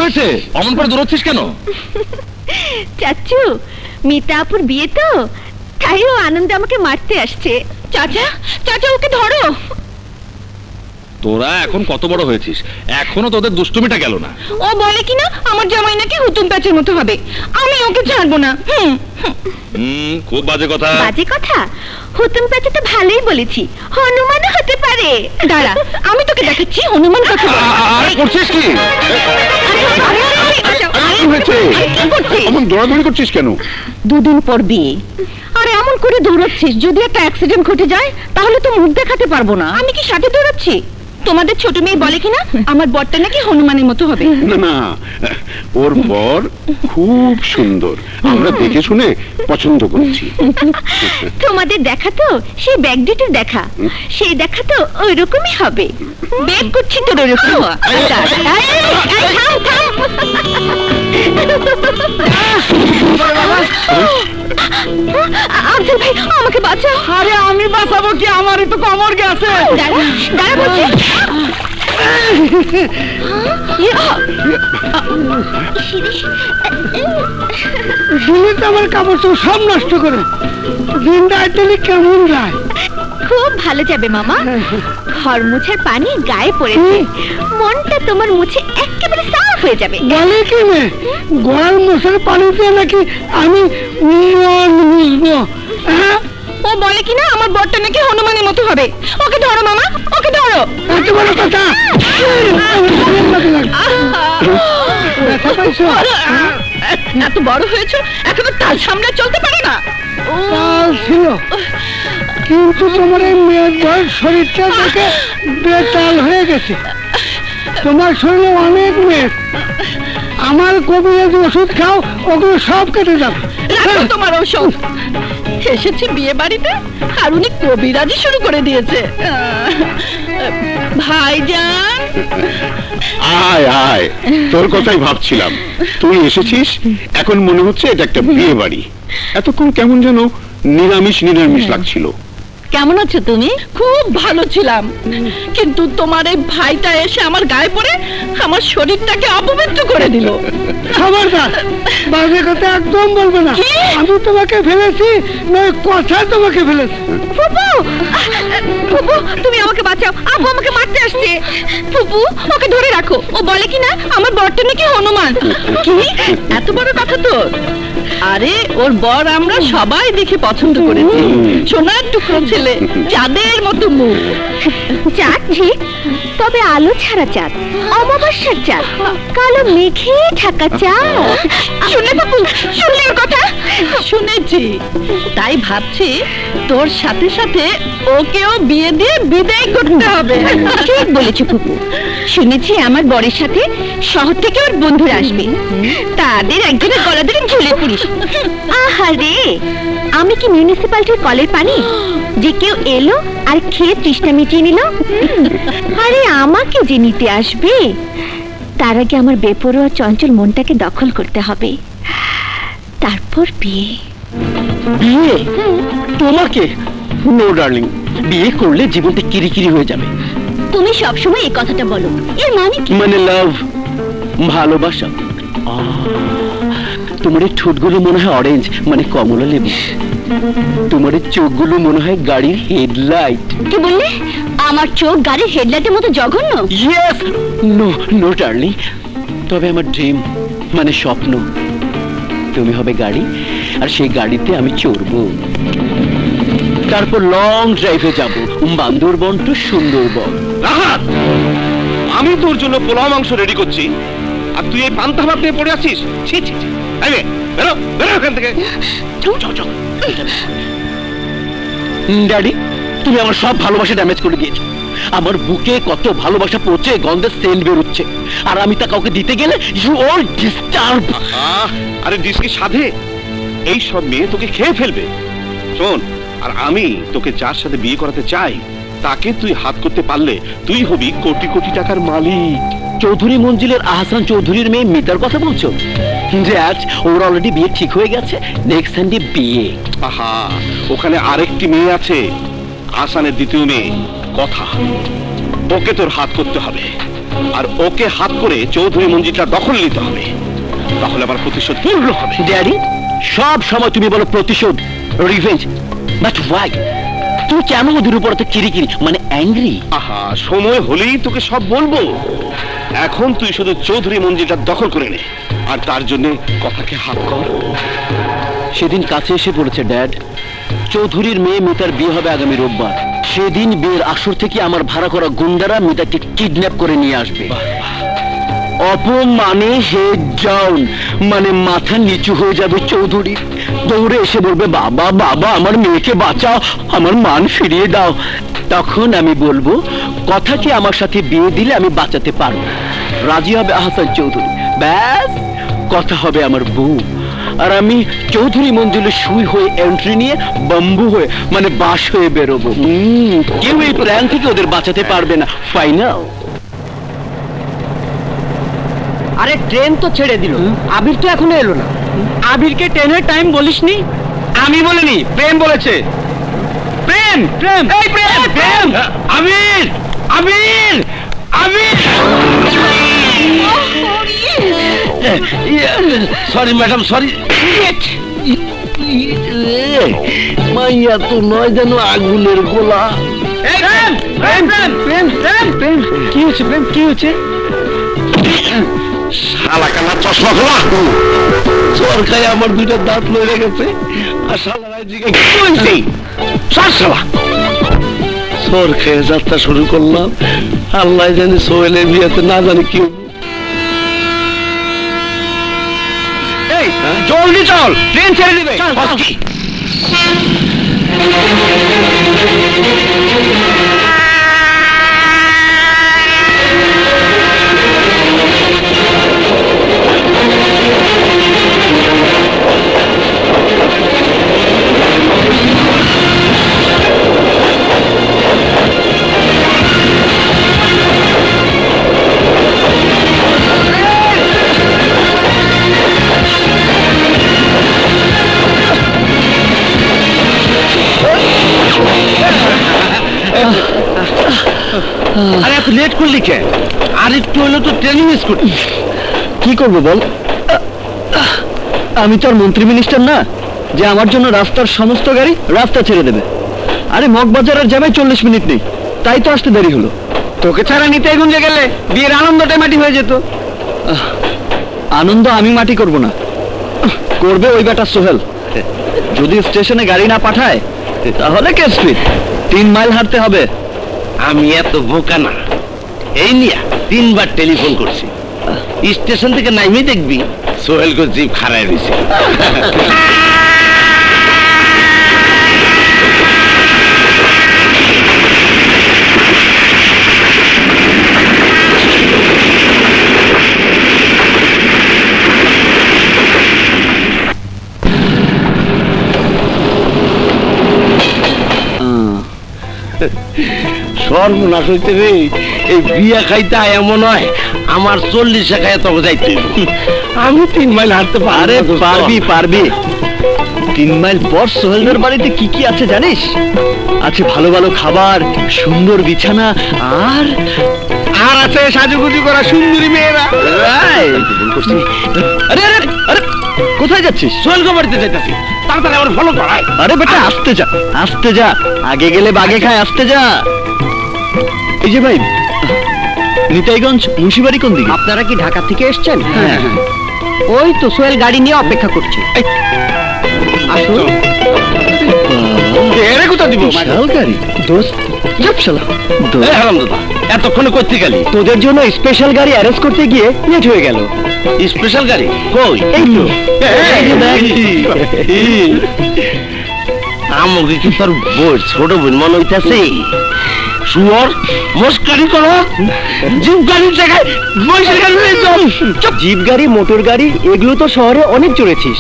হয়েছে? অমন করে দৌড়চ্ছিস কেন? চাচু, মিতা আপুর বিয়ে তো, তাই ও আনন্দে আমাকে মারতে আসছে। চাচা, চাচা ওকে ধরো। তোরা এখন কত বড় হয়েছিস, এখনো তোদের দুষ্টুমিটা গেল না। ও বলে কিনা আমার জামাই নাকি হুতুম প্যাচের মতো হবে, আমি ওকে ছাড়বো না। খুব বাজে কথা। বাজে কথা? হুতুম প্যাচে তো ভালোই বলেছি, হনুমানও হতে পারে। দাঁড়া, আমি তোকে দেখাচ্ছি হনুমান কথা। করছিস কি? এমন দৌড়াদৌড়ি করছিস কেন? দুদিন পর বিয়ে, আর এমন করে দৌড়াচ্ছিস, যদি একটা অ্যাক্সিডেন্ট ঘটে যায় তাহলে তো মুখ দেখাতে পারবো না। আমি কি সাথে দৌড়াচ্ছি? তোমাদের ছোট মেয়ে বলে কিনা আমার বরটা নাকি হনুমানের মতো হবে। না না, ওর বর খুব সুন্দর, আমরা দেখে শুনে পছন্দ করেছি। তোমাদের দেখা তো সেই ব্যাগ দুটোর দেখা, সেই দেখা তো ওই রকমই হবে। বেগ করছি তোর ওরকম। আফজাল ভাই, আমাকে বাঁচাও। আরে আমি বাঁচাবো কি, আমারই তো কোমর গেছে। দাঁড়া বলছি। আমার কাপড় তো সব নষ্ট করে দিনটা কেমন যায়? খুব ভালো যাবে মামা, ঘর মুছার পানি গায়ে পড়েছে, মনটা তোমার মুছে একেবারে সাফ হয়ে যাবে। বলে কি মেয়ে, ঘর মুছার পানিতে নাকি আমি মুছবো? ও বলে কিনা আমার বরটা নাকি হনুমানের মতো হবে। ওকে ধরো মামা, ওকে ধরো। এত বড় কথা! এত বড় হয়েছো, এখনো তাল সামনে চলতে পারে না। তাল ছিল, কিন্তু তোমার এই মেয়ের বয়স শরীরটা দেখে বেতাল হয়ে গেছে। তোমার শরীরে অনেক মেয়ে, আমার কবিরাজি ওষুধ খাও, ওগুলো সব কেটে যাবে। তোমার ওষুধ এসেছে বিয়ে বাড়িতে, আর উনি কবিরাজি শুরু করে দিয়েছে। ভাইজান, আয় আয়, তোর কথাই ভাবছিলাম। তুই এসেছিস, এখন মনে হচ্ছে এটা একটা বিয়ে বাড়ি। এতক্ষণ কেমন যেন নিরামিষ নিরামিষ লাগছিল। কেমন আছো তুমি? খুব ভালো ছিলাম, কিন্তু তোমার এই ভাইটা এসে আমার গায়ে পড়ে আমার শরীরটাকে অপবিত্র করে দিল। খবরদার, বাজে কথা একদম বলবে না। আমি তোমাকে ফেলেছি, নয় কথা তোমাকে ফেলেছি। ফুপু, ফুপু তুমি আমাকে বাঁচাও, আপু আমাকে মারতে আসছে। ফুপু ওকে ধরে রাখো, ও বলে কিনা আমার বরটা নাকি হনুমান। কি এত বড় কথা তোর? আরে ওর বর আমরা সবাই দেখে পছন্দ করেছি, সোনার টুকরো ছেলে, চাঁদের মতো মুখ। চাঁদ ঠিক, তবে আলো ছাড়া চাঁদ, অমাবস্যার চাঁদ, কালো মেঘে ঢাকা চাঁদ। শুনে বাবু, শুনলে ওর কথা? শুনেছি, তাই ভাবছি তোর সাথে সাথে ওকেও বিয়ে দিয়ে বিদায় করতে হবে। ঠিক বলেছো ফুপু, শুনেছি আমার বরের সাথে শহর থেকে ওর বন্ধুরা আসবে, তাদের একজনের গলা ধরে ঝুলে পুলিশ। আহারে, আমি কি মিউনিসিপ্যালিটির কলের পানি যে কেউ এলো আর খেয়ে তৃষ্ণা মিটিয়ে নিল? আরে আমাকে যে নিতে আসবে, তার আগে আমার বেপরোয়া চঞ্চল মনটাকে দখল করতে হবে, তারপর বিয়ে। বিয়ে? তোমাকে? নো ডার্লিং, বিয়ে করলে জীবনটা কিরিকিরি হয়ে যাবে। তুমি সবসময় এই কথাটা বলো, এর মানে কি? মানে লাভ, ভালোবাসা। তোমার এই ঠোঁটগুলো মনে হয় অরেঞ্জ, মানে কমলা লেবু। তোমার এই চোখগুলো মনে হয় গাড়ির হেডলাইট। কি বললে? আমার চোখ গাড়ির হেডলাইটের মতো জঘন্য? ইয়েস। নো নো ডার্লিং, তবে আমার ড্রিম, মানে স্বপ্ন, তুমি হবে গাড়ি, আর সেই গাড়িতে আমি চড়বো, তারপর লং ড্রাইভে যাব, বান্দরবন টু সুন্দরবন। আমি তোর জন্য পোলাও মাংস রেডি করছি, আর তুই এই পান্তা ভাত নিয়ে পড়ে আছিস। ছি ছি ছি, বেরো বেরো এখান থেকে। ড্যাডি, তুমি আমার সব ভালোবাসা ড্যামেজ করে দিয়েছো। আমার বুকে কত ভালোবাসা পৌঁছে গন্ধের সেন্ট বেরোচ্ছে, আর আমি তা কাউকে দিতে গেলে ইউ অল ডিস্টার্ব। আরে ডিস্কি সাধে, এই সব মেয়ে তোকে খেয়ে ফেলবে। শোন, আর আমি তোকে যার সাথে বিয়ে করাতে চাই, তাকে তুই হাত করতে পারলে তুই হবি কোটি কোটি টাকার মালিক। চৌধুরী মঞ্জিলের আহসান চৌধুরীর মেয়ে মিতার কথা বলছো? যে আজ ওর অলরেডি বিয়ে ঠিক হয়ে গেছে, নেক্সট সানডে বিয়ে। আহা, ওখানে আরেকটি মেয়ে আছে, আহসানের দ্বিতীয় মেয়ে কথা। ওকে তোর হাত করতে হবে। আর ওকে হাত করে চৌধুরী মঞ্জিলটা দখল নিতে হবে, তাহলে আমার প্রতিশোধ পূর্ণ হবে। ড্যাডি, সব সময় তুমি বলো প্রতিশোধ, রিভেঞ্জ, বাট ওয়াই? তুমি কেন ওদের উপর তো কিরিকিরি, মানে অ্যাংরি? আহা, সময় হলেই তোকে সব বলবো। এখন তুই শুধু চৌধুরী মঞ্জিলটা দখল করে নে, আর তার জন্য কথাকে হাত কর। সেদিন কাছে এসে পড়েছে ড্যাড। চৌধুরীর মেয়ে মিতার বিয়ে হবে আগামী রোববার। সেদিন বিয়ের আসর থেকে আমার ভাড়া করা গুন্ডারা মিতাকে কিডন্যাপ করে নিয়ে আসবে। অপমানে হেড ডাউন, মানে মাথা নিচু হয়ে যাবে চৌধুরী। দৌড়ে এসে বলবে, বাবা বাবা আমার মেয়েকে বাঁচাও, আমার মান ফিরিয়ে দাও। তখন আমি বলবো, কথাকে আমার সাথে বিয়ে দিলে আমি বাঁচাতে পারবো। রাজি হবে আহসান চৌধুরী, ব্যাস কথা হবে আমার বউ। আর আমি চৌধুরী মঞ্জিলে সুই হয়ে এন্ট্রি নিয়ে বাম্বু হয়ে, মানে বাঁশ হয়ে বেরোবো। কেউ এই প্ল্যান থেকে ওদের বাঁচাতে পারবে না। ফাইনাল। আরে ট্রেন তো ছেড়ে দিল, আবির তো এখনো এলো না। আবিরকে ট্রেনের টাইম বলিসনি? আমি বলিনি, প্রেম বলেছে। প্রেম প্রেম এই প্রেম প্রেম Aamir Aamir Aamir. Sorry madam, sorry. মাইয়া তো নয় যেন আগুনের গোলা। প্রেম প্রেম প্রেম প্রেম প্রেম কি হচ্ছে প্রেম, কি হচ্ছে? শালা কানা চশমা খোলা। সরকারে আমার দুইটা দাঁত লড়ে গেছে। আর শালারাই দিকে কি বলছি? সর শালা। সর খেয়ে যাত্রা শুরু করলাম। আল্লাহ জানি সোহেলের বিয়েতে না জানি কি। এই জলদি চল, ট্রেন ছেড়ে দিবে। আরে এত লেট করলি কে? আর একটু হলো তো ট্রেনিং মিস করতি। কি করবো বল? আমি তো আর মন্ত্রী মিনিস্টার না যে আমার জন্য রাস্তার সমস্ত গাড়ি রাস্তা ছেড়ে দেবে। আরে মগবাজারের জ্যামে 40 মিনিট নেই, তাই তো আসতে দেরি হলো। তোকে ছাড়া নিতে গুঞ্জে গেলে বিয়ের আনন্দটাই মাটি হয়ে যেত। আনন্দ আমি মাটি করব না, করবে ওই বেটা সোহেল। যদি স্টেশনে গাড়ি না পাঠায় তাহলে কে স্পিড 3 মাইল হাঁটতে হবে। আমি এত বোকা না। এই নিয়া 3 বার টেলিফোন করছি। স্টেশন থেকে নাইমে দেখবি সোহেলকে জিপ খারায় দিছে। সর্বনাশ হইতে রে, এই বিয়া খাইতে এমন হয় আমার 40 খাইয়া তবে যাইতে। আমি 3 মাইল হাঁটতে আরে পারবি পারবি। 3 মাইল পর সোহেলদের বাড়িতে কি কি আছে জানিস? আছে ভালো ভালো খাবার, সুন্দর বিছানা, আর আর আছে সাজুগুজু করা সুন্দরী মেয়েরা। আরে আরে আরে কোথায় যাচ্ছিস? সোহেলকে বাড়িতে যাইতাছি, তাড়াতাড়ি আমার ফলো করায়। আরে বেটা আস্তে যা, আস্তে যা, আগে গেলে বাগে খায়, আস্তে যা। এই যে ভাই, নিতাইগঞ্জ মুন্সিবাড়ি কোন দিকে? আপনারা কি ঢাকা থেকে এসেছেন? হ্যাঁ। ওই তো সোহেল গাড়ি নিয়ে অপেক্ষা করছে। আসুন। এরে কোথা দিব? বিশাল গাড়ি দোস্ত, যাপ শালা দোস্ত। এই হারামজাদা, এতক্ষণে কইতে গেলি? তোদের জন্য স্পেশাল গাড়ি অ্যারেঞ্জ করতে গিয়ে লেট হয়ে গেল। স্পেশাল গাড়ি কই? এই তো এই যে দেখ। আমাকে কি তোর বই ছোট বোন মনে হইতাছে? শুয়োর মস্কারি করো, জিপ গাড়ির জায়গায় মহিষের গাড়ি নিয়ে যাও। জিপ গাড়ি, মোটর গাড়ি এগুলো তো শহরে অনেক চড়েছিস,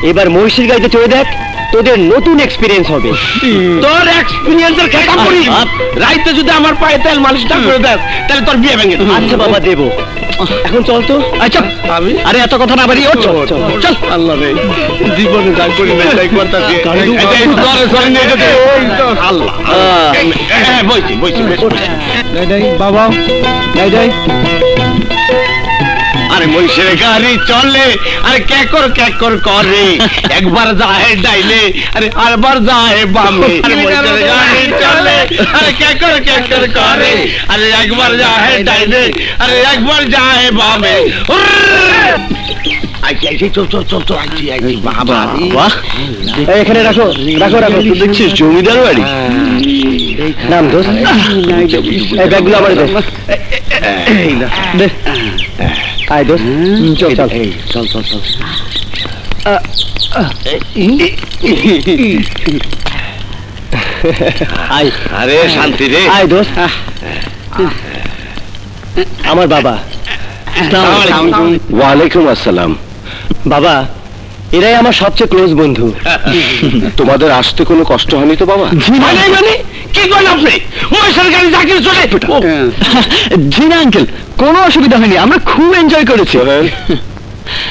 এবার মহিষের গাড়িতে চড়ে দেখ, তোদের নতুন এক্সপিরিয়েন্স হবে। তোর এক্সপিরিয়েন্সের খেতা করি। রাইতে যদি আমার পায়ে তেল মালিশ না করে দেয় তাহলে তোর বিয়ে ভেঙে দেব। আচ্ছা বাবা দেবো, এখন চল তো। আচ্ছা আমি আরে এত কথা না বাড়িয়ে চল চল চল। আল্লাহ রে, জীবনে যা করি না তাই করতাছি। আল্লাহ বইছি বইছি। বাবা, আরে মহিষের গাড়ি চলে, আরে ক্যাকর করে, একবার যায় ডাইলে, আরে আরবার যায় বামে। আরে মহিষের গাড়ি চলে, আরে ক্যাকর করে, আরে একবার যায় ডাইলে, আরে একবার যায় বামে। এখানে রাখো রাখো রাখো। তুই দেখছিস জমিদার বাড়ি? নাম দোস্ত, এই ব্যাগগুলো আমার দে। দে আয় দোস্ত, চল চল চল চল চল। আয়, আরে শান্তি রে। আয় দোস্ত। আমার বাবা। ওয়ালাইকুম আসসালাম। বাবা, এরাই আমার সবচেয়ে ক্লোজ বন্ধু। তোমাদের আসতে কোনো কষ্ট হয়নি তো বাবা? মানে কি করলেন আপনি? মহিষের গাড়ি চাকরি চলে। জি না আঙ্কেল, কোনো অসুবিধা হয়নি, আমরা খুব এনজয় করেছি।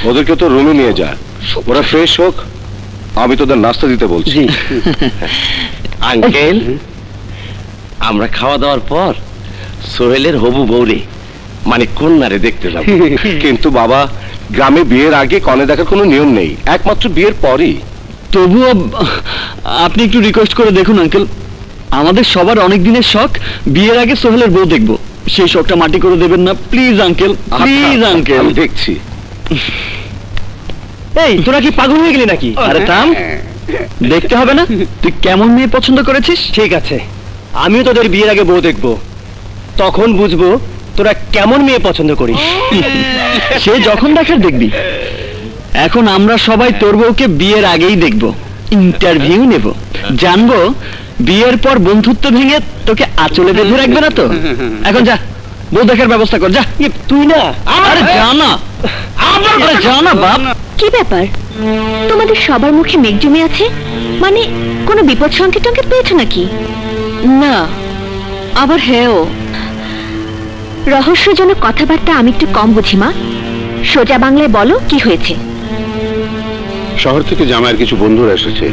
ওদেরকে তো রুমে নিয়ে যা, ওরা ফ্রেশ হোক, আমি তোদের নাস্তা দিতে বলছি। জি আঙ্কেল, আমরা খাওয়া দাওয়ার পর সোহেলের হবু বউরে মানে কন্যারে দেখতে যাব। কিন্তু বাবা, গ্রামে বিয়ের আগে কনে দেখার কোনো নিয়ম নেই, একমাত্র বিয়ের পরই। তবুও আপনি একটু রিকোয়েস্ট করে দেখুন আঙ্কেল, আমাদের সবার অনেক দিনের শখ বিয়ের আগে সোহেলের বউ দেখবো, সেই শখটা মাটি করে দেবেন না প্লিজ আঙ্কেল, প্লিজ আঙ্কেল। আমি দেখছি। এই তোরা কি পাগল হয়ে গেলি নাকি? আরে থাম, দেখতে হবে না তুই কেমন মেয়ে পছন্দ করেছিস? ঠিক আছে, আমিও তোদের বিয়ের আগে বউ দেখবো, তখন বুঝবো তোরা কেমন মেয়ে পছন্দ করিস। সে যখন দেখার দেখবি, এখন আমরা সবাই তোর বউকে বিয়ের আগেই দেখবো, ইন্টারভিউ নেব, জানবো বিয়ের পর বন্ধুত্ব ভেঙে তোকে আঁচলে বেঁধে রাখবে না তো। এখন যা, বউ দেখার ব্যবস্থা কর, যা। তুই না? আরে যা না, আরে যা না বাপ। কি ব্যাপার, তোমাদের সবার মুখে মেঘ জমে আছে, মানে কোনো বিপদ সংকেত টঙ্কেত পেয়েছো নাকি? না, আবার হ্যাঁ, রহস্যজনক কথাবার্তা আমি একটু কম বুঝি মা, সোজা বাংলায় বলো কি হয়েছে। শহর থেকে জামাইয়ের কিছু বন্ধুরা এসেছে,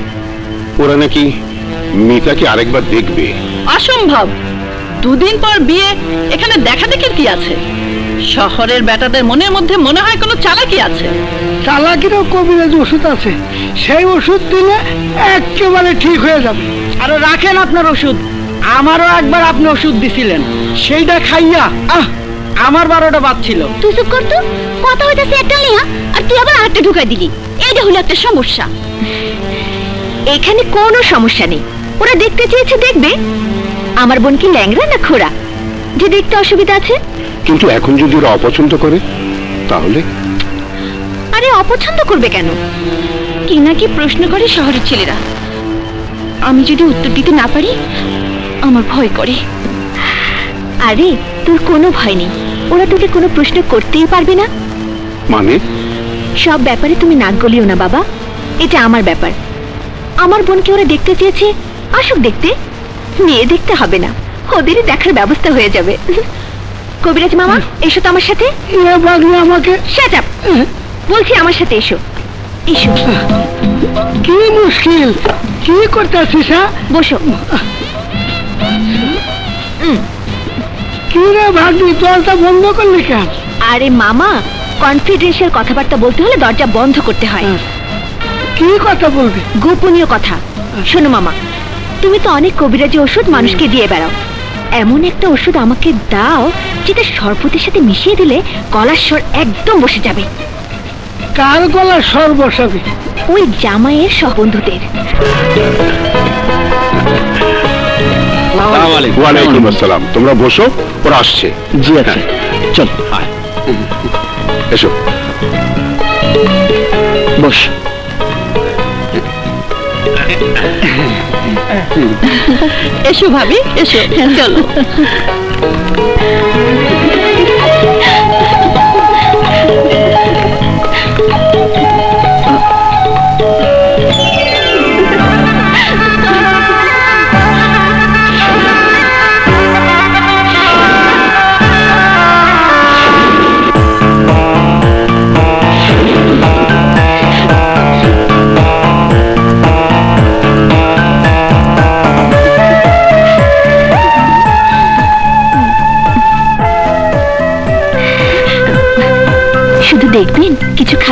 ওরা নাকি মিতাকে আরেকবার দেখবে। অসম্ভব, দুদিন পর বিয়ে, এখানে দেখা দেখির কি আছে? শহরের বেটাদের মনের মধ্যে মনে হয় কোনো চালাকি আছে। চালাকিরও কবিরাজ ওষুধ আছে, সেই ওষুধ দিলে একেবারে ঠিক হয়ে যাবে। আরো রাখেন আপনার ওষুধ, আমারও একবার আপনি ওষুধ দিছিলেন, সেইটা খাইয়া আমার 12টা বাজছিল। তুই চুপ কর তো, কথা হইতাছে একটা লিয়া আর তুই আবার হাতে ঢুকাই দিলি, এইটা হলো একটা সমস্যা। এখানে কোনো সমস্যা নেই, ওরা দেখতে চেয়েছে দেখবে। আমার বোন কি ল্যাংড়া না খোড়া যে দেখতে অসুবিধা আছে? কিন্তু এখন যদি ওরা অপছন্দ করে তাহলে? আরে অপছন্দ করবে কেন? কি না কি প্রশ্ন করে শহরের ছেলেরা, আমি যদি উত্তর দিতে না পারি আমার ভয় করে। আরে তোর কোনো ভয় নেই, ওরা তোকে কোনো প্রশ্ন করতেই পারবে না। মানে? সব ব্যাপারে তুমি নাক গলিও না বাবা, এটা আমার ব্যাপার। আমার বোনকে ওরা দেখতে চেয়েছে, আসুক দেখতে, মেয়ে দেখতে হবে না, ওদেরই দেখার ব্যবস্থা হয়ে যাবে। কবিরাজ মামা এসো তো আমার সাথে। আমাকে শাট আপ, বলছি আমার সাথে এসো, এসো। কি মুশকিল, কি করতেছিস? বসো। কি রে ভাগ্নি, দরজা বন্ধ করলি কেন? আরে মামা, কনফিডেন্সিয়াল কথাবার্তা বলতে হলে দরজা বন্ধ করতে হয়। কি কথা বলবি? গোপনীয় কথা। শোনো মামা, তুমি তো অনেক কবিরাজি ওষুধ মানুষকে দিয়ে বেড়াও, এমন একটা ওষুধ আমাকে দাও যেটা শরবতের সাথে মিশিয়ে দিলে গলার স্বর একদম বসে যাবে। কার গলার স্বর বসাবি? ওই জামাইয়ের সব বন্ধুদের। ওয়ালাইকুম আসসালাম। তোমরা বসো, ওরা আসছে। জি আচ্ছা, চল এসো। বস। এসো ভাবি, এসো, চলো।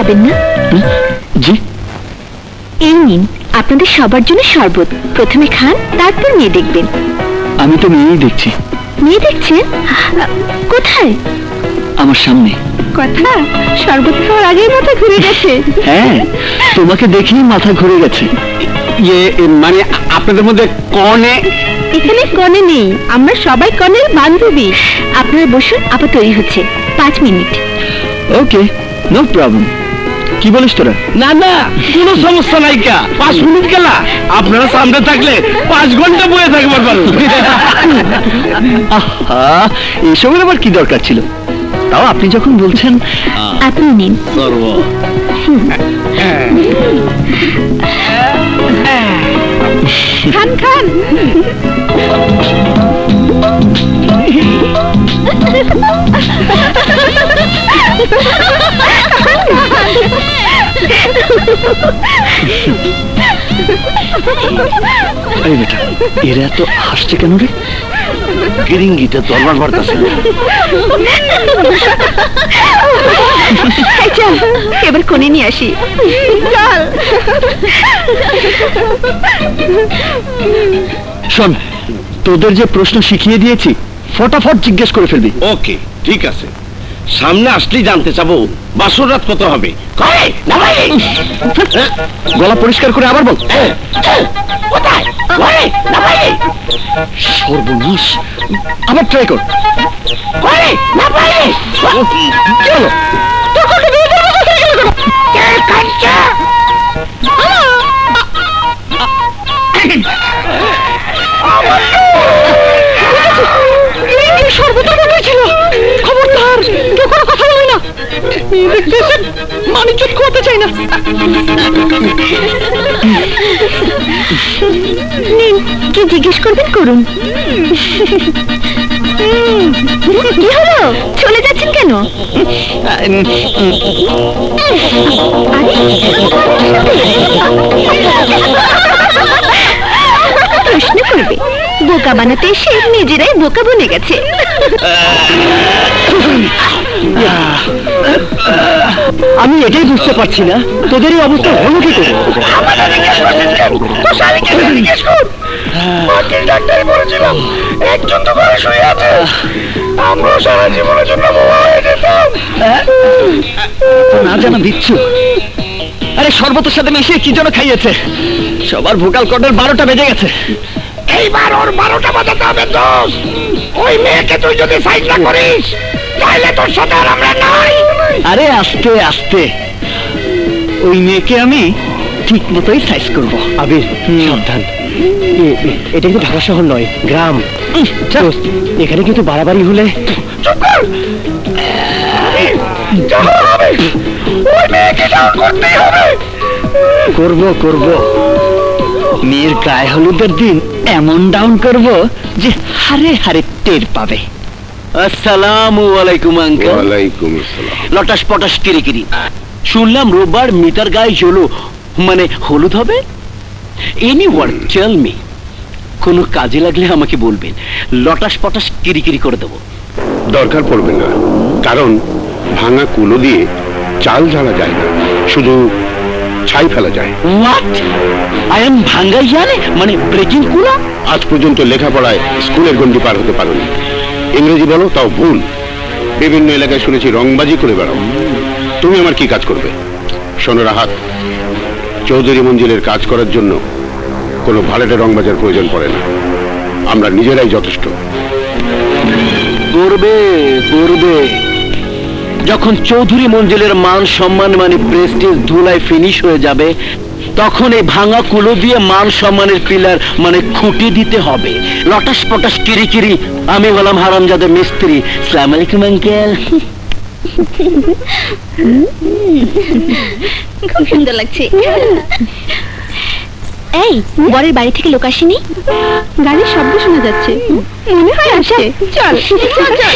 খাবেন না? জি। এই নিন আপনাদের সবার জন্য শরবত। প্রথমে খান, তারপর মেয়ে দেখবেন। আমি তো মেয়েই দেখছি। মেয়ে দেখছেন? কোথায়? আমার সামনে। কথা শরবত খাওয়ার আগেই মাথা ঘুরে গেছে। হ্যাঁ, তোমাকে দেখেই মাথা ঘুরে গেছে। মানে আপনাদের মধ্যে কনে? এখানে কনে নেই, আমরা সবাই কনের বান্ধবী। আপনারা বসুন, আপা তৈরি হচ্ছে। 5 মিনিট। ওকে, নো প্রবলেম। কি বলিস তোরা? না না, কোনো সমস্যা নাই। 5 মিনিট গেলা, আপনারা সামনে থাকলে 5 ঘন্টা বয়ে থাকবার পারুন। আহা, এসবের আবার কি দরকার ছিল? তাও আপনি যখন বলছেন। আপনি নিন। সর্ব খান খান। এই বেটা, এরা এত হাসছে কেন রে? গিরিঙ্গিতে তরবার বাড়তাছে। চল এবার কোণে নিয়ে আসি। চল। শোন, তোদের যে প্রশ্ন শিখিয়ে দিয়েছি ফটাফট জিজ্ঞেস করে ফেলবি। ওকে, ঠিক আছে। সামনে আসলেই জানতে চাবো বাসর রাত কত হবে। গলা পরিষ্কার করে আবার বল। সর্বনাশ, আবার ট্রাই কর। কি হলো? সর্বদার মধ্যে ছিল। খবরদার কেউ কোনো কথা বলে না। মানুষ করতে চাই না। কি জিজ্ঞেস করবেন করুন। কি হলো, চলে যাচ্ছেন কেন? প্রশ্ন করবে, বোকা বানাতে এসে নিজেরাই বোকা বনে গেছে। আমি এটাই বুঝতে পারছি না, তোদের এই অবস্থা হলো কি করে? না জানা দিচ্ছ। আরে শরবতের সাথে মিশিয়ে কি যেন খাইয়েছে। সবার ভোকাল কর্ডের 12টা বেজে গেছে। এইবার ওর 12টা বাজাতে হবে দোষ। ওই মেয়েকে তুই যদি সাইড না করিস তাহলে তোর সাথে আর আমরা নাই। আরে আস্তে আস্তে, ওই মেয়েকে আমি ঠিক মতোই সাইজ করব। আবির সাবধান, এটা কিন্তু ঢাকা শহর নয়, গ্রাম। এখানে কিন্তু বাড়াবাড়ি হলে। চুপ কর। ওই মেয়েকে ডাউন করতেই হবে। করব করব, মেয়ের গায়ে হলুদের দিন এমন ডাউন করব যে হারে হারে টের পাবে। আসসালামু আলাইকুম আঙ্কেল। ওয়ালাইকুম আসসালাম। লটাস পটাস কিরিকিরি, শুনলাম রোববার মিতার গায়ে জলো মানে হলুদ হবে। এনি ওয়ার্ক টেল মি, কোনো কাজে লাগলে আমাকে বলবেন, লটাস পটাস কিরিকিরি করে দেবো। দরকার পড়বে না, কারণ ভাঙা কুলো দিয়ে চাল ঝাড়া যায় না, শুধু ছাই ফেলা যায়। হোয়াট? আই এম ভাঙ্গাইয়ানে মানে ব্রেকিং কুলা? আজ পর্যন্ত লেখাপড়ায় স্কুলের গন্ডি পার হতে পারোনি, ইংরেজি বলো তাও ভুল। বিভিন্ন এলাকায় শুনেছি রংবাজি করে বেড়াও। তুমি আমার কি কাজ করবে? শোনো রাহাত, চৌধুরী মঞ্জিলের কাজ করার জন্য কোনো ভাড়াটে রংবাজার প্রয়োজন পড়ে না, আমরা নিজেরাই যথেষ্ট। করবে করবে, যখন চৌধুরী মঞ্জিলের মান সম্মান মানে প্রেস্টিজ ধুলায় ফিনিশ হয়ে যাবে, তখন এই ভাঙা কুলো দিয়ে মান সম্মানের পিলার মানে খুঁটি দিতে হবে। লটাস পটাস কিরিকিরি, আমি হলাম হারামজাদা মিস্ত্রি। আসসালামু আলাইকুম আঙ্কেল। খুব সুন্দর লাগছে। এই বরের বাড়ি থেকে লোক আসেনি? গাড়ির শব্দ শোনা যাচ্ছে, মনে হয় আসে। চল চল চল।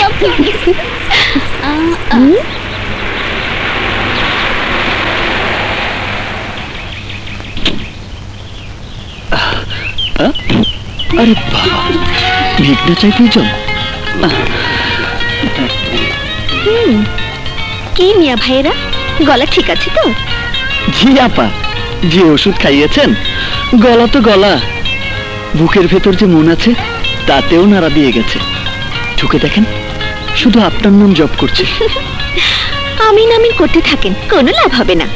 আরে বাবা, ভিড়টা চাইতেই চল। কি মিয়া ভাইয়েরা, গলা ঠিক আছে তো? জি আপা, যে ওষুধ খাইয়েছেন গলা তো গলা, বুকের ভেতর যে মন আছে তাতেও নাড়া দিয়ে গেছে। ঢুকে দেখেন, শুধু আপনার নাম জপ করছে। আমিন আমিন করতে থাকেন, কোনো লাভ হবে না।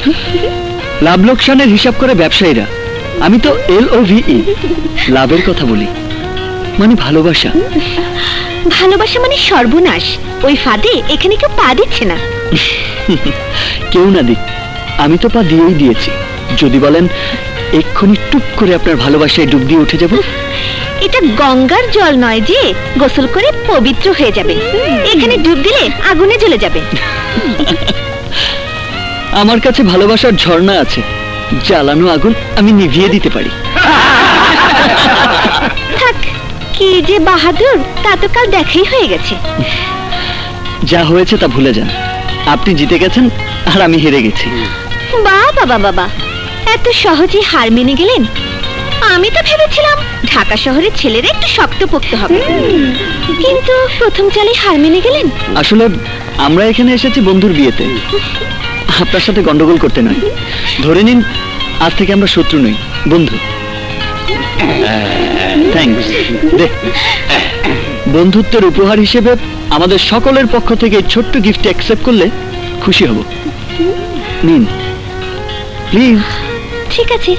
লাভ লোকসানের হিসাব করে ব্যবসায়ীরা, আমি তো LOVE লাভের কথা বলি, মানে ভালোবাসা। ভালোবাসা মানে সর্বনাশ, ওই ফাঁদে এখানে কেউ পা দিচ্ছে না। কেউ না দিক, আমি তো পা দিয়েই দিয়েছি। যদি বলেন এক্ষুনি টুক করে আপনার ভালোবাসায় ডুব দিয়ে উঠে যাব। এটা গঙ্গার জল নয় যে গোসল করে পবিত্র হয়ে যাবে, এখানে ডুব দিলে আগুনে জ্বলে যাবে। আমার কাছে ভালোবাসার ঝর্ণা আছে, জ্বালানো আগুন আমি নিভিয়ে দিতে পারি। থাক, কি যে বাহাদুর, তা তো কাল দেখাই হয়ে গেছে। যা হয়েছে তা ভুলে যান, আপনি জিতে গেছেন আর আমি হেরে গেছি। বাবা বাবা বাবা, এত সহজে হার মেনে গেলেন? আমি তো ভেবেছিলাম ঢাকা শহরের ছেলেরা একটু শক্তপোক্ত হবে, কিন্তু প্রথম চালে হার মেনে গেলেন। আসলে আমরা এখানে এসেছি বন্ধুর বিয়েতে, আপনার সাথে গন্ডগোল করতে নয়। ধরে নিন আজ থেকে আমরা শত্রু নই, বন্ধু। থ্যাঙ্কস। বন্ধুত্বের উপহার হিসেবে আমাদের সকলের পক্ষ থেকে এই ছোট্ট গিফট অ্যাকসেপ্ট করলে খুশি হব। নিন প্লিজ। ঠিক আছে,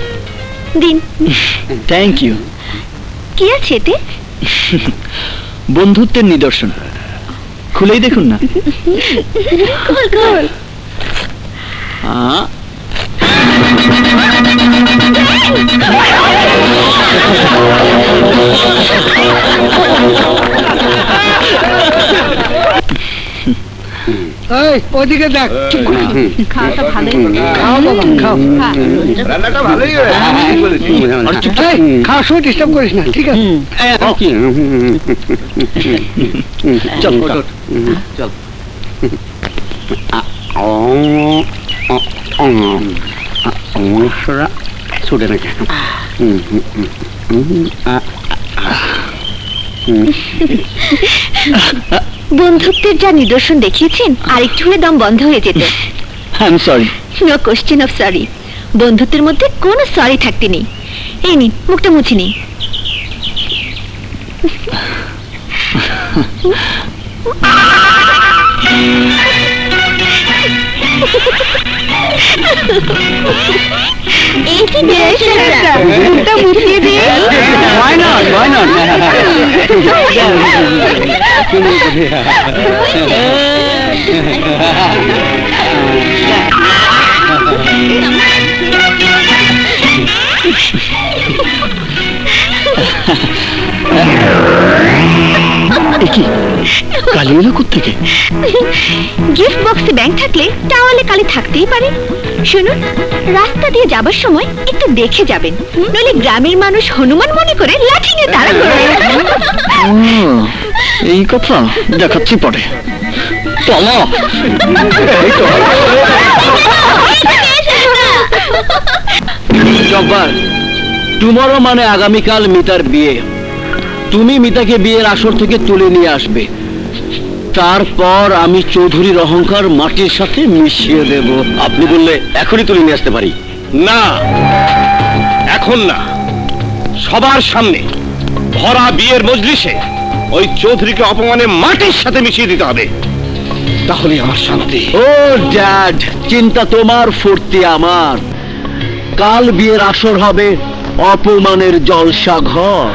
দিন। Thank you. কি আছে এতে? বন্ধুত্বের নিদর্শন, খুলেই দেখুন না। গোল গোল। এই ওদিকে দেখ। খাওয়াটা ভালোই হলো। খাও বাবা, খাও। রান্নাটা ভালোই হয়েছে। এই, খাওয়ার সময় ডিস্টার্ব করিস না, ঠিক আছে? চল চল। সমস্যা ছুটে নাকি? বন্ধুত্বের যা নিদর্শন দেখিয়েছেন, আরেকটু হলে দম বন্ধ হয়ে যেত। I am sorry. No question of sorry. বন্ধুত্বের মধ্যে কোনো সরি থাকতে নেই। এই নিন, মুখটা মুছে নিন। এই কি নিদর্শনটা? মুখটা মুছিয়ে দিন। Why not? Why not? কি কালি এলো কোত্থেকে? গিফট বক্সে ব্যাংক থাকলে টাওয়ালে কালি থাকতেই পারে। শুনুন, রাস্তা দিয়ে যাবার সময় একটু দেখে যাবেন, নইলে গ্রামের মানুষ হনুমান মনে করে লাঠি নিয়ে তাড়া করবে। এই কথা দেখাচ্ছি পরে। চলো। জব্বার, টুমরো মানে আগামীকাল মিতার বিয়ে। তুমি মিতাকে বিয়ের আসর থেকে তুলে নিয়ে আসবে, তারপর আমি চৌধুরীর অহংকার মাটির সাথে মিশিয়ে দেব। আপনি বললে এখনই তুলে নিয়ে আসতে পারি। না, এখন না, সবার সামনে ভরা বিয়ের মজলিসে ওই চৌধুরীকে অপমানে মাটির সাথে মিশিয়ে দিতে হবে, তাহলেই আমার শান্তি। ও ড্যাড, চিন্তা তোমার, ফুর্তি আমার। কাল বিয়ের আসর হবে অপমানের জলসা ঘর।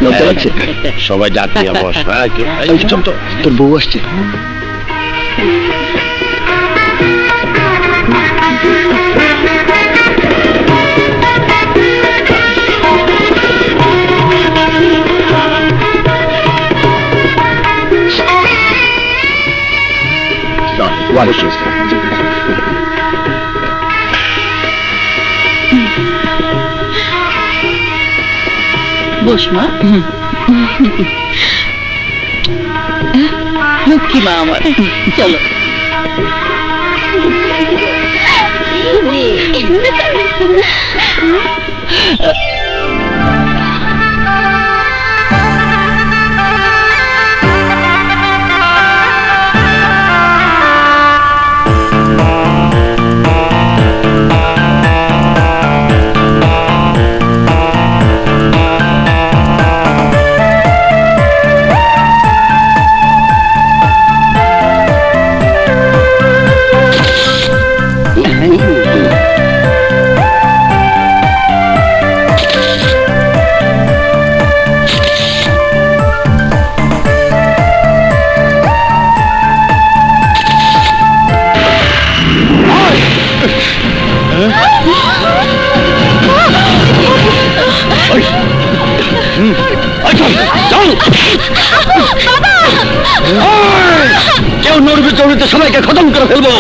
লজ্জা লাগছে? সবাই যাত্রী বস। তোর বউ আসছে। ওয়ালাইকুম বস মা। লক্ষ্মী মা আমার, চলো। কেউ নড়বে চড়িতে সবাইকে খতম করে ফেলবো।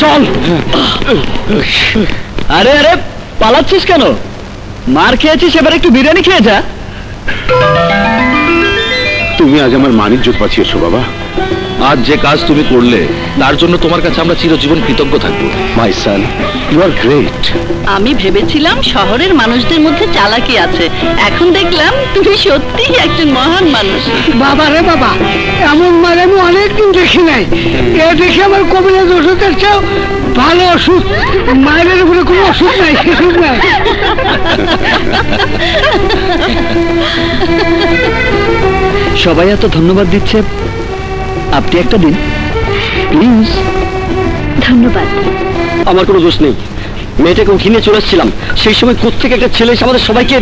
চল। আরে আরে পালাচ্ছিস কেন? মার খেয়েছিস, এবার একটু বিরিয়ানি খেয়ে যা। তুমি আজ আমার মান ইজ্জত বাঁচিয়েছো বাবা। আজ যে কাজ তুমি করলে তার জন্য তোমার কাছে আমরা চিরজীবন কৃতজ্ঞ থাকবো। মাই সান, ইউ আর গ্রেট। আমি ভেবেছিলাম শহরের মানুষদের মধ্যে চালাকি আছে, এখন দেখলাম তুমি সত্যিই একজন মহান মানুষ। বাবা রে বাবা, এমন মার আমি অনেকদিন দেখি নাই। এ দেখে আমার কবিরাজ ওষুধের চেয়েও ভালো ওষুধ। মায়ের উপরে কোনো ওষুধ নাই, ওষুধ নাই। সবাই এত ধন্যবাদ দিচ্ছে, আপনি একটা দিন প্লিজ। ধন্যবাদ। আমার কোনো দোষ নেই, মেয়েটাকে ঘিরে চলে এসেছিলাম, সেই সময় কোত্থেকে একটা ছেলে এসে আমাদের সবাইকে।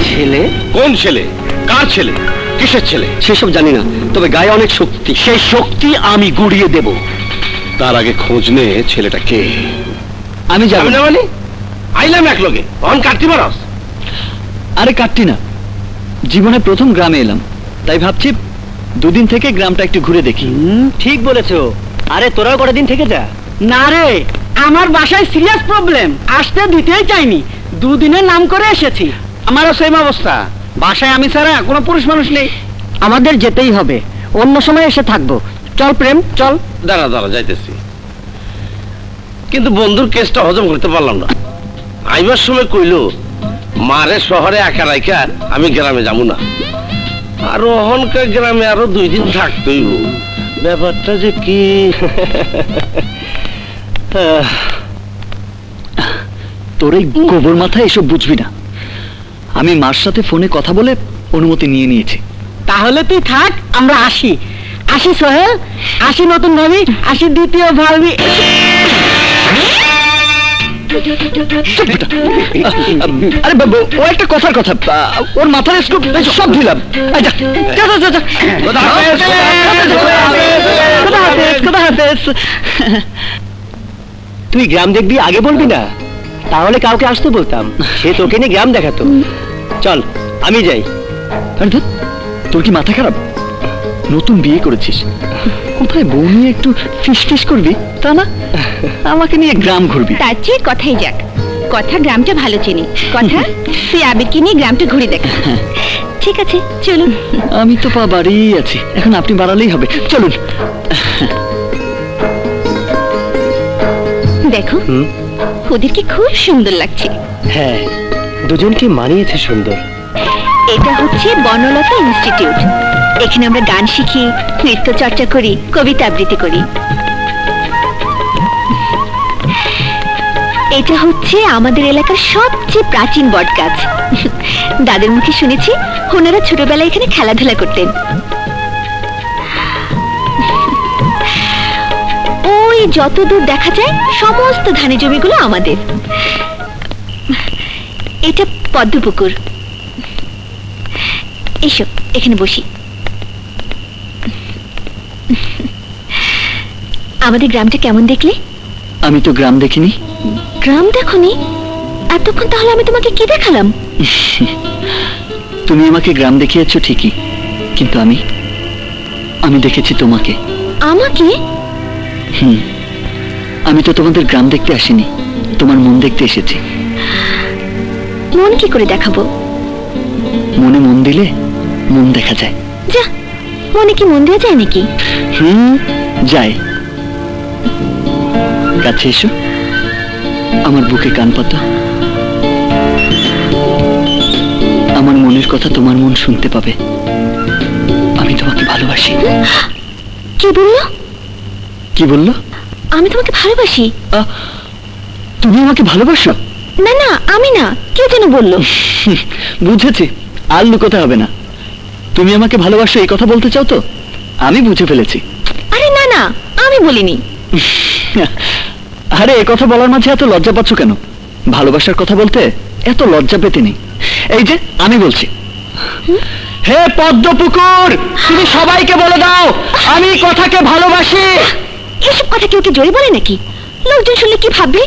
ছেলে? কোন ছেলে? কার ছেলে? কিসের ছেলে? সেসব জানি না, তবে গায়ে অনেক শক্তি, সেই শক্তি আমি গুড়িয়ে দেব। তার আগে খোঁজ নে ছেলেটা কে। আমি যাবো না। মানে আইলাম এক লগে অন কাটতে পারস? আরে কাটতি না, জীবনে প্রথম গ্রামে এলাম, তাই ভাবছি দুদিন থেকে গ্রামটা একটু ঘুরে দেখি। ঠিক বলেছো। আরে তোরাও কটা দিন থেকে যা। না রে, আমার বাসায় সিরিয়াস প্রবলেম, আসতে দিতেই চাইনি, দুদিনের নাম করে এসেছি। আমারও সেম অবস্থা, বাসায় আমি ছাড়া কোনো পুরুষ মানুষ নেই। আমাদের যেতেই হবে, অন্য সময় এসে থাকবো। চল প্রেম, চল। দাঁড়া দাঁড়া, যাইতেছি, কিন্তু বন্ধুর কেসটা হজম করতে পারলাম না। আইবার সময় কইলো মারে শহরে একা রাইখা আমি গ্রামে যাবো না, আর অহনকার গ্রামে আরো 2 দিন থাকতেই। ব্যাপারটা যে কি। তোর এই গোবর মাথায় এসব বুঝবি না। আমি মার সাথে ফোনে কথা বলে অনুমতি নিয়ে নিয়েছি। তাহলে তুই থাক, আমরা আসি। আসি সোহেল, আসি নতুন ভাবি, আসি দ্বিতীয় ভাবি। আরে বাবু, ও একটা কথার কথা, ওর মাথায় সব দিলাম। তুই গ্রাম দেখবি, আগে বলবি না? তাহলে কাউকে আসতে বলতাম, সে তোকে নিয়ে গ্রাম দেখাতো। চল আমি যাই। আরে ধুর, তোর কি মাথা খারাপ? নতুন বিয়ে করেছিস, কোথায় বউ নিয়ে একটু ফিস করবি তা না, আমাকে নিয়ে গ্রাম ঘুরবি। তার চেয়ে কথাই যাক। কথা গ্রামটা ভালো চিনি। কথা তুই আবেগকে নিয়ে গ্রামটা ঘুরে দেখ। ঠিক আছে চলুন। আমি তো পা বাড়িয়েই আছি, এখন আপনি বাড়ালেই হবে। চলুন। দেখো ওদেরকে খুব সুন্দর লাগছে। হ্যাঁ, দুজনকে মানিয়েছে সুন্দর। এটা হচ্ছে বনলতা ইনস্টিটিউট। এখানে আমরা গান শিখি, নৃত্য চর্চা করি, কবিতা আবৃত্তি করি। এটা হচ্ছে আমাদের এলাকার সবচেয়ে প্রাচীন বট গাছ। দাদের মুখে শুনেছি ওনারা ছোটবেলায় এখানে খেলাধুলা করতেন। ওই যত দূর দেখা যায় সমস্ত ধানের জমিগুলো আমাদের। এটা পদ্মপুকুর। এসো এখানে বসি। আমাদের গ্রামটা কেমন দেখলে? আমি তো গ্রাম দেখিনি। গ্রাম দেখনি? এতক্ষণ তাহলে আমি তোমাকে কি দেখালাম? তুমি আমাকে গ্রাম দেখিয়েছো ঠিকই, কিন্তু আমি দেখেছি তোমাকে। আমাকে? আমি তো তোমাদের গ্রাম দেখতে আসিনি, তোমার মন দেখতে এসেছি। মন কি করে দেখাবো? মনে মন দিলে মন দেখা যায়। যা, মনে কি মন দেওয়া যায় নাকি? যায়। কাছে এসো, আমার বুকে কান পাতো। আমার মনের কথা তোমার মন শুনতে পাবে। আমি তোমাকে ভালোবাসি। কি বললো? কি বললো? আমি তোমাকে ভালোবাসি। তুমি আমাকে ভালোবাসো? না না, আমি না, কে যেন বললো। বুঝেছি, আর লুকোতে হবে না। তুমি আমাকে ভালোবাসো এই কথা বলতে চাও তো? আমি বুঝে ফেলেছি। আরে না না, আমি বলিনি। আরে এ কথা বলার মাঝে এত লজ্জা পাচ্ছ কেন? ভালোবাসার কথা বলতে এত লজ্জা পেতে নেই। এই যে আমি বলছি, হে পদ্মপুকুর, তুমি সবাইকে বলে দাও আমি কথাকে ভালোবাসি। এসব কথা কেউ কি জোরে বলে নাকি? লোকজন শুনলে কি ভাববে?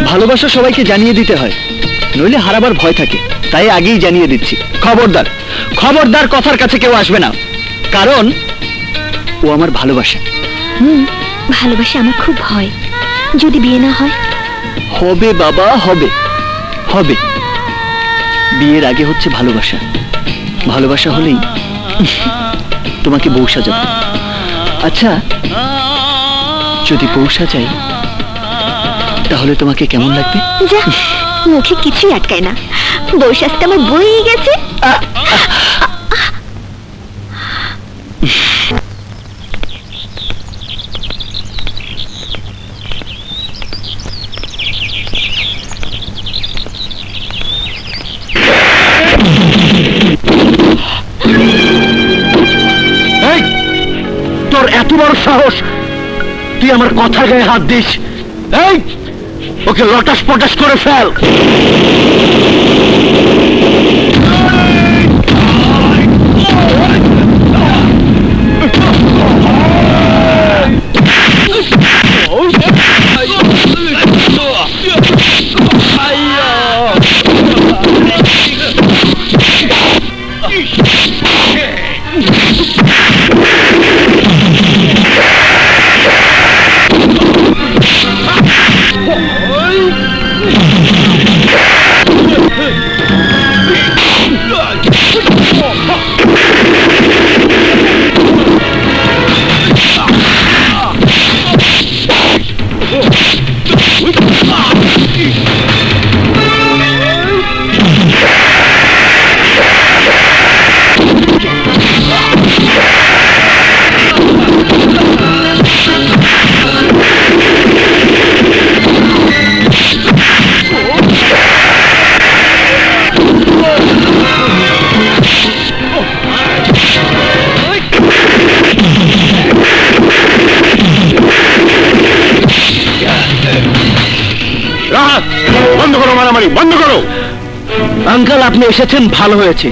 ভালোবাসা সবাইকে জানিয়ে দিতে হয়, নইলে হারাবার ভয় থাকে। তাই আগেই জানিয়ে দিচ্ছি, খবরদার খবরদার কথার কাছে কেউ আসবে না, কারণ ও আমার ভালোবাসা। ভালোবাসা আমার খুব ভয়। যদি বিয়ে না হয়? হবে বাবা, হবে হবে। বিয়ের আগে হচ্ছে ভালোবাসা, ভালোবাসা হলেই তোমাকে বউ সাজাবো। আচ্ছা, যদি বউ সাজাই তাহলে তোমাকে কেমন লাগবে? যা, মুখে কিছুই আটকায় না। বউ সাজতে আমার বই গেছে। তোর এত বড় সাহস, তুই আমার কথার গায়ে হাত দিস? এই, ওকে লটাস পটাস করে ফেল। বন্ধ করো মারামারি, বন্ধ করো। আঙ্কেল, আপনি এসেছেন ভালো হয়েছে।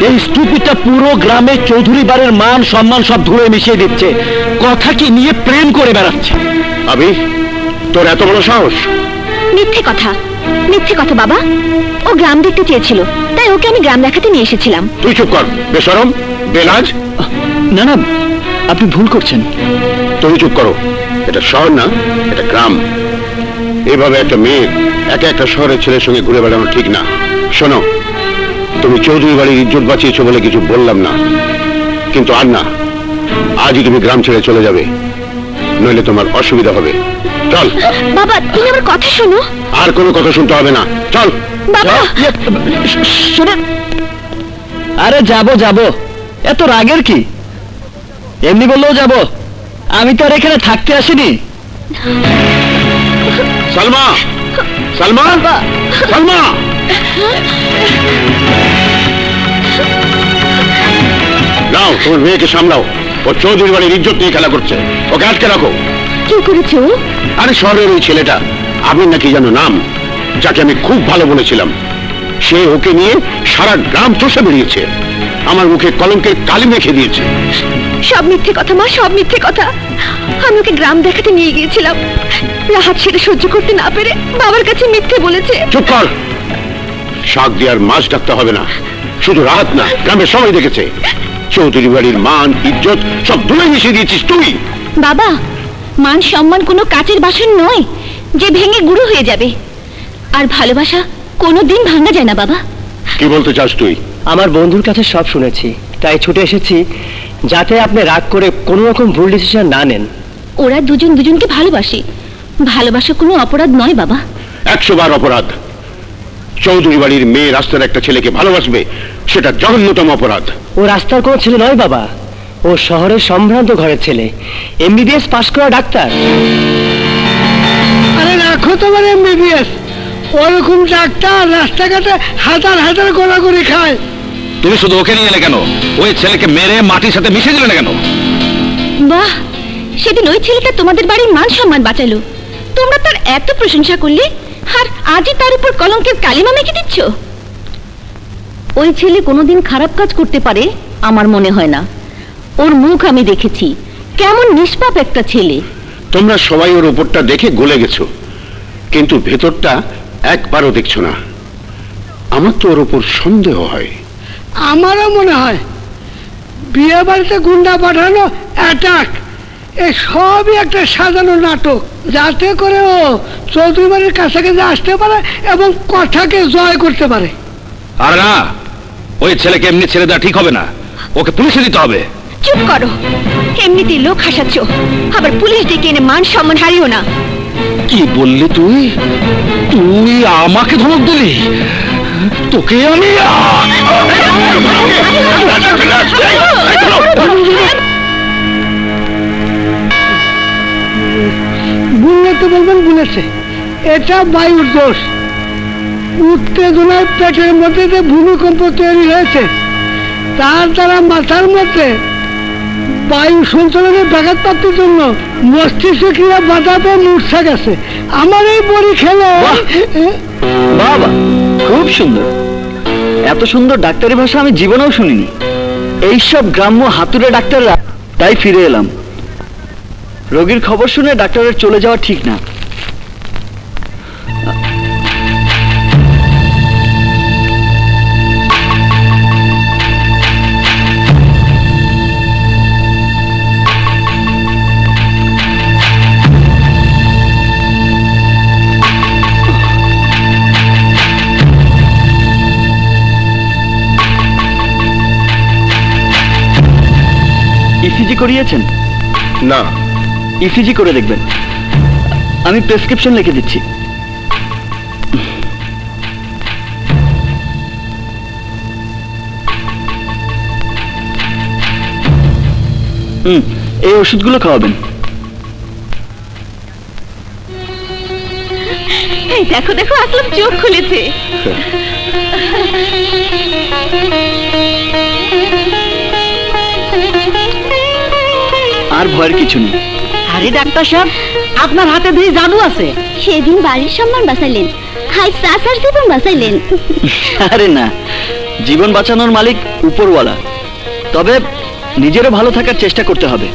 এই স্টুপিডটা পুরো গ্রামে চৌধুরী বাড়ির মান সম্মান সব ধুয়ে মিশিয়ে দিচ্ছে, কথা কি নিয়ে প্রেম করে বেড়াচ্ছে। আবি, তোর এত বড় সাহস? মিথ্যে কথা, মিথ্যে কথা বাবা। ও গ্রাম দেখতে চেয়েছিল, তাই ওকে আমি গ্রাম দেখাতে নিয়ে এসেছিলাম। তুই চুপ কর, বেশরম, বেলাজ। না না, আপনি ভুল করছেন। তুমি চুপ করো। এটা শহর না, এটা গ্রাম। এভাবে একটা মেয়ে একা একটা শহরের ছেলের সঙ্গে ঘুরে বেড়ানো ঠিক না। শোনো, তুমি চৌধুরী বাড়ির ইজ্জত বাঁচিয়েছো বলে কিছু বললাম না, কিন্তু আর না, আজই তুমি গ্রাম ছেড়ে চলে যাবে, নইলে তোমার অসুবিধা হবে। চল বাবা, তুমি আমার কথা শোনো। আর কোনো কথা শুনতে হবে না, চল বাবা শুনুন। আরে যাবো যাবো, এত রাগের কি? এমনি বললেও যাবো, আমি তো আর এখানে থাকতে আসিনি। সালমা, সালমা, সালমা। নাও তোমার মেয়েকে সামলাও, ও চৌধুরী বাড়ির ইজ্জত নিয়ে খেলা করছে, ওকে আটকে রাখো। কি করেছো? আরে শহরের ওই ছেলেটা, আমি নাকি জানো নাম, যাকে আমি খুব ভালো বলেছিলাম, সে ওকে নিয়ে সারা গ্রাম চষে বেরিয়েছে, আমার মুখে কলঙ্কের কালি মেখে দিয়েছে। সব মিথ্যে কথা মা, সব মিথ্যে কথা। আমি ওকে গ্রাম দেখাতে নিয়ে গিয়েছিলাম, রাহাত সেটা সহ্য করতে না পেরে বাবার কাছে মিথ্যে বলেছে। চুপ কর, শাক দিয়ে আর মাছ ডাকতে হবে না। শুধু রাহাত না, গ্রামের সবাই দেখেছে চৌধুরী বাড়ির মান ইজ্জত সব ধুলে মিশিয়ে দিয়েছিস তুই। বাবা, মান সম্মান কোনো কাচের বাসন নয় যে ভেঙে গুঁড়ো হয়ে যাবে, আর ভালোবাসা কোনোদিন ভাঙা যায় না বাবা। কি বলতে চাস তুই? আমার বন্ধুর কাছে সব শুনেছি, তাই ছুটে এসেছি যাতে আপনি রাগ করে কোনো রকম ভুল ডিসিশন না নেন। ওরা দুজন দুজনকে ভালোবাসে, ভালোবাসা কোনো অপরাধ নয় বাবা। 100 বার অপরাধ। চৌধুরী বাড়ির মেয়ে রাস্তার একটা ছেলেকে ভালোবাসবে, সেটা জঘন্যতম অপরাধ। ও রাস্তার কোনো ছেলে নয় বাবা, ও শহরের সম্ভ্রান্ত ঘরের ছেলে, MBBS পাশ করা ডাক্তার। আরে রাখো তোমার MBBS, ওরকম ডাক্তার রাস্তাঘাটে হাজার হাজার গোলাগুলি খায়। তুমি শুধু ওকে নিয়ে এলে কেন? ওই ছেলেকে মেরে মাটির সাথে মিশে দিলে না কেন? বাহ, সেদিন ওই ছেলেটা তোমাদের বাড়ির মান সম্মান বাঁচালো, তোমরা তার এত প্রশংসা করলে, আর আজই তার উপর কলঙ্কের কালিমা মেখে দিচ্ছ। ওই ছেলে কোনোদিন খারাপ কাজ করতে পারে আমার মনে হয় না। ওর মুখ আমি দেখেছি, কেমন নিষ্পাপ একটা ছেলে। তোমরা সবাই ওর উপরটা দেখে গলে গেছো, কিন্তু ভেতরটা একবারও দেখছো না। আমার তো ওর উপর সন্দেহ হয়। আমারও মনে হয় বিয়ে বাড়িতে গুন্ডা পাঠানো, অ্যাটাক, এই সবই একটা সাজানো নাটক, যাতে করে ও চৌধুরী বাড়ির কাছাকাছি আসতে পারে এবং কথাকে জয় করতে পারে। আর না, ওই ছেলেকে এমনি ছেড়ে দেওয়া ঠিক হবে না, ওকে পুলিশে দিতে হবে। চুপ করো, এমনিতেই লোক হাসাচ্ছ, আবার পুলিশ ডেকে এনে মান সম্মান হারিও না। কি বললি তুই? তুই আমাকে ধমক দিলি? তোকে আমি ভুললে তো বলবেন ভুলেছে, এটা বায়ুর দোষ। উত্তেজনায় পেটের মধ্যে যে ভূমিকম্প তৈরি হয়েছে, তার দ্বারা মাথার মধ্যে বায়ু সঞ্চালনের ব্যাঘাত প্রাপ্তির জন্য মস্তিষ্ক ক্রিয়া বাধা পেয়ে মূর্ছা গেছে। আমার এই বড়ি খেলে বাবা, খুব সুন্দর। এত সুন্দর ডাক্তারি ভাষা আমি জীবনেও শুনিনি। এইসব গ্রাম্য হাতুড়ে ডাক্তাররা, তাই ফিরে এলাম। রোগীর খবর শুনে ডাক্তারের চলে যাওয়া ঠিক না। ইসিজি করিয়েছেন? না। ইসিজি করে দেখবেন, আমি প্রেসক্রিপশন লিখে দিচ্ছি। এই ওষুধগুলো খাওয়াবেন। এই দেখো দেখো, আসলাম চোখ খুলেছে। আর ভয়ের কিছু নেই। আরে ডাক্তার সাহেব, আপনার হাতে দিয়ে জাদু আছে। সেদিন বাড়ির সম্মান বাঁচাইলেন, হাই চাচার জীবন বাঁচাইলেন। আরে না, জীবন বাঁচানোর মালিক উপরওয়ালা, তবে নিজেরও ভালো থাকার চেষ্টা করতে হবে।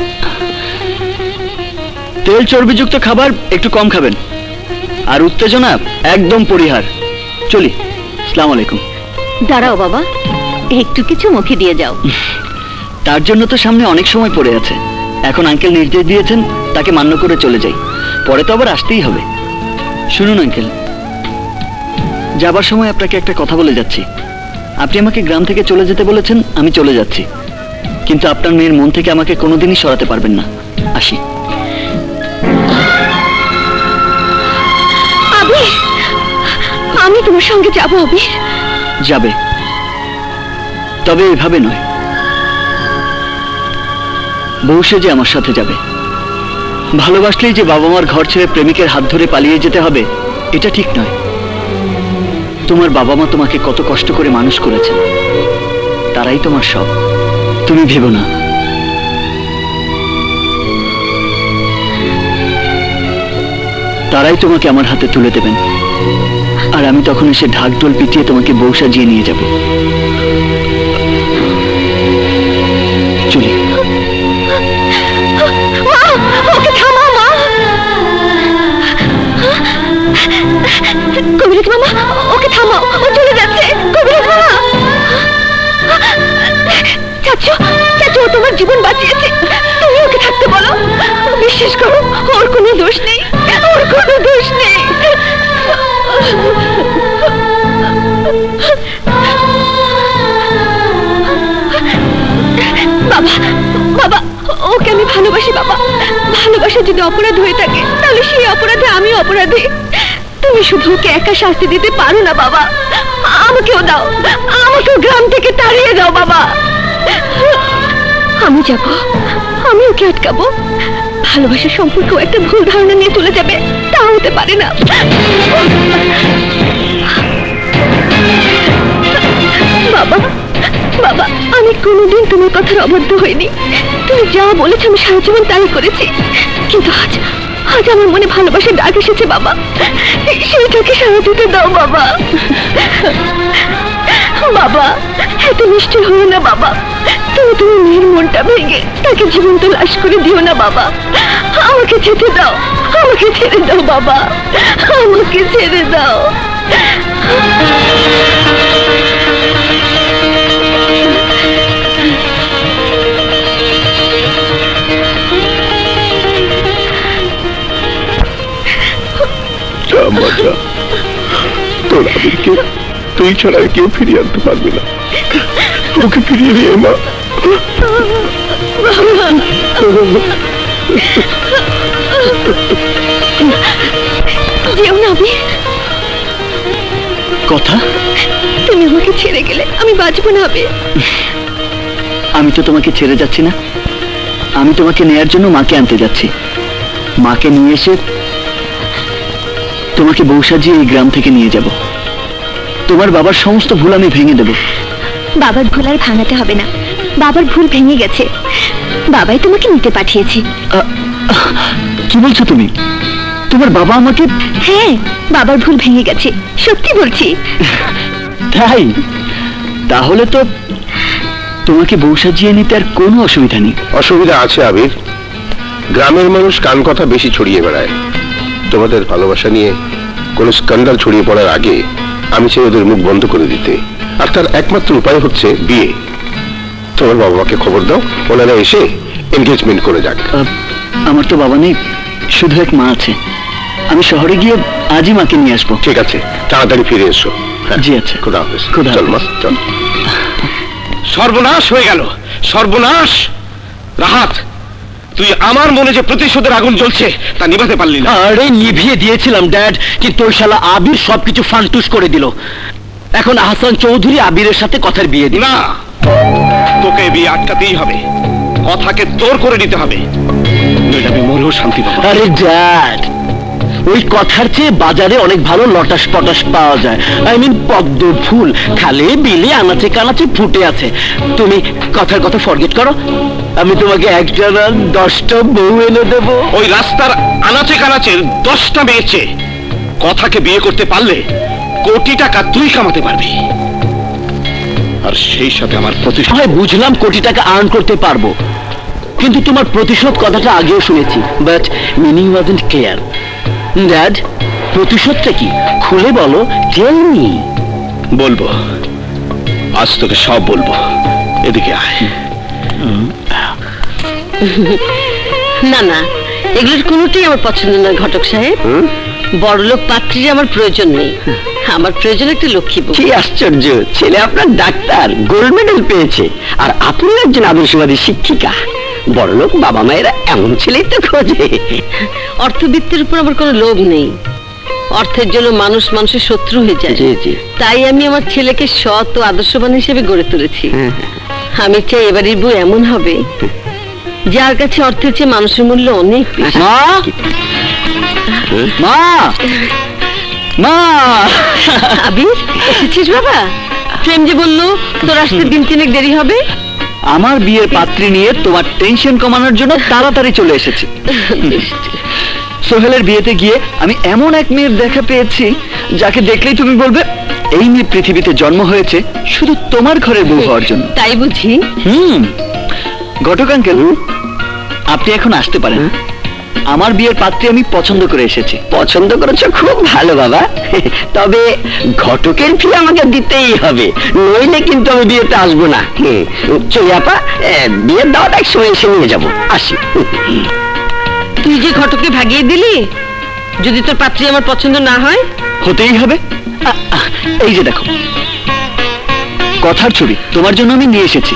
তেল চর্বিযুক্ত খাবার একটু কম খাবেন, আর উত্তেজনা একদম পরিহার। চলি, আসসালামু আলাইকুম। দাঁড়াও বাবা, একটু কিছু মুখে দিয়ে যাও। তার জন্য তো সামনে অনেক সময় পড়ে আছে। এখন আঙ্কেল নির্দেশ দিয়েছেন, তাকে মান্য করে চলে যাই, পরে তো আবার আসতেই হবে। শুনুন আঙ্কেল, যাবার সময় আপনাকে একটা কথা বলে যাচ্ছি। আপনি আমাকে গ্রাম থেকে চলে যেতে বলেছেন, আমি চলে যাচ্ছি, কিন্তু আপনার মেয়ের মন থেকে আমাকে কোনোদিনই সরাতে পারবেন না। আসি। আবির, আমি তোমার সঙ্গে যাবো। আবির যাবে, তবে এভাবে নয়। বউ সেজে আমার সাথে যাবে। ভালোবাসলেই যে বাবা মার ঘর ছেড়ে প্রেমিকের হাত ধরে পালিয়ে যেতে হবে, এটা ঠিক নয়। তোমার বাবা মা তোমাকে কত কষ্ট করে মানুষ করেছেন, তারাই তোমার সব। তুমি ভেবো না। তারাই তোমাকে আমার হাতে তুলে দেবেন, আর আমি তখন এসে ঢাকঢোল পিটিয়ে তোমাকে বউ সাজিয়ে নিয়ে যাব। চলি। ওকে থামাও মা। কবিরাজ মামা, ওকে থামাও, ও চলে যাচ্ছে। কবিরাজ মামা, চাচু চাচু, ও তোমার জীবন বাঁচিয়েছে, তুমি ওকে থাকতে বলো। বিশ্বাস করো, ওর কোনো দোষ নেই, ওর কোনো দোষ নেই। বাবা বাবা, ওকে আমি ভালোবাসি বাবা। ভালোবাসা যদি অপরাধ হয়ে থাকে, তাহলে সেই অপরাধে আমি অপরাধী। তুমি শুধু ওকে একা শাস্তি দিতে পারো না বাবা, আমাকেও দাও, আমাকেও গ্রাম থেকে তাড়িয়ে দাও বাবা। আমি যাব, আমি ওকে আটকাবো। ভালোবাসার সম্পর্ক একটা ভুল ধারণা নিয়ে চলে যাবে, তা হতে পারে না। বাবা বাবা, আমি কোনোদিন তোমার কথার অবাধ্য হইনি। তুমি যা বলেছো আমি সারা জীবন তাই করেছি, কিন্তু আজ আজ আমার মনে ভালোবাসার ডাক এসেছে বাবা, সেইটাকে সারা দিতে দাও বাবা। বাবা, এত নিষ্ঠুর হও না বাবা। তুমি তুমি মেয়ের মনটা ভেঙে তাকে জীবন্ত লাশ করে দিও না বাবা। আমাকে যেতে দাও, আমাকে ছেড়ে দাও বাবা, আমাকে ছেড়ে দাও। তোর আবিরকে তুই ছাড়া কেউ ফিরিয়ে আনতে পারবে না। ওকে ফিরিয়ে নিয়ে মা। যেও না আবির। কথা? তুমি আমাকে ছেড়ে গেলে আমি বাঁচবো না আবির। আমি তো তোমাকে ছেড়ে যাচ্ছি না, আমি তোমাকে নেয়ার জন্য মাকে আনতে যাচ্ছি। মাকে নিয়ে এসে তোমাকে বউ সাজিয়ে এই গ্রাম থেকে নিয়ে যাব। তোমার বাবার সমস্ত ভুল আমি ভেঙে দেব। বাবার ভুল আর ভাঙাতে হবে না, বাবার ভুল ভেঙে গেছে, বাবাই তোমাকে নিতে পাঠিয়েছে। কি বলছো তুমি? তোমার বাবা আমাকে? হ্যাঁ, বাবার ভুল ভেঙে গেছে, সত্যি বলছি। তাই? তাহলে তো তোমাকে বউ সাজিয়ে নিতে আর কোনো অসুবিধা নেই। অসুবিধা আছে আবির, গ্রামের মানুষ কান কথা বেশি ছড়িয়ে বেড়ায়। তোমাদের ভালোবাসা নিয়ে কোন স্ক্যান্ডাল ছড়িয়ে পড়ার আগে আমি চাই ওদের মুখ বন্ধ করে দিতে, আর তার একমাত্র উপায় হচ্ছে বিয়ে। তোমার বাবা মাকে খবর দাও, ওনারা এসে এনগেজমেন্ট করে যাক। আমার তো বাবা নেই, শুধু এক মা আছে। আমি শহরে গিয়ে আজই মাকে নিয়ে আসবো। ঠিক আছে, তাড়াতাড়ি ফিরে এসো। জি আচ্ছা। খোদা হাফেজ। খোদা চল মা, হাফেজ। চল। সর্বনাশ হয়ে গেল, সর্বনাশ। রাহাত, তুই আমার মনে যে প্রতিশোধের আগুন জ্বলছে তা নিভাতে পারলি না। আরে নিভিয়ে দিয়েছিলাম ড্যাড, কিন্তু ওই শালা আবির সবকিছু ফান্টুস করে দিল। এখন আহসান চৌধুরী আবিরের সাথে কথার বিয়ে দিল। না, তোকে বিয়ে আটকাতেই হবে, কথাকে তোর করে নিতে হবে, নইলে আমি মরেও শান্তি পাবো। আরে ড্যাড, ওই কথার চেয়ে বাজারে অনেক ভালো লটাস পটাস পাওয়া যায়। আই মিন পদ্ম ফুল, খালে বিলে আনাচে কানাচে ফুটে আছে। তুমি কথার কথা ফরগেট করো, আমি তোমাকে একটা না 10টা বউ এনে দেবো। ওই রাস্তার আনাচে কানাচের 10টা মেয়েছে কথাকে বিয়ে করতে পারলে কোটি টাকা তুই কামাতে পারবি, আর সেই সাথে আমার প্রতিশোধ। হয় বুঝলাম কোটি টাকা আর্ন করতে পারবো, কিন্তু তোমার প্রতিশোধ কথাটা আগেও শুনেছি, but meaning wasn't clear. Dad, প্রতিশোধটা কি খুলে বলো, টেল মি। বলবো, আজ তোকে সব বলবো। এদিকে আয়। না না, এগুলোর কোনোটাই আমার পছন্দ না ঘটক সাহেব। বড়লোক পাত্রীর আমার প্রয়োজন নেই, আমার প্রয়োজন একটা লক্ষ্মী বউ। কি আশ্চর্য, ছেলে আপনার ডাক্তার, গোল্ড মেডেল পেয়েছে, আর আপনি একজন আদর্শবাদী শিক্ষিকা। বড়লোক বাবা মায়েরা এমন ছেলেই তো খোঁজে। অর্থবিত্তের উপর আমার কোনো লোভ নেই। অর্থের জন্য মানুষ মানুষের শত্রু হয়ে যায়। জি জি। তাই আমি আমার ছেলেকে সৎ ও আদর্শবান হিসেবে গড়ে তুলেছি। আমি চাই এবারের বউ এমন হবে যার কাছে অর্থের চেয়ে মানুষের মূল্য অনেক বেশি। মা, মা, মা। আবির, এসেছিস বাবা? প্রেম যে বললো তোর আসতে দিন তিনেক দেরি হবে। আমার বিয়ের পাত্রী নিয়ে তোমার টেনশন কমানোর জন্য তাড়াতাড়ি চলে এসেছি। সোহেলের বিয়েতে গিয়ে আমি এমন এক মেয়ের দেখা পেয়েছি যাকে দেখলেই তুমি বলবে এই মেয়ে পৃথিবীতে জন্ম হয়েছে শুধু তোমার ঘরের বউ হওয়ার জন্য। তাই বুঝি? ঘটক আঙ্কেল, আপনি এখন আসতে পারেন। আমার বিয়ের পাত্রী আমি পছন্দ করে এসেছি। পছন্দ করেছো, খুব ভালো বাবা। তবে ঘটকের ফি আমাকে দিতেই হবে, নইলে কিন্তু আমি বিয়েতে আসবো না। চলি আপা, বিয়ের দাওয়াত এক সময় এসে নিয়ে যাবো। আসি। তুই যে ঘটককে ভাগিয়ে দিলি, যদি তোর পাত্রী আমার পছন্দ না হয়? হতেই হবে। এই যে দেখো, কথার ছবি তোমার জন্য আমি নিয়ে এসেছি।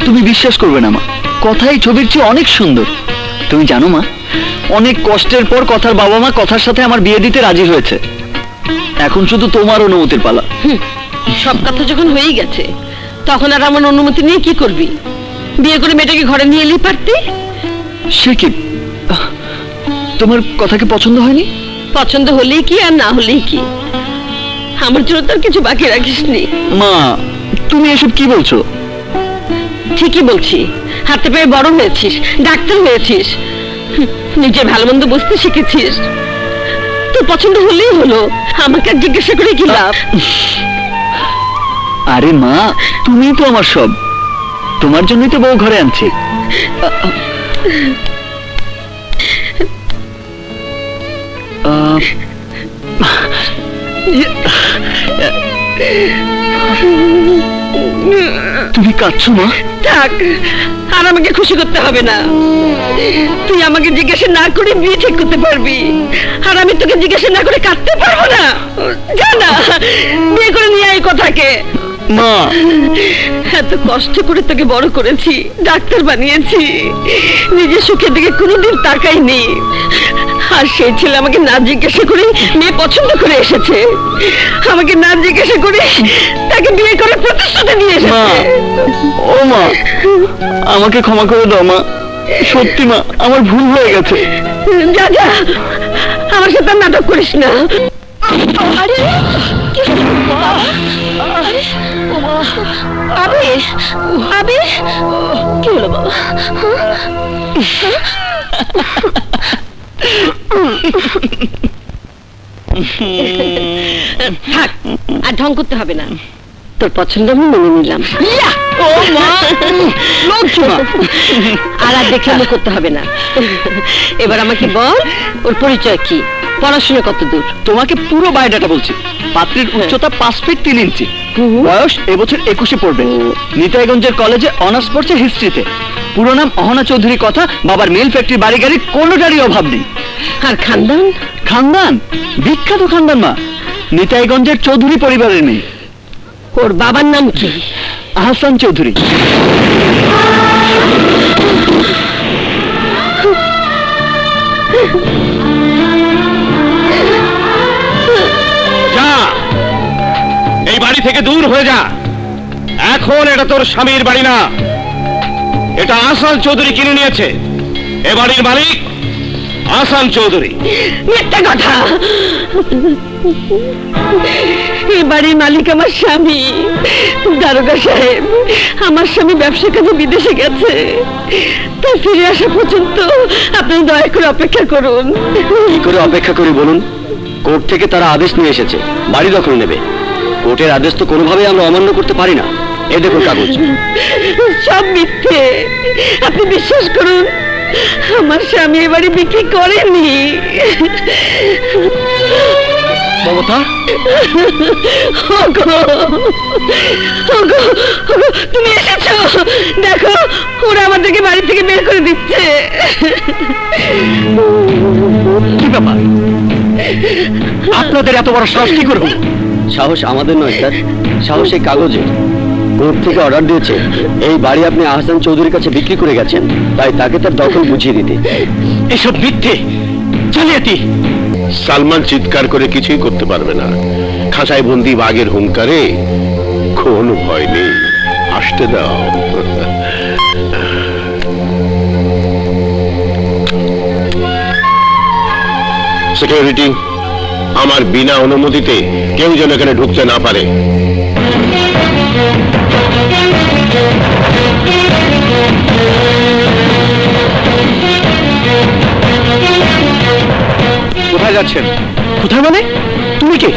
তুমি বিশ্বাস করবে না মা, কথাই ছবির চেয়ে অনেক সুন্দর। তুমি জানো মা, অনেক কষ্টের পর কথার বাবা মা কথার সাথে আমার বিয়ে দিতে রাজি হয়েছে। এখন শুধু তোমার অনুমতির পালা। সব কথা যখন হয়েই গেছে, তখন আর আমার অনুমতি নিয়ে কি করবি? বিয়ে করে মেয়েটাকে ঘরে নিয়ে এলেই পারতি। সে কি, তোমার কথা কি পছন্দ হয়নি? পছন্দ হলেই কি আর না হলেই কি, আমার জন্য তার কিছু বাকি রাখিসনি। মা, তুমি এসব কি বলছো? ঠিকই বলছি, হাতে পায়ে বড় হয়েছিস, ডাক্তার হয়েছিস, নিজে ভালো মন্দ বুঝতে শিখেছিস। তোর পছন্দ হলেই হলো, আমাকে আর জিজ্ঞাসা করে কি লাভ? আরে মা, তুমি তো আমার সব, তোমার জন্যই তো বউ ঘরে আনছি। তুমি কাঁদছো মা? থাক, আর আমাকে খুশি করতে হবে না। তুই আমাকে জিজ্ঞাসা না করে বিয়ে ঠিক করতে পারবি, আর আমি তোকে জিজ্ঞাসা না করে কাঁদতে পারবো না। জানা, বিয়ে করে নিয়ে আয় কথাকে। মা, এত কষ্ট করে তোকে বড় করেছি, ডাক্তার বানিয়েছি, নিজের সুখের দিকে কোনোদিন তাকাইনি। আর সেই ছেলে আমাকে না জিজ্ঞাসা করে মেয়ে পছন্দ করে এসেছে, আমাকে না জিজ্ঞাসা করে তাকে বিয়ে করে প্রতিশ্রুতি দিয়ে এসেছে। ও মা, আমাকে ক্ষমা করে দাও মা, সত্যি মা, আমার ভুল হয়ে গেছে। যা যা, আমার সাথে নাটক করিস না। আরে কি হলো বাবা? আবির, আবির, কি হলো বাবা? থাক, আর ঢং করতে হবে না, তোর পছন্দ আমি মেনে নিলাম। আর আর দেখে মনে করতে হবে না। এবার আমাকে বল, ওর পরিচয় কি, পড়াশোনা কত দূর? তোমাকে পুরো বায়োডাটা বলছি। পাত্রীর উচ্চতা 5 ফিট 3 ইঞ্চি, বয়স এবছর 21 পড়বে, নিতাইগঞ্জের কলেজে অনার্স পড়ছে হিস্ট্রিতে। পুরো নাম অহনা চৌধুরী। কথা, বাবার মিল ফ্যাক্টরি, বাড়ি গাড়ি কোনোটারই অভাব নেই। আর খানদান? খানদান বিখ্যাত খানদান মা, নিতাইগঞ্জের চৌধুরী পরিবারের মেয়ে। ওর বাবার নাম কি? আহসান চৌধুরী। যা, এই বাড়ি থেকে দূর হয়ে যা। এখন এটা তোর স্বামীর বাড়ি না, এটা আহসান চৌধুরী কিনে নিয়েছে। এ বাড়ির মালিক আহসান চৌধুরী। মিথ্যা কথা, এই বাড়ির মালিক আমার স্বামী। দারোগা সাহেব, আমার স্বামী ব্যবসা কাজে বিদেশে গেছে, তা ফিরে আসা পর্যন্ত আপনি দয়া করে অপেক্ষা করুন। কি করে অপেক্ষা করি বলুন? কোর্ট থেকে তারা আদেশ নিয়ে এসেছে, বাড়ি দখল নেবে। কোর্টের আদেশ তো কোনোভাবেই আমরা অমান্য করতে পারি না। এই দেখুন কাগজ। সব মিথ্যে, আপনি বিশ্বাস করুন, আমার স্বামী এ বাড়ি বিক্রি করেনি। মমতা, তুমি এসেছো, দেখো ওরা আমাদেরকে বাড়ি থেকে বের করে দিচ্ছে। কি ব্যাপার? আপনাদের এত বড় সাহস কি করে হলো? সাহস আমাদের নয় স্যার, সাহস এই কাগজে। কোর্ট থেকে অর্ডার দিয়েছে এই বাড়ি আপনি আহসান চৌধুরীর কাছে বিক্রি করে গেছেন, তাই তাকে তার দখল বুঝিয়ে দিতে। এসব মিথ্যে, জালিয়াতি। সালমান চিৎকার করে কিছুই করতে পারবে না। খাঁচায় বন্দি বাঘের হুঙ্কারে কোনো ভয় নেই। আসতে দাও। সিকিউরিটি, আমার বিনা অনুমতিতে কেউ যেন এখানে ঢুকতে না পারে। কোথায় যাচ্ছেন? কোথায় মানে? তুমি কে?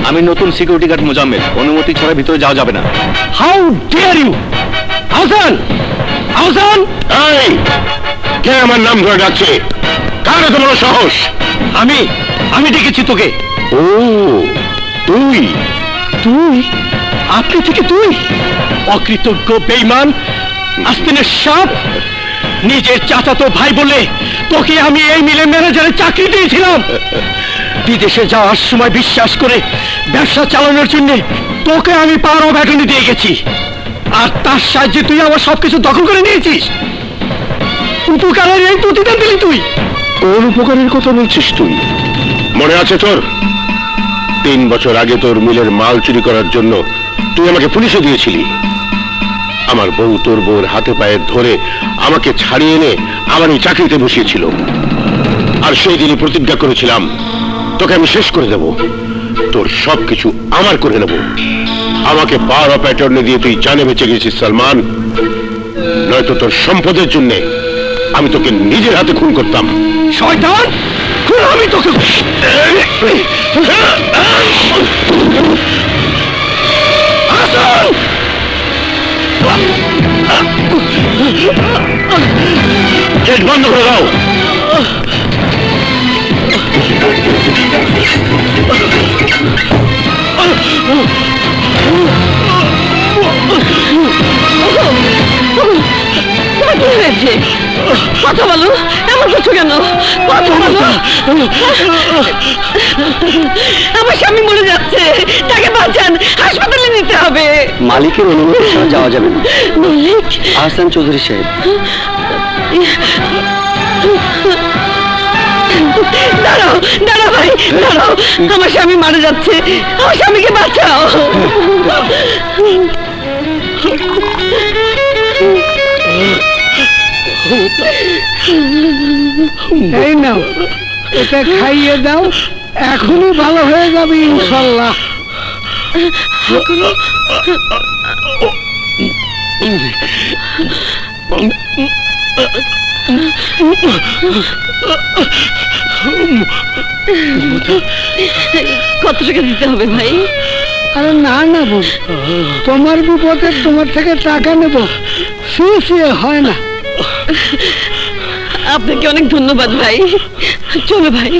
আমি নতুন সিকিউরিটি গার্ড মোজাম্মেল। অনুমতি ছাড়া ভিতরে যাওয়া যাবে না। How dare you! Ahsan! Ahsan! এই, কে আমার নাম ধরে ডাকছে? কার এত বড় সাহস? আমি ডেকেছি তোকে। ও, তুই? তুই? আপনি থেকে তুই? অকৃতজ্ঞ, বেঈমান, আস্তিনের সাপ! নিজের চাচাতো ভাই বলে তোকে আমি এই মিলে ম্যানেজারের চাকরি দিয়েছিলাম। বিদেশে যাওয়ার সময় বিশ্বাস করে ব্যবসা চালানোর জন্য তোকে আমি পাওয়ার অফ অ্যাটর্নি দিয়ে গেছি, আর তার সাহায্যে তুই আমার সবকিছু দখল করে নিয়েছিস। উপকারের এই প্রতিদান দিলি তুই। কোন উপকারের কথা বলছিস তুই? মনে আছে তোর? 3 বছর আগে তোর মিলের মাল চুরি করার জন্য তুই আমাকে পুলিশে দিয়েছিলি। আমার বউ তোর বউর হাতে পায়ে ধরে আমাকে ছাড়িয়ে এনে আমার এই চাকরিতে বসিয়েছিল, আর সেই দিনই প্রতিজ্ঞা করেছিলাম তোকে আমি শেষ করে দেব, তোর সবকিছু আমার করে নেব। আমাকে পাওয়ার অফ অ্যাটর্নি দিয়ে তুই জানে বেঁচে গেছিস সালমান, নয়তো তোর সম্পদের জন্য আমি তোকে নিজের হাতে খুন করতাম। শয়তান! আমি তোকে গেট বন্ধ করে দাও। কি হয়েছে? কথা বলো, এমন কিছু কেন? কথা বলো। আমার স্বামী মরে যাচ্ছে, তাকে বাঁচান, হাসপাতালে নিতে হবে। মালিকের অনুমতি ছাড়া যাওয়া যাবে না। মালিক? আহসান চৌধুরী সাহেব। দাঁড়াও, দাঁড়াও ভাই, দাঁড়াও। আমার স্বামী মারা যাচ্ছে, আমার স্বামীকে বাঁচাও। এই নাও, এটা খাইয়ে দাও, এখনই ভালো হয়ে যাবে ইনশাল্লাহ। কত টাকা দিতে হবে ভাই? আরে না না বোন, তোমার বিপদে তোমার থেকে টাকা নেব, শুয়ে হয় না। আপনাকে অনেক ধন্যবাদ ভাই। চলো ভাই।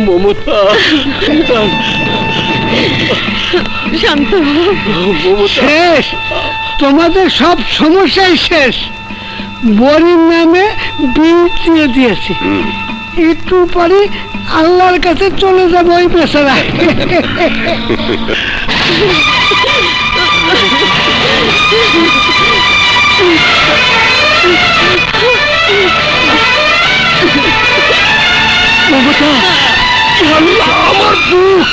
মমতা, শান্ত। শেষ, তোমাদের সব সমস্যাই শেষ। বরির নামে বিল দিয়ে দিয়েছি, একটু পরে আল্লাহর কাছে চলে যাবো ওই বেচারা। মমতা, আমার বুক!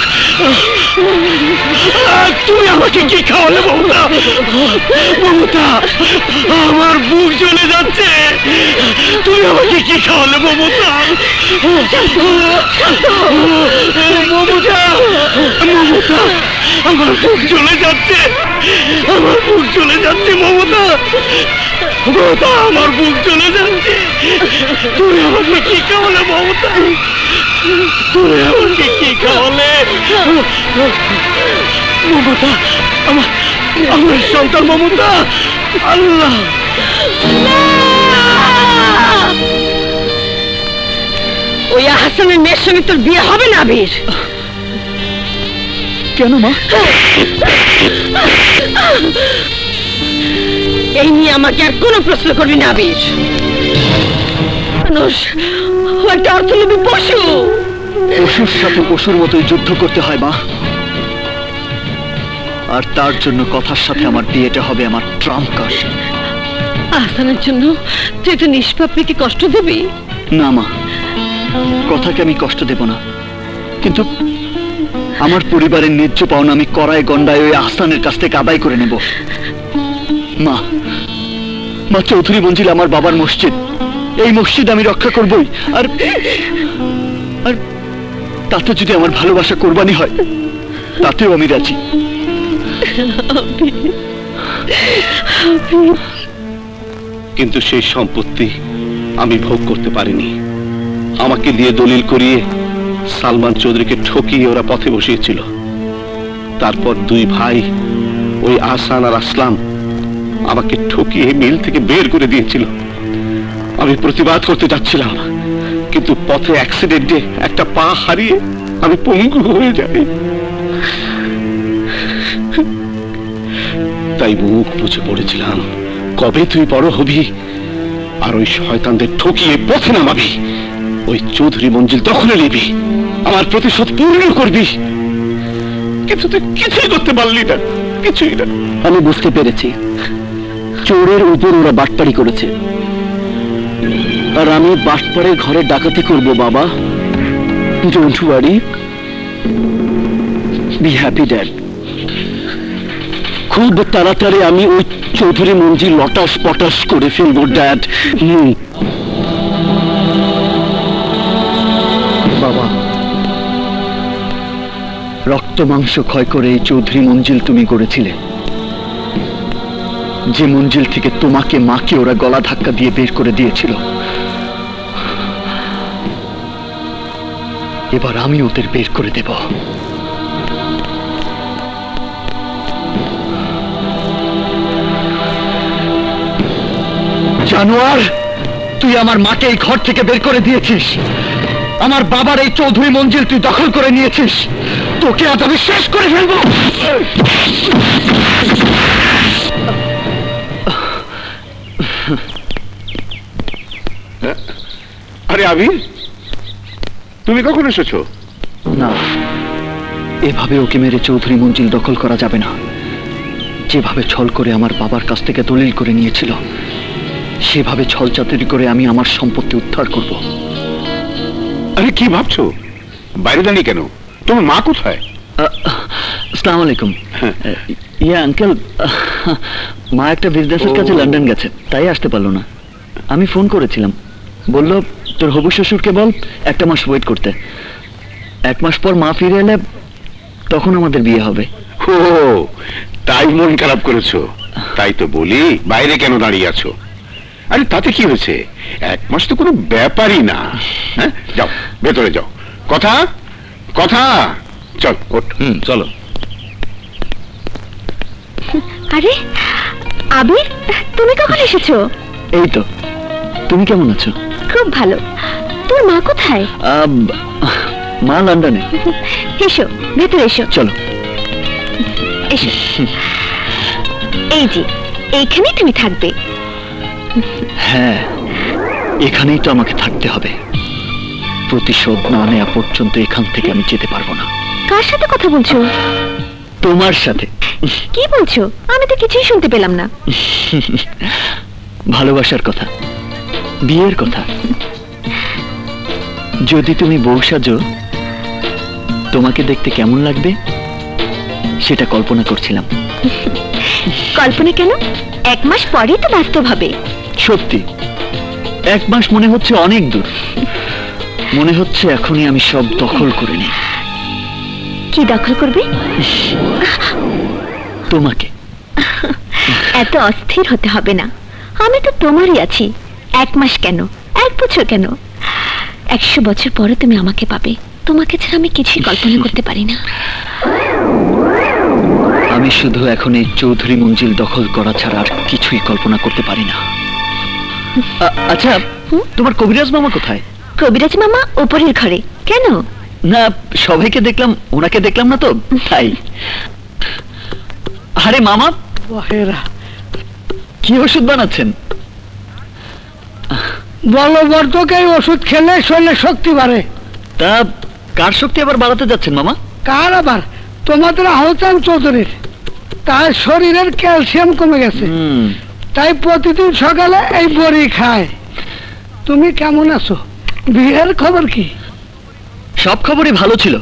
তুমি আমাকে কি খাওয়ালে মমতা? মমতা, আমার বুক জ্বলে যাচ্ছে। তুমি আমাকে কি খাওয়ালে মমতা? মমতা, মমতা, আমার বুক জ্বলে যাচ্ছে, আমার বুক জ্বলে যাচ্ছে মমতা। মমতা, আমার বুক জ্বলে যাচ্ছে। তুমি আমাকে কি খাওয়ালে মমতা? তুমি আমাকে কি খাওয়ালে মমতা? আমার সন্তান মমতা। আল্লাহ, ওই ওই আহসানের মেয়ের সঙ্গে তোর বিয়ে হবে না আবির। কেন মা? এই নিয়ে আমাকে আর কোনো প্রশ্ন করবি না আবির। মানুষ ও একটা অর্থলোভী পশু। পশুর সাথে পশুর মতোই যুদ্ধ করতে হয় মা, আর তার জন্য কথার সাথে আমার বিয়েটা হবে আমার ট্রাম্প কার্ড। আহসানের জন্য তুই তো নিষ্পাপ মেয়েকে কষ্ট দিবি? না মা, কথাকে আমি কষ্ট দেব না, কিন্তু আমার পরিবারের ন্যায্য পাওনা আমি কড়াই গন্ডায় ওই আহসানের কাছ থেকে আদায় করে নেব। মা, মা চৌধুরী মঞ্জিল আমার বাবার মসজিদ, এই মসজিদ আমি রক্ষা করবই। আর আর তাতে যদি আমার ভালোবাসা কোরবানি হয় তাতেও আমি রাজি। কিন্তু সেই সম্পত্তি আমি ভোগ করতে পারিনি। আমাকে দিয়ে দলিল করিয়ে সালমান চৌধুরীকে ঠকিয়ে ওরা পথে বসিয়েছিল। তারপর দুই ভাই ওই আহসান আর আসলাম আমাকে ঠকিয়ে মিল থেকে বের করে দিয়েছিল। আমি প্রতিবাদ করতে যাচ্ছিলাম, কিন্তু পথে অ্যাক্সিডেন্টে একটা পা হারিয়ে আমি পঙ্গু হয়ে যাই। তাই মুখ বুঝে পড়েছিলাম, কবে তুই বড় হবি আর ওই শয়তানদের ঠকিয়ে পথে নামাবি, ওই চৌধুরী মঞ্জিল দখলে নিবি, আমার প্রতিশোধ পূর্ণ করবি। কিন্তু তুই কিছুই করতে পারলি না, কিছুই না। আমি বুঝতে পেরেছি চোরের উপর ওরা বাটপাড়ি করেছে, আর আমি বাটপাড়ের ঘরে ডাকাতি করব বাবা। Don't worry, be happy dad. খুব তাড়াতাড়ি আমি ওই চৌধুরী মঞ্জিল লটাস পটাস করে ফেলবো ড্যাড। বাবা, রক্ত মাংস ক্ষয় করে এই চৌধুরী মঞ্জিল তুমি গড়েছিলে, যে মঞ্জিল থেকে তোমাকে মাকে ওরা গলা ধাক্কা দিয়ে বের করে দিয়েছিল। এবার আমি ওদের বের করে দেব। জানোয়ার, তুই আমার মাকে এই ঘর থেকে বের করে দিয়েছিস, আমার বাবার এই চৌধুরী মঞ্জিল তুই দখল করে নিয়েছিস, তোকে আজ আমি শেষ করে ফেলবো। আরে আবির, তুমি কখন এসেছো? না, এভাবে ওকে মেরে চৌধুরী মঞ্জিল দখল করা যাবে না। যেভাবে ছল করে আমার বাবার কাছ থেকে দলিল করে নিয়েছিল, সেভাবে ছল চাতুরি করে আমি আমার সম্পত্তি উদ্ধার করব। আরে কি ভাবছো? বাইরে দাঁড়িয়ে কেন? তোমার মা কোথায়? আসসালামু আলাইকুম। ইয়া আঙ্কেল, মা একটা বিজনেসের কাছে লন্ডন গেছে, তাই আসতে পারলো না। আমি ফোন করেছিলাম, বলল তোর হবু শ্বশুরকে বল 1 মাস ওয়েট করতে, 1 মাস পর মা ফিরে এলে তখন আমাদের বিয়ে হবে। ও, তাই মন খারাপ করেছো? তাই তো বলি বাইরে কেন দাঁড়িয়ে আছো? আরে তাতে কি হয়েছে? 1 মাস তো কোনো ব্যাপারই না। হ্যাঁ, যাও ভেতরে যাও। কথা কথা, চল ওঠ। চলো। আরে আবির, তুমি কখন এসেছো? এই তো, তুমি কেমন আছো? খুব ভালো। তোর মা কোথায়? মা লন্ডনে। এসো, ভেতরে এসো। চলো। এসো। এই যে, এইখানেই তুমি থাকবে। হ্যাঁ, এখানেই তো আমাকে থাকতে হবে। প্রতিশোধ না নেওয়া পর্যন্ত এখান থেকে আমি যেতে পারবো না। কার সাথে কথা বলছো? তোমার সাথে। কি বলছো? আমি তো কিছুই শুনতে পেলাম না। ভালোবাসার কথা, বিয়ের কথা। যদি তুমি বউ সাজো, তোমাকে দেখতে কেমন লাগবে সেটা কল্পনা করছিলাম। কল্পনা কেন? 1 মাস পরেই তো বাস্তব হবে। সত্যি 1 মাস মনে হচ্ছে অনেক দূর। মনে হচ্ছে এখনই আমি সব দখল করে নিই। কি দখল করবে? তোমাকে। এত অস্থির হতে হবে না, আমি তো তোমারই আছি। 1 মাস কেন, 1 বছর কেন, 100 বছর পরে তুমি আমাকে পাবে। তোমাকে ছাড়া আমি কিছুই কল্পনা করতে পারি না। আমি শুধু এখন এই চৌধুরী মঞ্জিল দখল করা ছাড়া আর কিছুই কল্পনা করতে পারি না। আচ্ছা, তোমার কবিরাজ মামা কোথায়? কবিরাজ মামা উপরের ঘরে। কেন? না, সবাইকে দেখলাম, ওনাকে দেখলাম না তো তাই। আরে মামা, বহেরা কি ওষুধ বানাচ্ছেন? বলবর্ধক এই ওষুধ খেলে শরীরে শক্তি বাড়ে। তা কার শক্তি আবার বাড়াতে যাচ্ছেন মামা? কার আবার? তোমাদের আহসান চৌধুরীর। তার শরীরের ক্যালসিয়াম কমে গেছে, তাই প্রতিদিন সকালে এই বড়ি খায়। তুমি কেমন আছো? বিয়ের খবর কি? সব খবরই ভালো ছিল,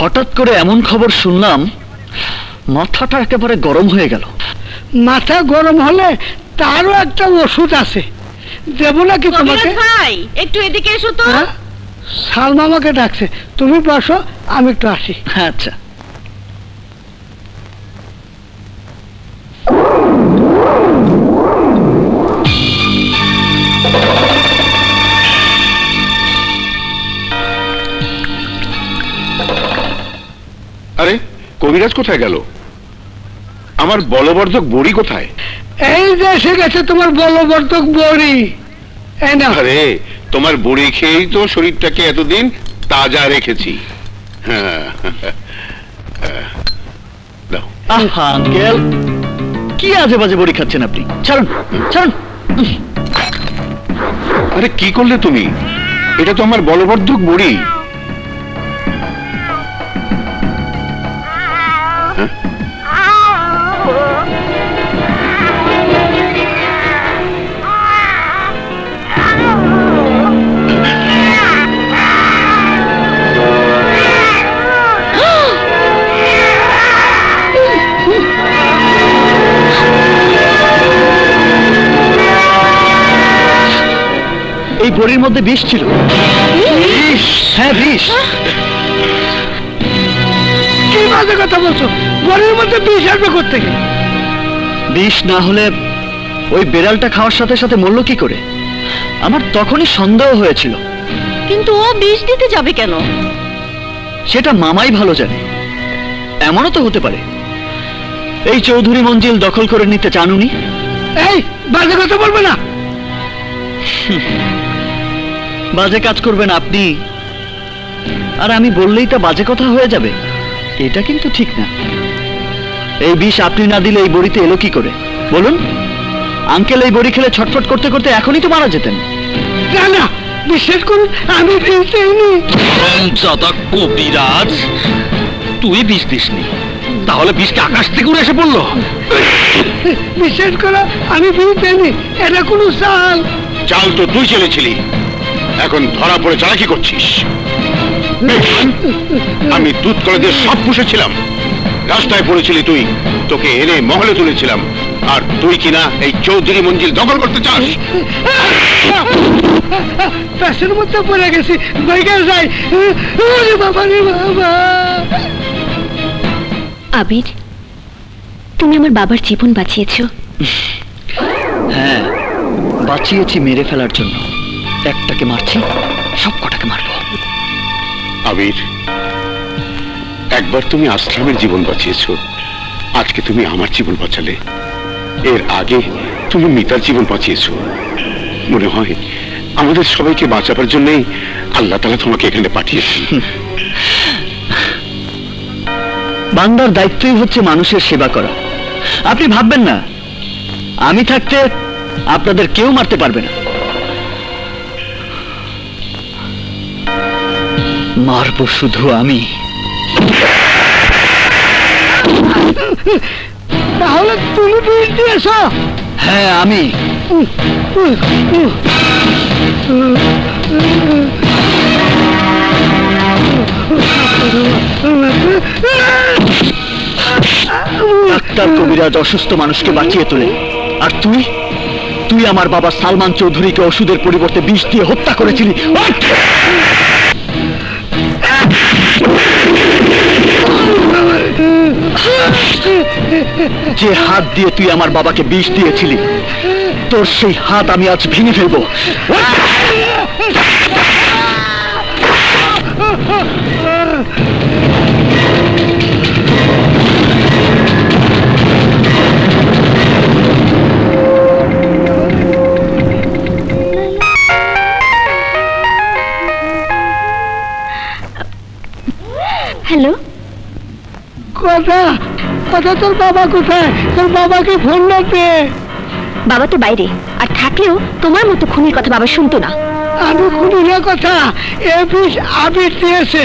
হঠাৎ করে এমন খবর শুনলাম মাথাটা একেবারে গরম হয়ে গেল। মাথা গরম হলে তারও একটা ওষুধ আছে, দেবো নাকি তোমাকে? ভাই একটু এদিকে এসো তো। হ্যাঁ, সালমা আমাকে ডাকছে, তুমি বসো, আমি একটু আসি। আচ্ছা। আরে কবিরাজ কোথায় গেল? আমার বলবর্ধক বড়ি কোথায়? এই যে এসে গেছে তোমার বলবর্ধক বড়ি। এই না, আরে তোমার বড়ি খেয়েই তো শরীরটাকে এতদিন তাজা রেখেছি। হ্যাঁ, দাও। আহা আঙ্কেল, কি আজে বাজে বড়ি খাচ্ছেন আপনি? ছাড়ুন ছাড়ুন। আরে কি করলে তুমি? এটা তো আমার বলবর্ধক বড়ি। এই বড়ির মধ্যে বিষ ছিল। বিষ? হ্যাঁ বিষ। কি বাজে কথা বলছো? বড়ির মধ্যে বিষ আসবে কোত্থেকে? বিষ না হলে ওই বেড়ালটা খাওয়ার সাথে সাথে মরল কি করে? আমার তখনই সন্দেহ হয়েছিল। কিন্তু ও বিষ দিতে যাবে কেন? সেটা মামাই ভালো জানে। এমনও তো হতে পারে এই চৌধুরী মঞ্জিল দখল করে নিতে চান উনি। এই বাজে কথা বলবে না। বাজে কাজ করবেন আপনি, আর আমি বললেই তা বাজে কথা হয়ে যাবে, এটা কিন্তু ঠিক না। এই বিষ আপনি না দিলে এই বড়িতে এলো কি করে বলুন? আঙ্কেল এই বড়ি খেলে ছটফট করতে করতে এখনই তো মারা যেতেন। না না, বিশ্বাস করুন, আমি বিষ দিইনি। কবিরাজ, তুই বিষ দিসনি, তাহলে বিষটা আকাশ থেকে উড়ে এসে পড়লো? বিশ্বাস করো, আমি বিষ দিইনি, এটা কোনো চাল। চাল তো তুই চেলেছিলি, এখন ধরা পড়ে চালাকি করছিস। আমি দুধ কলেজে সব পুষেছিলাম, রাস্তায় পড়েছিলি তুই, তোকে এনে মহলে তুলেছিলাম, আর তুই কিনা এই চৌধুরী মঞ্জিল দখল করতে চাস? প্যাসের মধ্যে পড়ে গেছি, বাইকে যাই। ওরে বাবা রে বাবা। আবির, তুমি আমার বাবার জীবন বাঁচিয়েছো। হ্যাঁ, বাঁচিয়েছি মেরে ফেলার জন্য। একটাকে মারছি, সব কটাকে মারবো। আবির, একবার তুমি আসলামের জীবন বাঁচিয়েছ, আজকে তুমি আমার জীবন বাঁচালে। এর আগে তুমি মিতার জীবন বাঁচিয়েছ। মনে হয় আমাদের সবাইকে বাঁচাবার জন্যই আল্লাহ তাআলা তোমাকে এখানে পাঠিয়েছেন। বান্দার দায়িত্বই হচ্ছে মানুষের সেবা করা। আপনি ভাববেন না আমি থাকতে আপনাদের কেউ মারতে পারবে না। মারবো শুধু আমি। তাহলে তুমি বিষ দিয়েছ? হ্যাঁ আমি। ডাক্তার কবিরাজ অসুস্থ মানুষকে বাঁচিয়ে তোলে, আর তুই তুই আমার বাবা সালমান চৌধুরীকে ওষুধের পরিবর্তে বিষ দিয়ে হত্যা করেছিলি। যে হাত দিয়ে তুই আমার বাবাকে বিষ দিয়েছিলি, তোর সেই হাত আমি আজ ভেঙে ফেলবো। হ্যালো, কথা কথা তোর বাবা কোথায়? তোর বাবাকে ফোন না পেয়ে। বাবা তো বাইরে, আর থাকলেও তোমার মতো খুনির কথা বাবা শুনতো না। আমি খুনির কথা এফিস আবির দিয়েছে।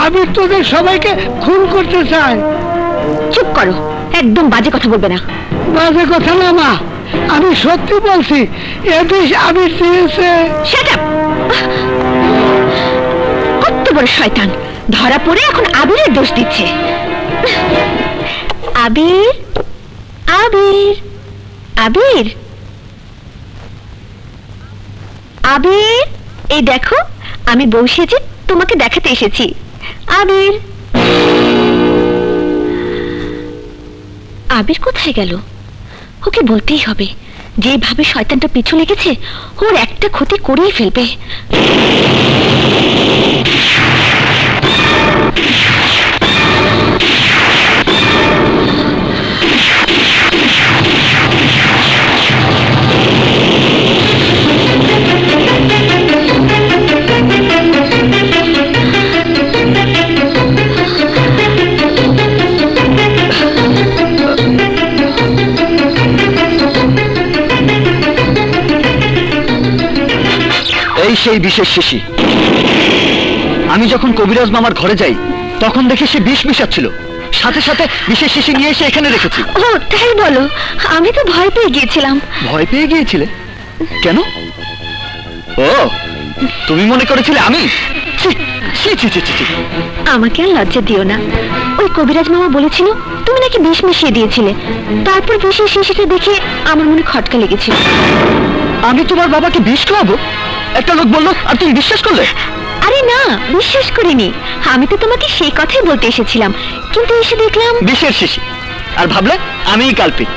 আবির তোদের সবাইকে খুন করতে চায়। চুপ করো, একদম বাজে কথা বলবে না। বাজে কথা না মা, আমি সত্যি বলছি। এফিস আবির দিয়েছে। Shut up! কত বড় শয়তান, ধরা পড়ে এখন আবিরের দোষ দিচ্ছে। আবির, আবির, আবির, আবির, এই দেখো আমি বউ সেজে তোমাকে দেখাতে এসেছি। আবির, আবির কোথায় গেল? ওকে বলতেই হবে, যেভাবে শয়তানটা পিছু লেগেছে ওর একটা ক্ষতি করেই ফেলবে। এই সেই বিশেষ শিশি। আমি যখন কবিরাজ মামার ঘরে যাই তখন দেখি সে বিষ মিশাচ্ছিল, সাথে সাথে বিশেষ শিশি নিয়ে এসে এখানে রেখেছি। ও তাই বলো? আমি তো ভয় পেয়ে গিয়েছিলাম। ভয় পেয়ে গিয়েছিলে কেন? ও, তুমি মনে করেছিলে আমি? ছি, ছি, ছি, ছি, ছি, ছি। আমাকে আর লজ্জা দিও না। ওই কবিরাজ মামা বলেছিল তুমি নাকি বিষ মিশিয়ে দিয়েছিলে, তারপর বিষের শিশিটা দেখে আমার মনে খটকা লেগেছিল। আমি তোমার বাবাকে বিষ খাওয়াবো? একটা লোক বললো আর তুমি বিশ্বাস করলে? আরে না, বিশ্বাস করিনি। আমি তো তোমাকে সেই কথাই বলতে এসেছিলাম, কিন্তু এসে দেখলাম বিষের শিশি, আর ভাবলে আমিই কালপিট।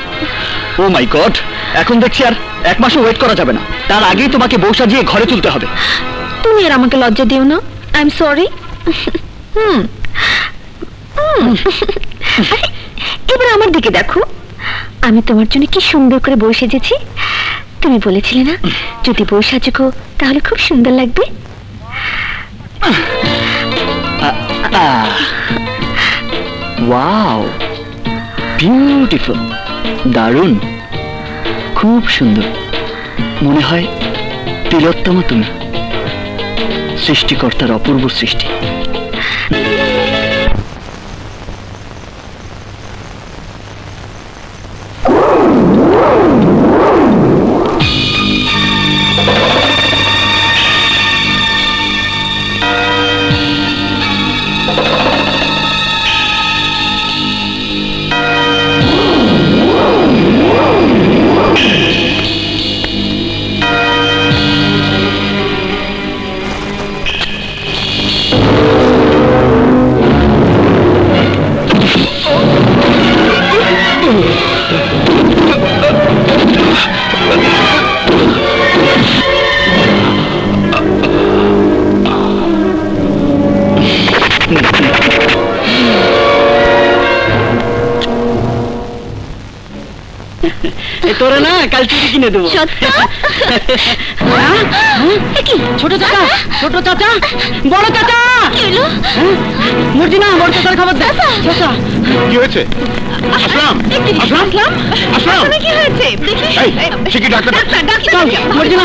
ও মাই গড, এখন দেখছি আর এক মাসও ওয়েট করা যাবে না, তার আগেই তোমাকে বউ সাজিয়ে ঘরে তুলতে হবে। তুমি আর আমাকে লজ্জা দিও না। I am sorry. এবার আমার দিকে দেখো, আমি তোমার জন্য কি সুন্দর করে বউ সেজেছি। তুমি বলেছিলে না যদি বউ সাজুকো তাহলে খুব সুন্দর লাগবে। ওয়াও, বিউটিফুল, দারুণ, খুব সুন্দর। মনে হয় তিলোত্তমা তুমি, সৃষ্টিকর্তার অপূর্ব সৃষ্টি। তোরা না কাল চুরি কিনে দেবো। ছোট চাচা, ছোট চাচা, বড় চাচা, মর্জিনা, বড় চাচার খবর দে। চাচা, কি হয়েছে? আসলাম, আসলাম, আসলাম। কি হয়েছে দেখি। এই, সে কি ডাক্তার? মর্জিনা।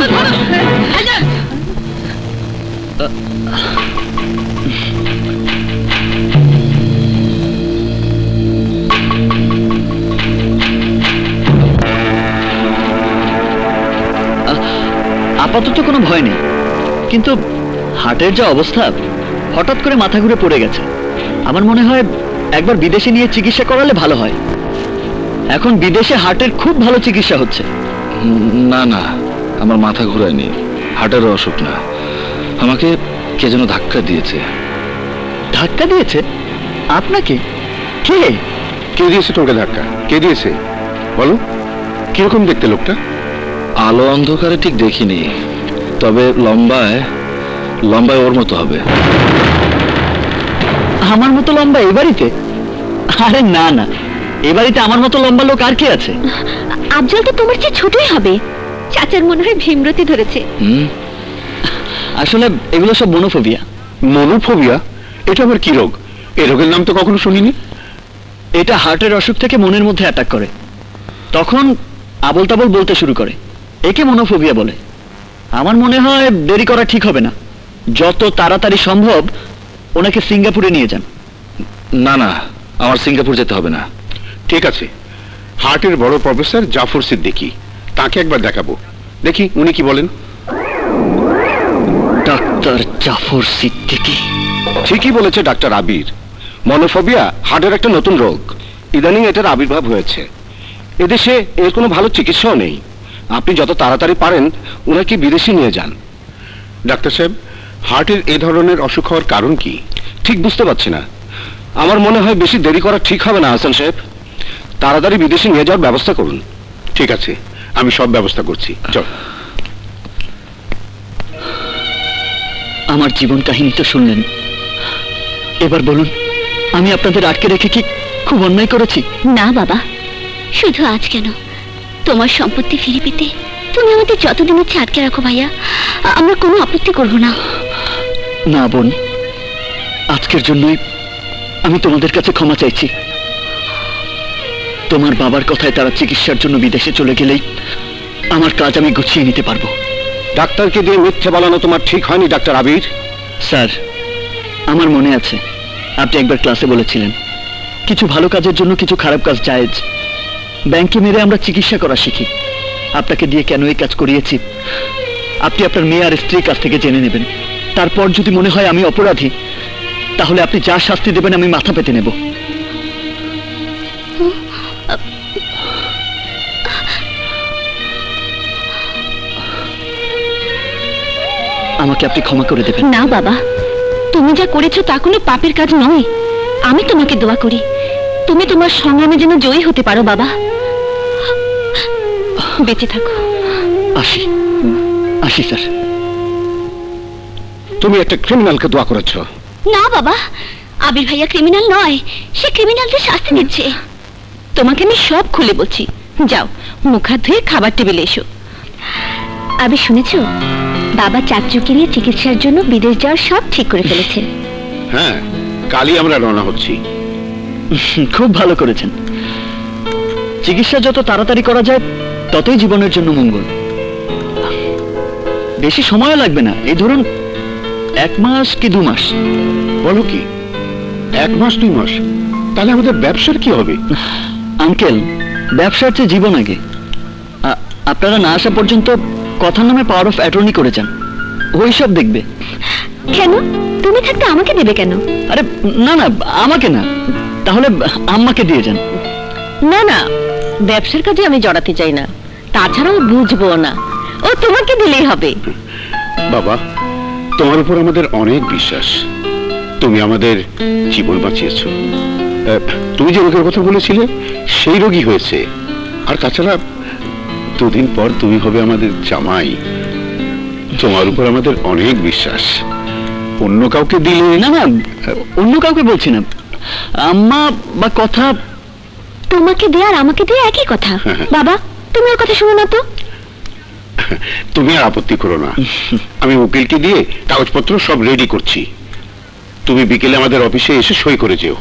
আপাতত কোনো ভয় নেই, কিন্তু হার্টের যা অবস্থা, হঠাৎ করে মাথা ঘুরে পড়ে গেছে। আমার মনে হয় একবার বিদেশে নিয়ে চিকিৎসা করালে ভালো হয়। এখন বিদেশে হার্টের খুব ভালো চিকিৎসা হচ্ছে। না না, আমার মাথা ঘুরায়নি, হার্টের অসুখ না। আমাকে কে যেন ধাক্কা দিয়েছে। ধাক্কা দিয়েছে? আপনাকে? কে? কে দিয়েছে তোকে ধাক্কা? কে দিয়েছে বলো? কিরকম দেখতে লোকটা? আলো অন্ধকারে ঠিক দেখিনি, তবে লম্বায় লম্বায় ওর মতো হবে। আমার মতো লম্বা এই বাড়িতে? আরে না না, এ বাড়িতে আমার মতো লম্বা লোক আর কে আছে? আফজল তো তোমার চেয়ে ছোটই হবে। চাচার মনে হয় ভীমরতি ধরেছে। আসলে এগুলো সব মনোফোবিয়া। মনোফোবিয়া? এটা আবার কি রোগ? এ রোগের নাম তো কখনো শুনিনি। এটা হার্টের অসুখ থেকে মনের মধ্যে অ্যাটাক করে, তখন আবল তাবল বলতে শুরু করে। একে মনোফোবিয়া বলে। আমার মনে হয় দেরি করা ঠিক হবে না, যত তাড়াতাড়ি সম্ভব ওনাকে সিঙ্গাপুরে নিয়ে যান। না না, আমার সিঙ্গাপুর যেতে হবে না। ঠিক আছে, হার্টের বড় প্রফেসর জাফর সিদ্দিকী, তাকে একবার দেখাবো, দেখি উনি কি বলেন। ডাক্তার জাফর সিদ্দিকী। ঠিকই বলেছে ডাক্তার আবির, মনোফোবিয়া হার্টের একটা নতুন রোগ। ইদানিং এটার আবির্ভাব হয়েছে। এদেশে এর কোনো ভালো চিকিৎসাও নেই। আপনি যত তাড়াতাড়ি পারেন ওনাকে বিদেশে নিয়ে যান। ডাক্তার সাহেব, হার্টের এ ধরনের অসুখ হওয়ার কারণ কি? ঠিক বুঝতে পারছি না। আমার মনে হয় বেশি দেরি করা ঠিক হবে না হাসান সাহেব, তাড়াতাড়ি বিদেশে নিয়ে যাওয়ার ব্যবস্থা করুন। ঠিক আছে, আমি সব ব্যবস্থা করছি, চল। আমার জীবন কাহিনী তো শুনলেন, এবার বলুন আমি আপনাদের আটকে রেখে কি খুব অন্যায় করেছি? না বাবা, শুধু আজ কেন, তোমার সম্পত্তি ফিরে পেতে তুমি আমাদের যতদিন হচ্ছে আটকে রাখো ভাইয়া, আমরা কোনো আপত্তি করব না। না বোন, আজকের জন্যই আমি তোমাদের কাছে ক্ষমা চাইছি। তোমার বাবার কথায় তারা চিকিৎসার জন্য বিদেশে চলে গেলেই আমার কাজ আমি গুছিয়ে নিতে পারবো। ডাক্তারকে দিয়ে মিথ্যে বলানো তোমার ঠিক হয়নি ডাক্তার আবির। স্যার, আমার মনে আছে আপনি একবার ক্লাসে বলেছিলেন কিছু ভালো কাজের জন্য কিছু খারাপ কাজ জায়েজ। ব্যাংকে মেরে আমরা চিকিৎসা করা শিখি। আপনাকে দিয়ে কেন এই কাজ করিয়েছি আপনি আপনার মেয়ে আর স্ত্রীর কাছ থেকে জেনে নেবেন। তারপর যদি মনে হয় আমি অপরাধী, তাহলে আপনি যা শাস্তি দেবেন আমি মাথা পেতে নেব। আমাকে আপনি ক্ষমা করে দেবেন। না বাবা, তুমি যা করেছো তা কোনো পাপের কাজ নয়। আমি তোমাকে দোয়া করি তুমি তোমার সংগ্রামে যেন জয়ী হতে পারো বাবা। বেঁচে থাকো। আসি আসি স্যার। তুমি একটা ক্রিমিনালকে দোয়া করেছ। না বাবা, আবির ভাইয়া ক্রিমিনাল নয়, সে ক্রিমিনালদের শাস্তি দিচ্ছে। তোমাকে আমি সব খুলে বলছি, যাও মুখ হাত ধুয়ে খাবার টেবিলে এসো। আবির শুনেছো, বাবা চাচুকে নিয়ে চিকিৎসার জন্য বিদেশ যাওয়ার সব ঠিক করে ফেলেছে। হ্যাঁ, কালই আমরা রওনা হচ্ছি। খুব ভালো করেছেন। চিকিৎসা যত তাড়াতাড়ি করা যায় ততই জীবনের জন্য মঙ্গল। বেশি সময় লাগবে না, এই ধরুন 1 মাস কি 2 মাস। বলো কি, 1 মাস 2 মাস? তাহলে আমাদের ব্যবসার কি হবে? আঙ্কেল, ব্যবসার চেয়ে জীবন আগে। আপনারা না আসা পর্যন্ত কথার নামে পাওয়ার অফ অ্যাটর্নি করে যান, ওই সব দেখবে। কেন? তুমি থাকতে আমাকে দেবে কেন? আরে না না, আমাকে না, তাহলে আম্মাকে দিয়ে যান। না না, ব্যবসার কাজে আমি জড়াতে চাই না, তাছাড়াও বুঝবো না, ও তোমাকে দিলেই হবে। বাবা, তোমার উপর আমাদের অনেক বিশ্বাস। তুমি আমাদের জীবন বাঁচিয়েছ। তুমি যে রোগের কথা বলেছিলে সেই রোগী হয়েছে। আর তাছাড়া 2 দিন পর তুমি হবে আমাদের জামাই। তোমার উপর আমাদের অনেক বিশ্বাস। অন্য কাউকে দিলে না না, অন্য কাউকে বলছি না, আম্মা বা কথা। তোমাকে দিয়ে আর আমাকে দিয়ে একই কথা। বাবা, তুমি ওর কথা শুনো না তো। তুমি আর আপত্তি করো না, আমি উকিলকে দিয়ে কাগজপত্র সব রেডি করছি। তুমি বিকেলে আমাদের অফিসে এসে সই করে যেও।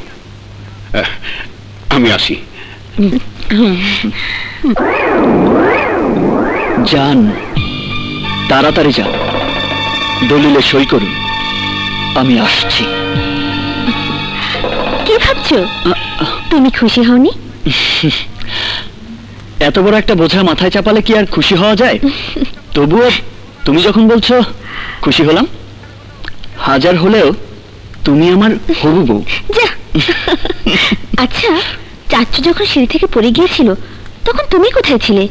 আমি আসি। যান, তাড়াতাড়ি যান, দলিলে সই করুন, আমি আসছি। কি ভাবছো? তুমি খুশি হওনি? এত বড় একটা বোঝা মাথায় চাপালে কি আর খুশি হওয়া যায়? তবুও তুমি যখন বলছো খুশি হলাম। 1000 হলেও তুমি আমার হবু বউ। যা। আচ্ছা, চাচু যখন সিঁড়ি থেকে পড়ে গিয়েছিল তখন তুমি কোথায় ছিলে?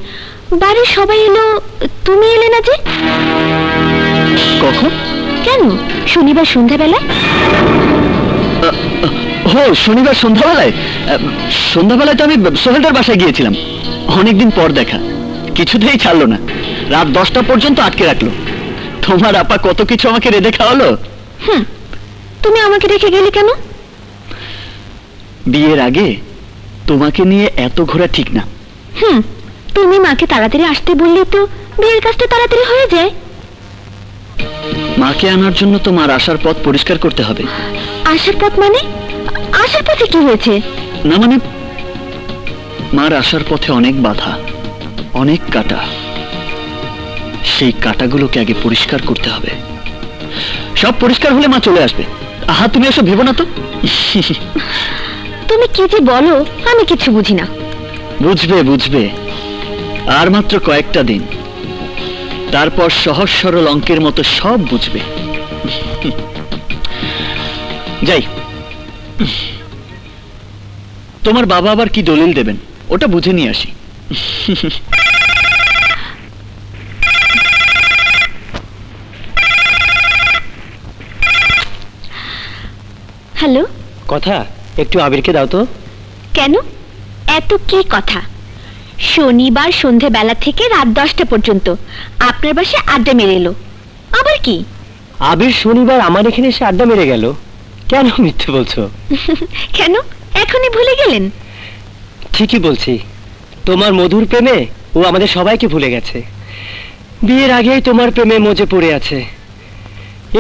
বাড়ির সবাই এলো, তুমি এলে না যে? কখন? কেন, শনিবার সন্ধ্যাবেলায়। ও, শনিবার সন্ধ্যাবেলায়? সন্ধ্যাবেলায় তো আমি সোহেলটার বাসায় গিয়েছিলাম। অনেকদিন পর দেখা, কিছুতেই ছাড়লো না, রাত 10টা পর্যন্ত আটকে রাখলো। তোমার আপা কত কিছু আমাকে রেঁধে খাওয়ালো। তুমি আমাকে রেখে গেলে কেন? বিয়ের আগে তোমাকে নিয়ে এত ঘোরা ঠিক না। তুমি মাকে তাড়াতাড়ি আসতে বললে তো বিয়ের কাজটা তাড়াতাড়ি হয়ে যায়। মাকে আনার জন্য তোমার আসার পথ পরিষ্কার করতে হবে। আসার পথ মানে? আসার পথে কি হয়েছে? না মানে মার আসার পথে অনেক বাধা, অনেক কাটা। সেই কাটাগুলোকে আগে পরিষ্কার করতে হবে। সব পরিষ্কার হলে মা চলে আসবে। আহা, তুমি এসব ভেবো না তো। তুমি কি যে বলো, আমি কিছু বুঝি না। বুঝবে বুঝবে, আর মাত্র কয়েকটা দিন, তারপর সহজ সরল অঙ্কের মতো সব বুঝবে। যাই, তোমার বাবা আবার কি দলিল দেবেন ওটা বুঝে নিয়ে আসি। হ্যালো, কথা একটু আবিরকে দাও তো। কেন? এত কি কথা? শনিবার সন্ধেবেলা থেকে রাত 10টা পর্যন্ত আপনার বাসায় আড্ডা মেরে এলো। আবার কি? আবির শনিবার আমার এখানে এসে আড্ডা মেরে গেল। কেন মিথ্যে বলছো? কেন এখনই ভুলে গেলেন? ঠিকই বলছি, তোমার মধুর প্রেমে ও আমাদের সবাইকে ভুলে গেছে। বিয়ের আগেই তোমার প্রেমে মজে পড়ে আছে।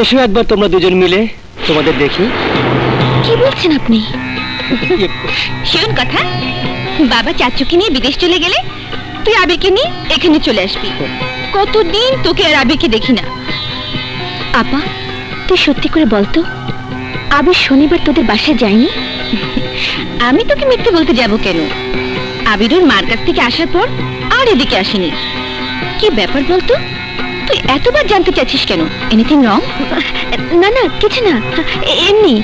এসো একবার তোমরা দুজন মিলে তোমাদের দেখি। কি বলছেন আপনি? শোন কথা, বাবা চাচুকে নিয়ে বিদেশ চলে গেলে তুই আবিরকে নিয়ে এখানে চলে আসবি। কতদিন তোকে আর আবিরকে দেখি না। আপা, তুই সত্যি করে বলতো, আবির শনিবার তোদের বাসায় যায়নি? আমি তোকে মিথ্যে বলতে যাব কেন? আবির ওর মার কাছ থেকে আসার পর আর এদিকে আসেনি। কি ব্যাপার বলতো? তুই এতবার জানতে চাচ্ছিস কেন? Anything wrong? না না, কিছু না, এমনি।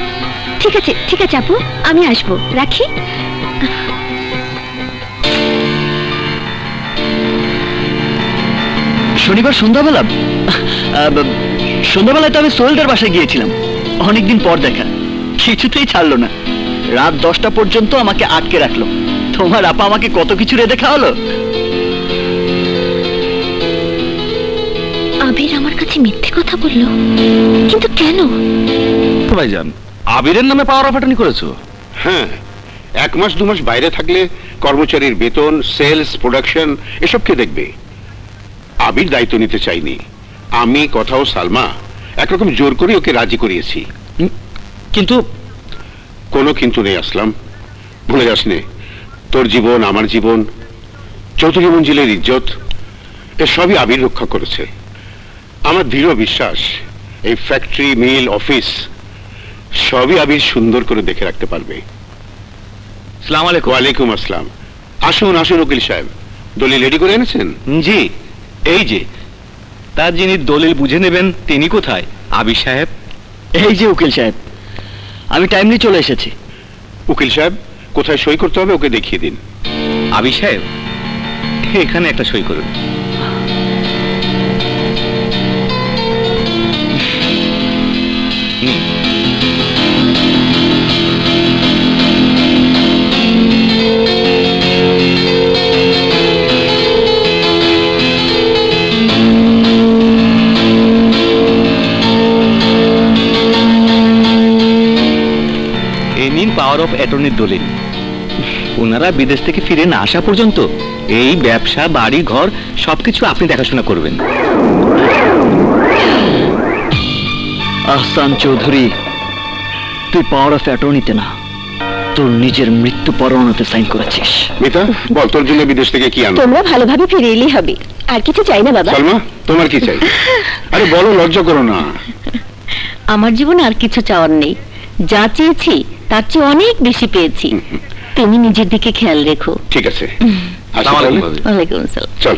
ঠিক আছে ঠিক আছে আপু, আমি আসবো, রাখি। শনিবার সন্ধ্যাবেলা? সন্ধ্যাবেলায় তো আমি সোহেলদার বাসায় গিয়েছিলাম। অনেকদিন পর দেখা, কিছুতেই ছাড়লো না। রাত 10টা পর্যন্ত আমাকে আটকে রাখলো। তোমার আপা আমাকে কত কিছু রেঁধে খাওয়ালো। আবির আমার কাছে মিথ্যে কথা বললো, কিন্তু কেন? ভাইজান, আবিরের নামে পাওয়ার অফ অ্যাটর্নি করেছো? হ্যাঁ, 1 মাস 2 মাস বাইরে থাকলে কর্মচারীর বেতন, সেলস, প্রোডাকশন এসব কে দেখবে? আবির দায়িত্ব নিতে চাইনি। আমি কথাও সালমা একরকম জোর করে ওকে রাজি করিয়েছি। কিন্তু কোনো কিন্তু নেই আসলাম, ভুলে যাস নে। তোর জীবন, আমার জীবন, চৌধুরী মঞ্জিলের ইজ্জত, এসবই আবির রক্ষা করেছে। আমার দৃঢ় বিশ্বাস এই ফ্যাক্টরি, মিল, অফিস সবই আবির সুন্দর করে দেখে রাখতে পারবে। সালাম আলাইকুম। ওয়ালাইকুম আসসালাম। আসুন আসুন উকিল সাহেব, দলিল রেডি করে এনেছেন? জি, এই যে। তার যিনি দলিল বুঝে নেবেন তিনি কোথায়? আবির সাহেব। এই যে উকিল সাহেব, আমি টাইমলি চলে এসেছি। উকিল সাহেব, কোথায় সই করতে হবে ওকে দেখিয়ে দিন। আবির সাহেব, এখানে একটা সই করুন। নিন। এই নিন পাওয়ার অফ অ্যাটর্নির দলিল। ওনারা বিদেশ থেকে ফিরে না আসা পর্যন্ত এই ব্যবসা, বাড়ি, ঘর সবকিছু আপনি দেখাশোনা করবেন। আহসান চৌধুরী, তুই পাওয়ার অফ অ্যাটর্নিতে না, তোর নিজের মৃত্যু পরোয়ানাতে সাইন করেছিস। মিতা, বল তোর জন্য বিদেশ থেকে কি আনবো? তোমরা ভালোভাবে ফিরে এলেই হবে, আর কিছু চাই না বাবা। সালমা, তোমার কি চাই? আরে বলো, লজ্জা করো না। আমার জীবনে আর কিছু চাওয়ার নেই। যা চেয়েছি তার চেয়ে অনেক বেশি পেয়েছি। তুমি নিজের দিকে খেয়াল রেখো। ঠিক আছে, আসি আসসালামু তাহলে। আলাইকুম ভাবি। ওয়ালাইকুম আসসালাম। চল।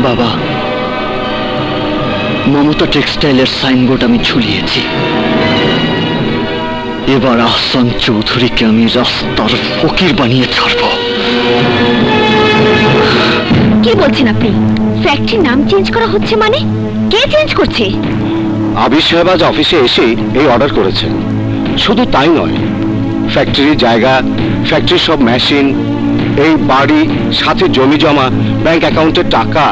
বাবা, মমতা টেক্সটাইলের সাইনবোর্ড আমি ঝুলিয়েছি। এবার আহসান চৌধুরীকে আমি রাস্তার ফকির বানিয়ে ছাড়বো। কি বলছেন আপনি? ফ্যাক্টরির নাম চেঞ্জ করা হচ্ছে মানে? কে চেঞ্জ করছে? আবির সাহেব আজ অফিসে এসে এই অর্ডার করেছেন। শুধু তাই নয়, ফ্যাক্টরির জায়গা, ফ্যাক্টরির সব মেশিন, এই বাড়ি, সাথে জমি জমা, ব্যাংক অ্যাকাউন্টের টাকা,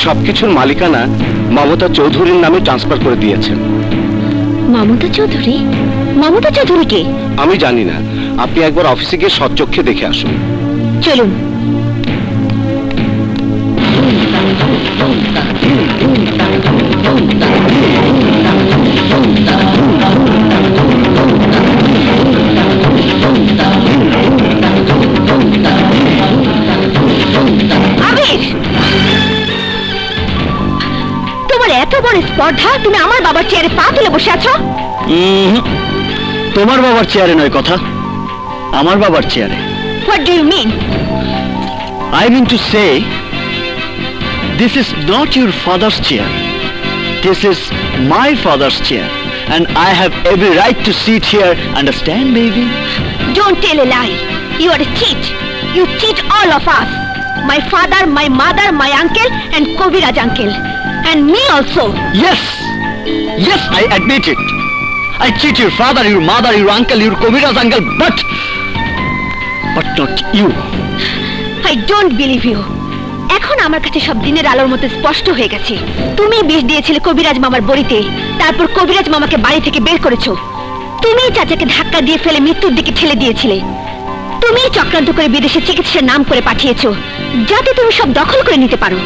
সবকিছুর মালিকানা মমতা চৌধুরীর নামে ট্রান্সফার করে দিয়েছেন। মমতা চৌধুরী? মমতা চৌধুরী কে? আমি জানি না, আপনি একবার অফিসে গিয়ে সচক্ষে দেখে আসুন। চলুন। আবির, তোমার এত বড় স্পর্ধা, তুমি আমার বাবার চেয়ারে পা তুলে বসে আছো? তোমার বাবার চেয়ারে নয় কথা, আমার বাবার চেয়ারে। What do you mean? I mean to say, this is not your father's chair. This is my father's chair, and I have every right to sit here. Understand, baby? Don't tell a lie. You are a cheat. You cheat all of us. My father, my mother, my uncle, and Koviraj uncle. And me also. Yes, yes, I admit it. I cheat your father, your mother, your uncle, your Koviraj uncle, but not you. I don't believe you. এখন আমার কাছে সব দিনের আলোর মতো স্পষ্ট হয়ে গেছে। তুমি বিষ দিয়েছিলে কবিরাজ মামার বড়িতে, তারপর কবিরাজ মামাকে বাড়ি থেকে বের করেছো। তুমি চাচাকে ধাক্কা দিয়ে ফেলে মৃত্যুর দিকে ঠেলে দিয়েছিলে। তুমি চক্রান্ত করে বিদেশে চিকিৎসার নাম করে পাঠিয়েছো, যাতে তুমি সব দখল করে নিতে পারো।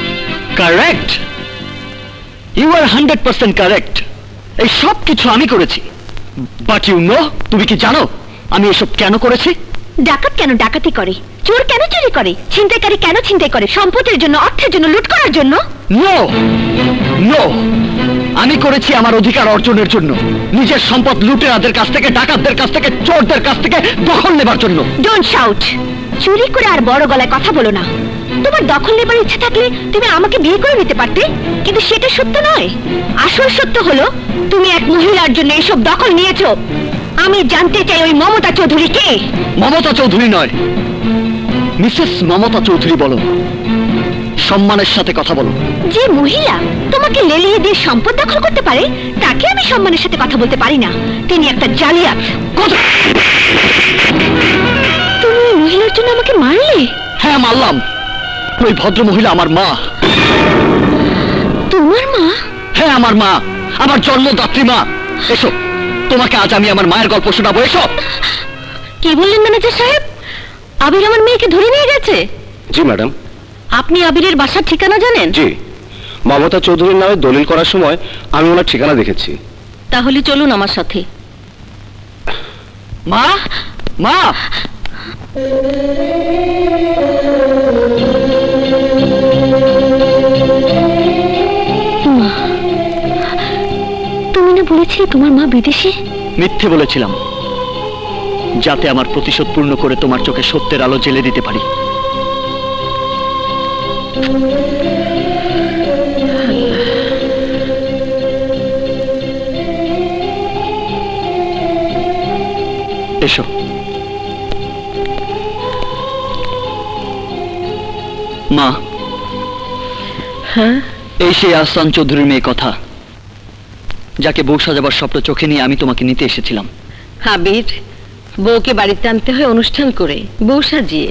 Correct. You are 100% correct. এই সব কিছু আমি করেছি। But you know, তুমি কি জানো আমি এসব কেন করেছি? ডাকাত কেন ডাকাতি করে? চোর কেন চুরি করে? ছিনতাইকারী কেন ছিনতাই করে? সম্পদের জন্য, অর্থের জন্য, লুট করার জন্য? নো নো, আমি করেছি আমার অধিকার অর্জনের জন্য, নিজের সম্পদ লুটেরাদের কাছ থেকে, ডাকাতদের কাছ থেকে, চোরদের কাছ থেকে দখল নেবার জন্য। Don't shout. চুরি করে আর বড় গলায় কথা বলো না। তোমার দখল নেবার ইচ্ছা থাকলে তুমি আমাকে বিয়ে করে নিতে পারতে, কিন্তু সেটা সত্য নয়। আসল সত্য হলো তুমি এক মহিলার জন্য এসব দখল নিয়েছো। আমি জানতে চাই ওই মমতা চৌধুরী কে? মমতা চৌধুরী নয়, মিসেস মমতা চৌধুরী বলো। সম্মানের সাথে কথা বলো। যে মহিলা তোমাকে লেলিয়ে দিয়ে সম্পদ দখল করতে পারে, তাকে আমি সম্মানের সাথে কথা বলতে পারি না। তিনি একটা জালিয়াত। তুমি ওই মহিলার জন্য আমাকে মারলে? হ্যাঁ, মারলাম। ওই ভদ্র মহিলা আমার মা। তোমার মা? হ্যাঁ, আমার মা, আমার জন্মদাত্রী মা। এসো, তোমাকে আজ আমি আমার মায়ের গল্প শোনাবো। এসো। কি বললেন ম্যানেজার সাহেব? আবির আমার মেয়েকে ধরে নিয়ে গেছে? জি ম্যাডাম। আপনি আবিরের বাসার ঠিকানা জানেন? জি, মমতা চৌধুরীর নামে দলিল করার সময় আমি ওনার ঠিকানা দেখেছি। তাহলে চলুন আমার সাথে। মা, মা। তুমি না বলেছিলে তোমার মা বিদেশে? মিথ্যে বলেছিলাম, যাতে আমার প্রতিশোধ পূর্ণ করে তোমার চোখে সত্যের আলো জ্বেলে দিতে পারি। এসো। মা। হ্যাঁ? এই সেই আহসান চৌধুরীর মেয়ে কথা, যাকে বউ সাজাবার স্বপ্ন চোখে নিয়ে আমি তোমাকে নিতে এসেছিলাম। আবির, বউকে বাড়িতে আনতে হয় অনুষ্ঠান করে, বউ সাজিয়ে।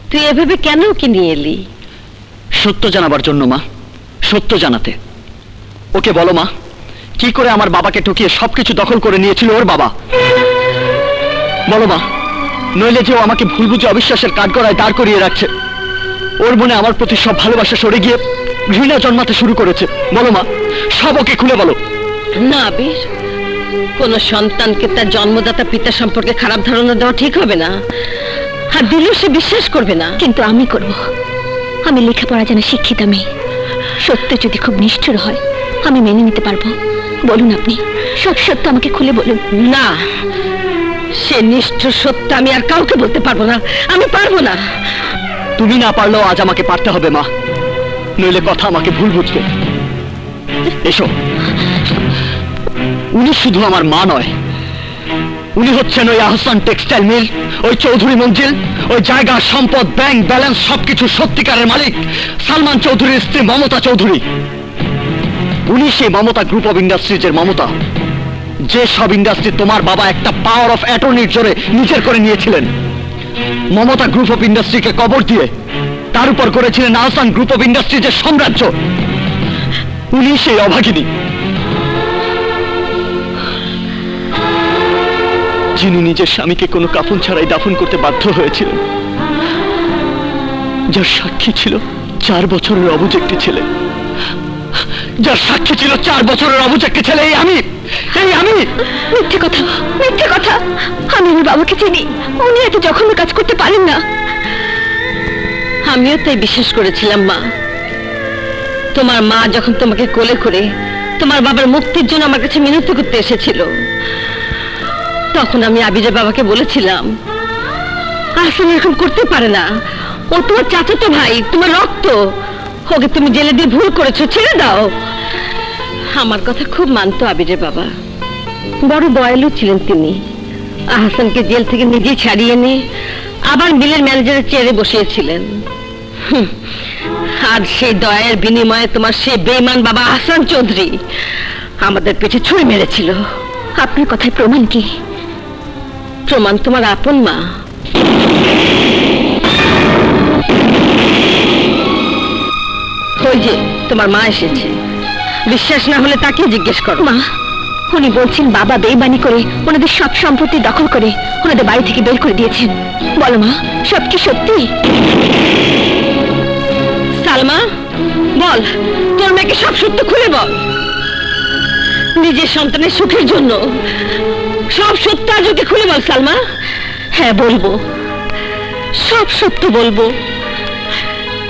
তুই এভাবে কেন ওকে নিয়ে এলি? সত্য জানাবার জন্য মা, সত্য জানাতে। ওকে বলো মা, কি করে আমার বাবাকে ঠকিয়ে সবকিছু দখল করে নিয়েছিল ওর বাবা। বলো মা, নইলে যে ও আমাকে ভুল বুঝে অবিশ্বাসের কাঠগড়ায় দাঁড় করিয়ে রাখছে। ওর মনে আমার প্রতি সব ভালোবাসা সরে গিয়ে ঘৃণা জন্মাতে শুরু করেছে। বলো মা, সব ওকে খুলে বলো। না আবির, কোন সন্তানকে তার জন্মদাতা পিতা সম্পর্কে খারাপ ধারণা দেওয়া ঠিক হবে না, আর দিলেও সে বিশ্বাস করবে না। কিন্তু আমি করব। আমি লেখাপড়া জানা শিক্ষিত মেয়ে। সত্য যদি খুব নিষ্ঠুর হয়, আমি মেনে নিতে পারবো। বলুন আপনি, সব সত্য আমাকে খুলে বলুন। না, সে নিষ্ঠুর সত্য আমি আর কাউকে বলতে পারবো না। আমি পারবো না। তুমি না পারলেও আজ আমাকে পারতে হবে মা, নইলে কথা আমাকে ভুল বুঝবে। এসো। উনি শুধু আমার মা নয়, উনি হচ্ছেন ওই আহসান টেক্সটাইল মিল, ওই চৌধুরী মঞ্জিল, ওই জায়গা, সম্পদ, ব্যাংক ব্যালেন্স সবকিছু সত্যিকারের মালিক সালমান চৌধুরীর স্ত্রী মমতা চৌধুরী। উনি সেই মমতা গ্রুপ অফ ইন্ডাস্ট্রিজের মমতা, যে সব ইন্ডাস্ট্রি তোমার বাবা একটা পাওয়ার অফ অ্যাটর্নির জোরে নিজের করে নিয়েছিলেন। মমতা গ্রুপ অফ ইন্ডাস্ট্রিকে কবর দিয়ে তার উপর করেছিলেন আহসান গ্রুপ অফ ইন্ডাস্ট্রিজের সাম্রাজ্য। উনি সেই অভাগিনী যিনি নিজের স্বামীকে কোনো কাফন ছাড়াই দাফন করতে বাধ্য হয়েছিলেন, যার সাক্ষী ছিল 4 বছরের অবুঝ একটি ছেলে, যার সাক্ষী ছিল 4 বছরের অবুঝ একটি ছেলে। এই আমি মিথ্যে কথা, মিথ্যে কথা। আমি আমার বাবাকে চিনি, উনি এত জঘন্য কাজ করতে পারেন না। আমিও তাই বিশ্বাস করেছিলাম মা। তোমার মা যখন তোমাকে কোলে করে তোমার বাবার মুক্তির জন্য আমার কাছে মিনতি করতে এসেছিল, তখন আমি আবিরের বাবাকে বলেছিলাম আহসান এরকম করতে পারে না, ও তোমার চাচাতো ভাই, তোমার রক্ত, ওকে তুমি জেলে দিয়ে ভুল করেছো, ছেড়ে দাও। আমার কথা খুব মানতো আবিরের বাবা, বড় দয়ালু ছিলেন তিনি। আহসানকে জেল থেকে নিজেই ছাড়িয়ে এনে আবার মিলের ম্যানেজারের চেয়ারে বসিয়েছিলেন। আজ সেই দয়ার বিনিময়ে তোমার সেই বেঈমান বাবা আহসান চৌধুরী আমাদের পেটে ছুরি মেরেছিল। আপনার কথায় প্রমাণ কি? প্রমাণ তোমার আপন মা। ওই যে তোমার মা এসেছে, বিশ্বাস না হলে তাকে জিজ্ঞেস করো। মা, উনি বলছেন বাবা বেইমানি করে ওনাদের সব সম্পত্তি দখল করে ওনাদের বাড়ি থেকে বের করে দিয়েছেন। বলো মা, সব কি সত্যি? সালমা বল, তোর মেয়েকে সব সত্য খুলে বল। নিজের সন্তানের সুখের জন্য সব সত্য আজ ওকে খুলে বল সালমা। হ্যাঁ বলবো, সব সত্য বলবো।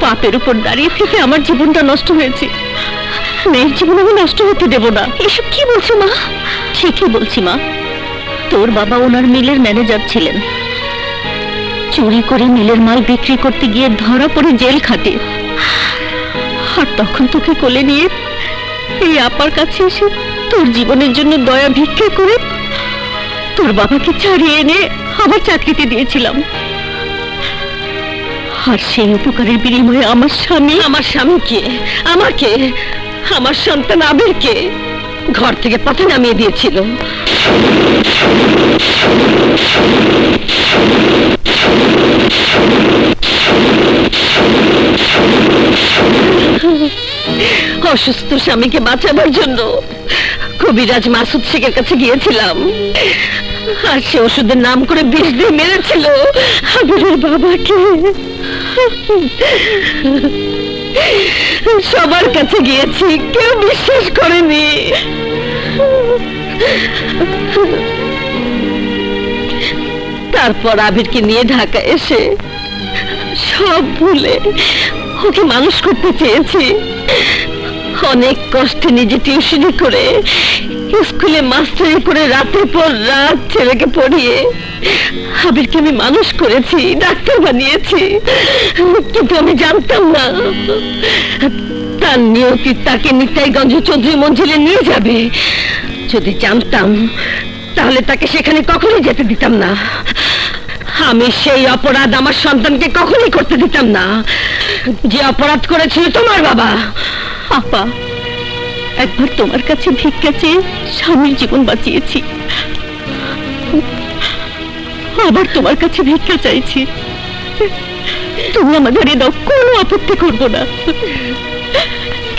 পাপের উপর দাঁড়িয়ে থেকে আমার জীবনটা নষ্ট হয়েছে, মেয়ের জীবন আমি নষ্ট হতে দেব না। এসব কি বলছো মা? ঠিকই বলছি মা, তোর বাবা ওনার মিলের ম্যানেজার ছিলেন, চুরি করে মিলের মাল বিক্রি করতে গিয়ে ধরা পড়ে জেল খাটে। আর তখন তোকে কোলে নিয়ে এই আপার কাছে এসে তোর জীবনের জন্য দয়া ভিক্ষা করে তোর বাবাকে ছাড়িয়ে এনে আমার চাকরিতে দিয়েছিলাম। আর সেই উপকারের বিনিময়ে আমার স্বামীকে, আমাকে, আমার সন্তান আবিরকে ঘর থেকে পথে নামিয়ে দিয়েছিল। অসুস্থ স্বামীকে বাঁচাবার জন্য কবিরাজ মাসুদ শেখের কাছে গিয়েছিলাম, আর সে ওষুধের নাম করে বিষ দিয়ে মেরেছিল আবিরের বাবাকে। সবার কাছে গিয়েছি, কেউ বিশ্বাস করেনি। তারপর আবিরকে নিয়ে ঢাকা এসে সব ভুলে ওকে মানুষ করতে চেয়েছি। অনেক কষ্টে নিজে টিউশনি করে স্কুলে মাস্টারি করে রাতের পর রাত ছেলেকে পড়িয়ে আবিরকে আমি মানুষ করেছি, ডাক্তার বানিয়েছি। কিন্তু আমি জানতাম না তার নিয়তি তাকে নিতাইগঞ্জ চৌধুরী মঞ্জিলে নিয়ে যাবে। যদি জানতাম তাহলে তাকে সেখানে কখনোই যেতে দিতাম না। আমি সেই অপরাধ আমার সন্তানকে কখনোই করতে দিতাম না, যে অপরাধ করেছিল তোমার বাবা। আপা, একবার তোমার কাছে ভিক্ষা চেয়ে স্বামীর জীবন বাঁচিয়েছি, আবার তোমার কাছে ভিক্ষা চাইছি। তুমি আমাদের এ দাও, কোনো আপত্তি করবো না,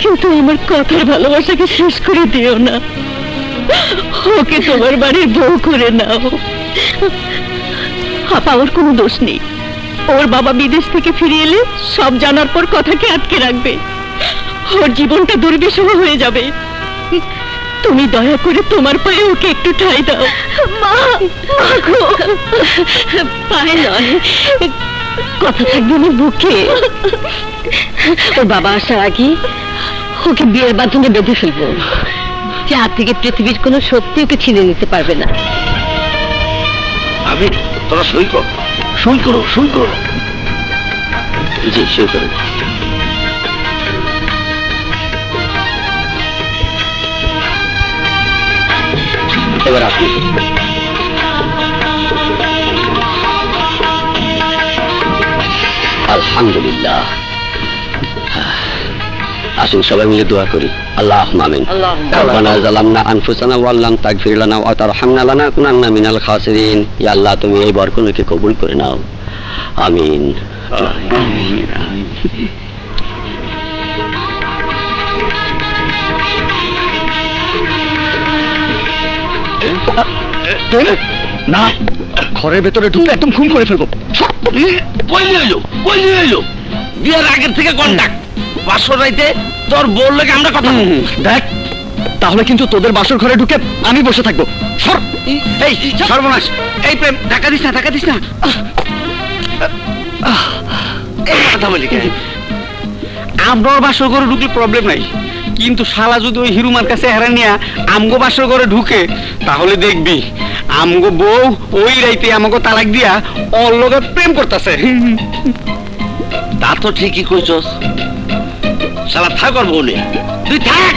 কিন্তু আমার কথার ভালোবাসাকে শেষ করে দিও না। ওকে তোমার বাড়ির বউ করে নাও। আপা, ওর কোনো দোষ নেই। ওর বাবা বিদেশ থেকে ফিরে এলে সব জানার পর কথাকে আটকে রাখবে, ওর জীবনটা দুর্বিষহ হয়ে যাবে। তুমি দয়া করে তোমার পায়ে ওকে একটু ঠাঁই দাও। মা, পায়ে নয়, কথা থাকবে আমার বুকে। ওর বাবা আসার আগে ওকে বিয়ের বাঁধনে বেঁধে ফেলবো, যা থেকে পৃথিবীর কোনো শক্তি ওকে ছিনে নিতে পারবে না। আমি তোরা সই কর, সই করো, সই করো। জি, সই করো। এবার আপনি আলহামদুলিল্লাহ। আসুন সবাই মিলে দোয়া করি। আল্লাহুম্মা আমিন। রব্বানা যালামনা আনফুসানা ওয়া লাম তাগফির লানা ওয়া তারহামনা লানাকুনান্না মিনাল খাসিরিন। ইয়া আল্লাহ, তুমি এই বরকতকে কবুল করে নাও। আমিন। না, ঘরের ভেতরে ঢুকে একদম খুন করে ফেলবো। বিয়ের আগের থেকে কন্টাক্ট, বাসর রাইতে তোর বললে আমরা কথা দেখ, তাহলে কিন্তু তোদের বাসর ঘরে ঢুকে আমি বসে থাকবো। এই সর্বনাশ, এই প্রেম টাকা দিস না, টাকা দিস না। এই কথা বলি কেন? আমরাও বাসর ঘরে ঢুকলে প্রবলেম নাই, কিন্তু শালা যদি ওই হিরুমার কাছে হেরা নিয়ে আমগো বাসর ঘরে ঢুকে, তাহলে দেখবি আমগো বউ ওই রাইতে আমাকে তালাক দিয়া ওর লগে প্রেম করতেছে। তা তো ঠিকই কইছস, শালা থাক আর বউ নিয়ে, তুই থাক।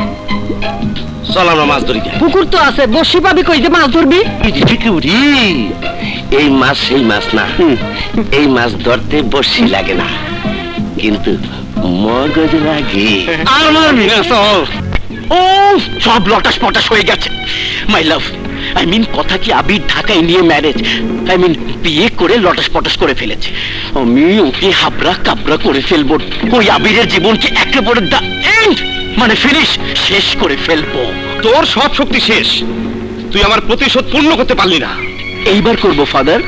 চল আমরা মাছ ধরি। পুকুর তো আছে, বসি পাবি কই যে মাছ ধরবি? এই মাছ সেই মাছ না, এই মাছ ধরতে বসি লাগে না, কিন্তু মগজ লাগে। আর মারবি না, চল। ও সব লটাস পটাস হয়ে গেছে। মাই লাভ, আই মিন কথা কি আবির ঢাকায় নিয়ে ম্যারেজ, আই মিন বিয়ে করে লটাস পটাস করে ফেলেছে। আমি ওকে হাবড়া কাবড়া করে ফেলবো। ওই আবিরের জীবনকে একেবারে দা এন্ড, মানে ফিনিশ, শেষ করে ফেলবো। তোর সব শক্তি শেষ, তুই আমার প্রতিশোধ পূর্ণ করতে পারলি না। এইবার করব ফাদার,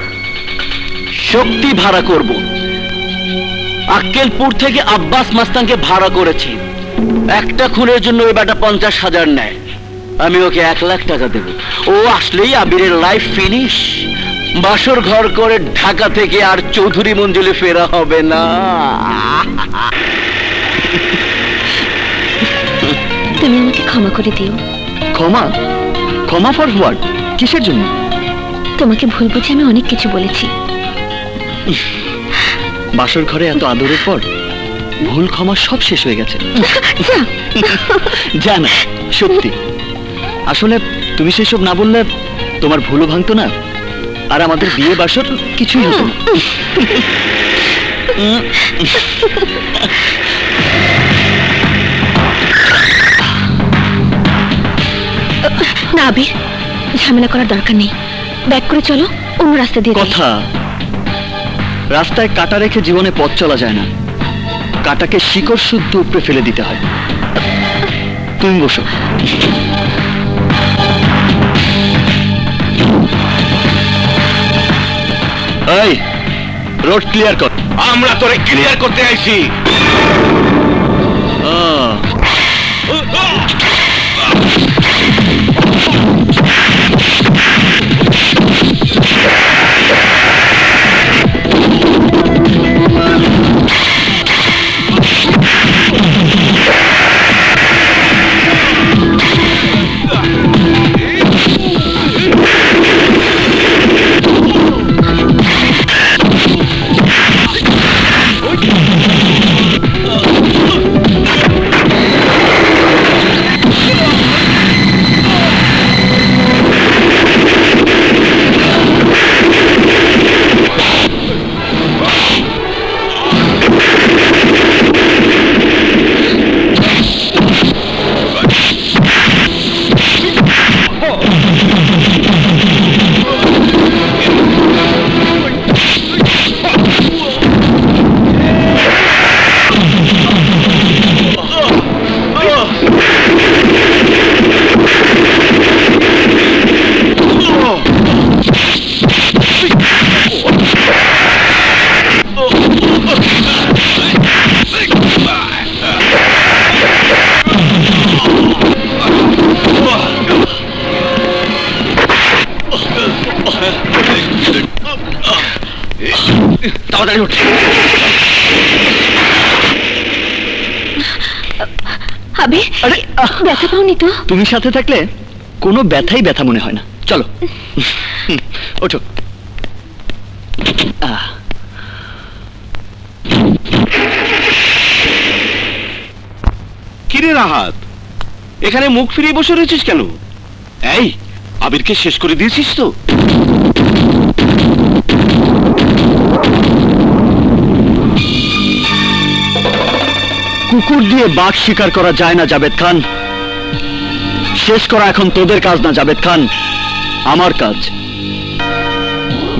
শক্তি ভাড়া করব। আক্কেলপুর থেকে আব্বাস মাস্তানকে ভাড়া করেছি। একটা খুনের জন্য ওই বেটা 50,000 নেয়, আমি ওকে 1 লাখ টাকা দেব। ও আসলেই আবিরের লাইফ ফিনিশ। বাসর ঘর করে ঢাকা থেকে আর চৌধুরী মঞ্জিলে ফেরা হবে না। তুমি আমাকে ক্ষমা করে দিও। ক্ষমা? ক্ষমা ফর হোয়াট? কিসের জন্য? তোমাকে ভুল বুঝে আমি অনেক কিছু বলেছি। বাসর ঘরে এত আদরের পর ভুল ক্ষমা সব শেষ হয়ে গেছে। জানা সত্যি, আসলে তুমি সেসব না বললে তোমার ভুলও ভাঙতো না, আর আমাদের বিয়ে বাসর কিছুই হতো না। না আবির, ঝামেলা করার দরকার নেই। ব্যাক করে চলো, অন্য রাস্তা দিয়ে যাই। কথা, রাস্তায় কাটা রেখে জীবনে পথ চলা যায় না, কাটাকে শিকড় শুদ্ধ উপরে ফেলে দিতে হয়। তুমি বসো। এই রোড ক্লিয়ার কর। আমরা তোরে ক্লিয়ার করতে আইছি। তাড়াতাড়ি উঠ। আবির, ব্যথা পাওনি তো? তুমি সাথে থাকলে কোনো ব্যথাই ব্যথা মনে হয় না। চলো ওঠো। কিরে রাহাত, এখানে মুখ ফিরিয়ে বসে রয়েছিস কেন? এই আবিরকে শেষ করে দিয়েছিস তো? কুকুর দিয়ে বাঘ শিকার করা যায় না জাবেদ খান। শেষ করা এখন তোদের কাজ না জাবেদ খান, আমার কাজ।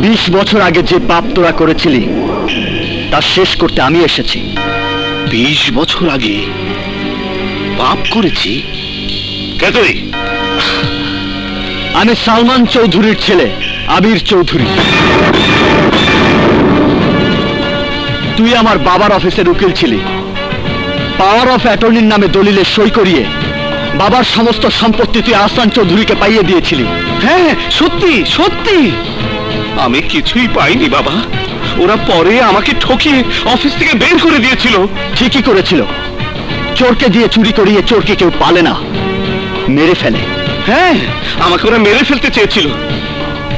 20 বছর আগে যে পাপ তোরা করেছিলি তা শেষ করতে আমি এসেছি। 20 বছর আগে পাপ করেছি? কে তুই? আমি সালমান চৌধুরীর ছেলে আবির চৌধুরী। তুই আমার বাবার অফিসের উকিল ছিলি। পাওয়ার অফ অ্যাটর্নির নামে দলিলে সই করিয়ে বাবার সমস্ত সম্পত্তি তুই আহসান চৌধুরীকে পাইয়ে দিয়েছিলি। হ্যাঁ, সত্যি সত্যি। আমি কিছুই পাইনি বাবা, ওরা পরে আমাকে ঠকিয়ে অফিস থেকে বের করে দিয়েছিল। ঠিকই করেছিল। চোরকে দিয়ে চুরি করিয়ে চোরকে কেউ পালে না, মেরে ফেলে। হ্যাঁ, আমাকে ওরা মেরে ফেলতে চেয়েছিল।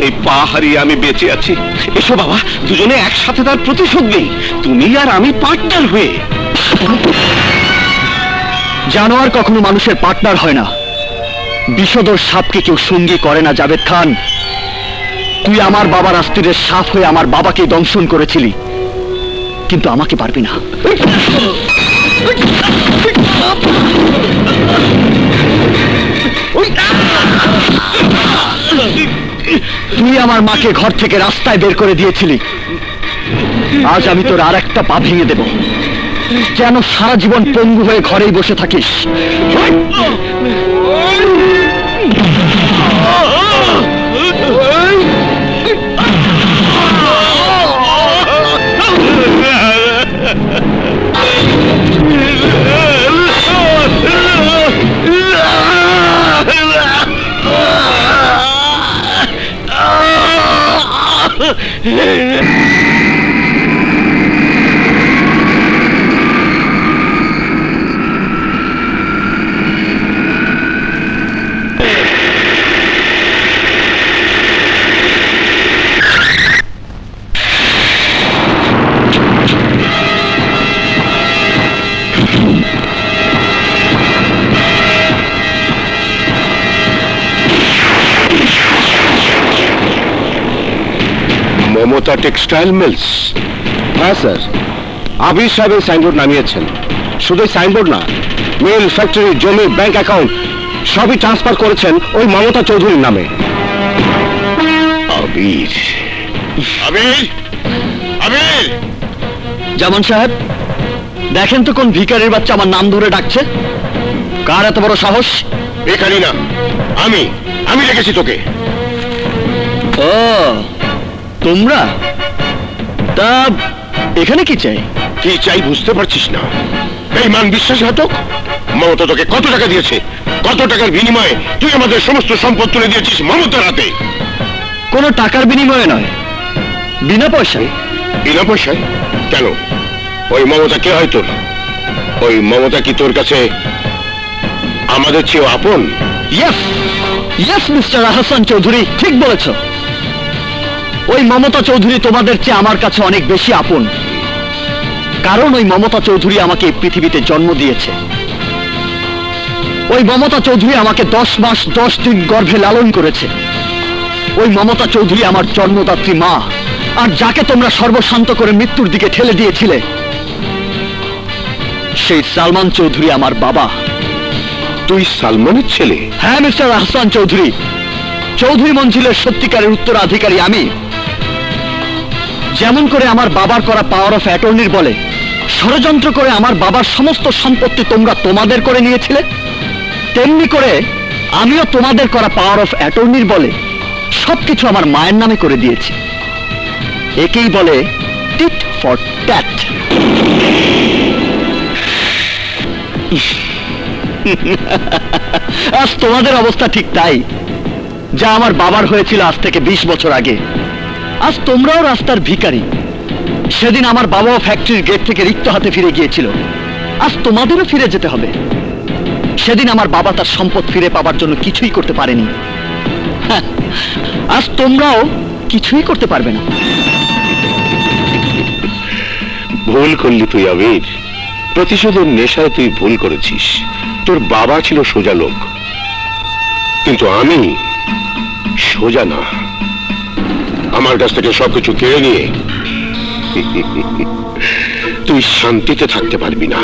এই পা হারিয়ে আমি বেঁচে আছি। এসো বাবা, দুজনে একসাথে তার প্রতিশোধ নেই, তুমি আর আমি পার্টনার হয়ে। জানোয়ার কখনো মানুষের পার্টনার হয় না। বিষধর সাপকে কেউ সঙ্গী করে না জাবেদ খান। তুই আমার বাবার আস্তিরের সাপ হয়ে আমার বাবাকে দংশন করেছিলি, কিন্তু আমাকে পারবি না। তুই আমার মাকে ঘর থেকে রাস্তায় বের করে দিয়েছিলি। আজ আমি তোর আর একটা পা ভেঙে দেব, যেন সারা জীবন পঙ্গু হয়ে ঘরেই বসে থাকিস। Mamata textile mills? হ্যাঁ স্যার, আবির সাহেব এই সাইনবোর্ড নামিয়েছেন। শুধু সাইনবোর্ড না, মিল, ফ্যাক্টরি, জমি, ব্যাংক অ্যাকাউন্ট সবই ট্রান্সফার করেছেন ওই মমতা চৌধুরীর নামে। আবির, আবির, আবির! জামান সাহেব, দেখেন তো কোন ভিখারির বাচ্চা আমার নাম ধরে ডাকছে। কার এত বড় সাহস? এখানে না, আমি রেখেছি তোকে। ও, তোমরা? তা এখানে কি চাই? কি চাই বুঝতে পারছিস না? বেঈমান বিশ্বাসঘাতক! মমতা তোকে কত টাকা দিয়েছে? কত টাকার বিনিময়ে তুই আমাদের সমস্ত সম্পদ তুলে দিয়েছিস মমতার হাতে? কোনো টাকার বিনিময়ে নয়, বিনা পয়সায়। বিনা পয়সায়? কেন? ওই মমতা কে হয় তোর? ওই মমতা কি তোর কাছে আমাদের চেয়েও আপন? Yes, yes mister Ahsan Chowdhury, ঠিক বলেছ। ওই মমতা চৌধুরী তোমাদের চেয়ে আমার কাছে অনেক বেশি আপন। কারণ ওই মমতা চৌধুরী আমাকে এই পৃথিবীতে জন্ম দিয়েছে। ওই মমতা চৌধুরী আমাকে 10 মাস 10 দিন গর্ভে লালন করেছে। ওই মমতা চৌধুরী আমার জন্মদাত্রী মা। আর যাকে তোমরা সর্বশান্ত করে মৃত্যুর দিকে ঠেলে দিয়েছিলে, সেই সালমান চৌধুরী আমার বাবা। তুই সালমানের ছেলে? হ্যাঁ মিস্টার আহসান চৌধুরী, চৌধুরী মঞ্জিলের সত্যিকারের উত্তরাধিকারী আমি। যেমন করে আমার বাবার করা পাওয়ার অফ অ্যাটর্নির বলে ষড়যন্ত্র করে আমার বাবার সমস্ত সম্পত্তি তোমরা তোমাদের করে নিয়েছিলে, তেমনি করে আমিও তোমাদের করা পাওয়ার অফ অ্যাটর্নির বলে সবকিছু আমার মায়ের নামে করে দিয়েছি। একেই বলে টিট ফর ট্যাট। আজ তোমাদের অবস্থা ঠিক তাই, যা আমার বাবার হয়েছিল আজ থেকে 20 বছর আগে। আজ তোমরাও রাস্তার ভিখারি। সেদিন আমার বাবাও ফ্যাক্টরির গেট থেকে রিক্ত হাতে ফিরে গিয়েছিল, আজ তোমাদেরও ফিরে যেতে হবে। সেদিন আমার বাবা তার সম্পদ ফিরে পাবার জন্য কিছুই করতে পারেনি, আজ তোমরাও কিছুই করতে পারবে না। ভুল করলি তুই আবির, প্রতিশোধের নেশায় তুই ভুল করেছিস। তোর বাবা ছিল সোজা লোক, কিন্তু আমি সোজা না। আমার কাছ থেকে সবকিছু কেড়ে নিয়ে তুই শান্তিতে থাকতে পারবি না।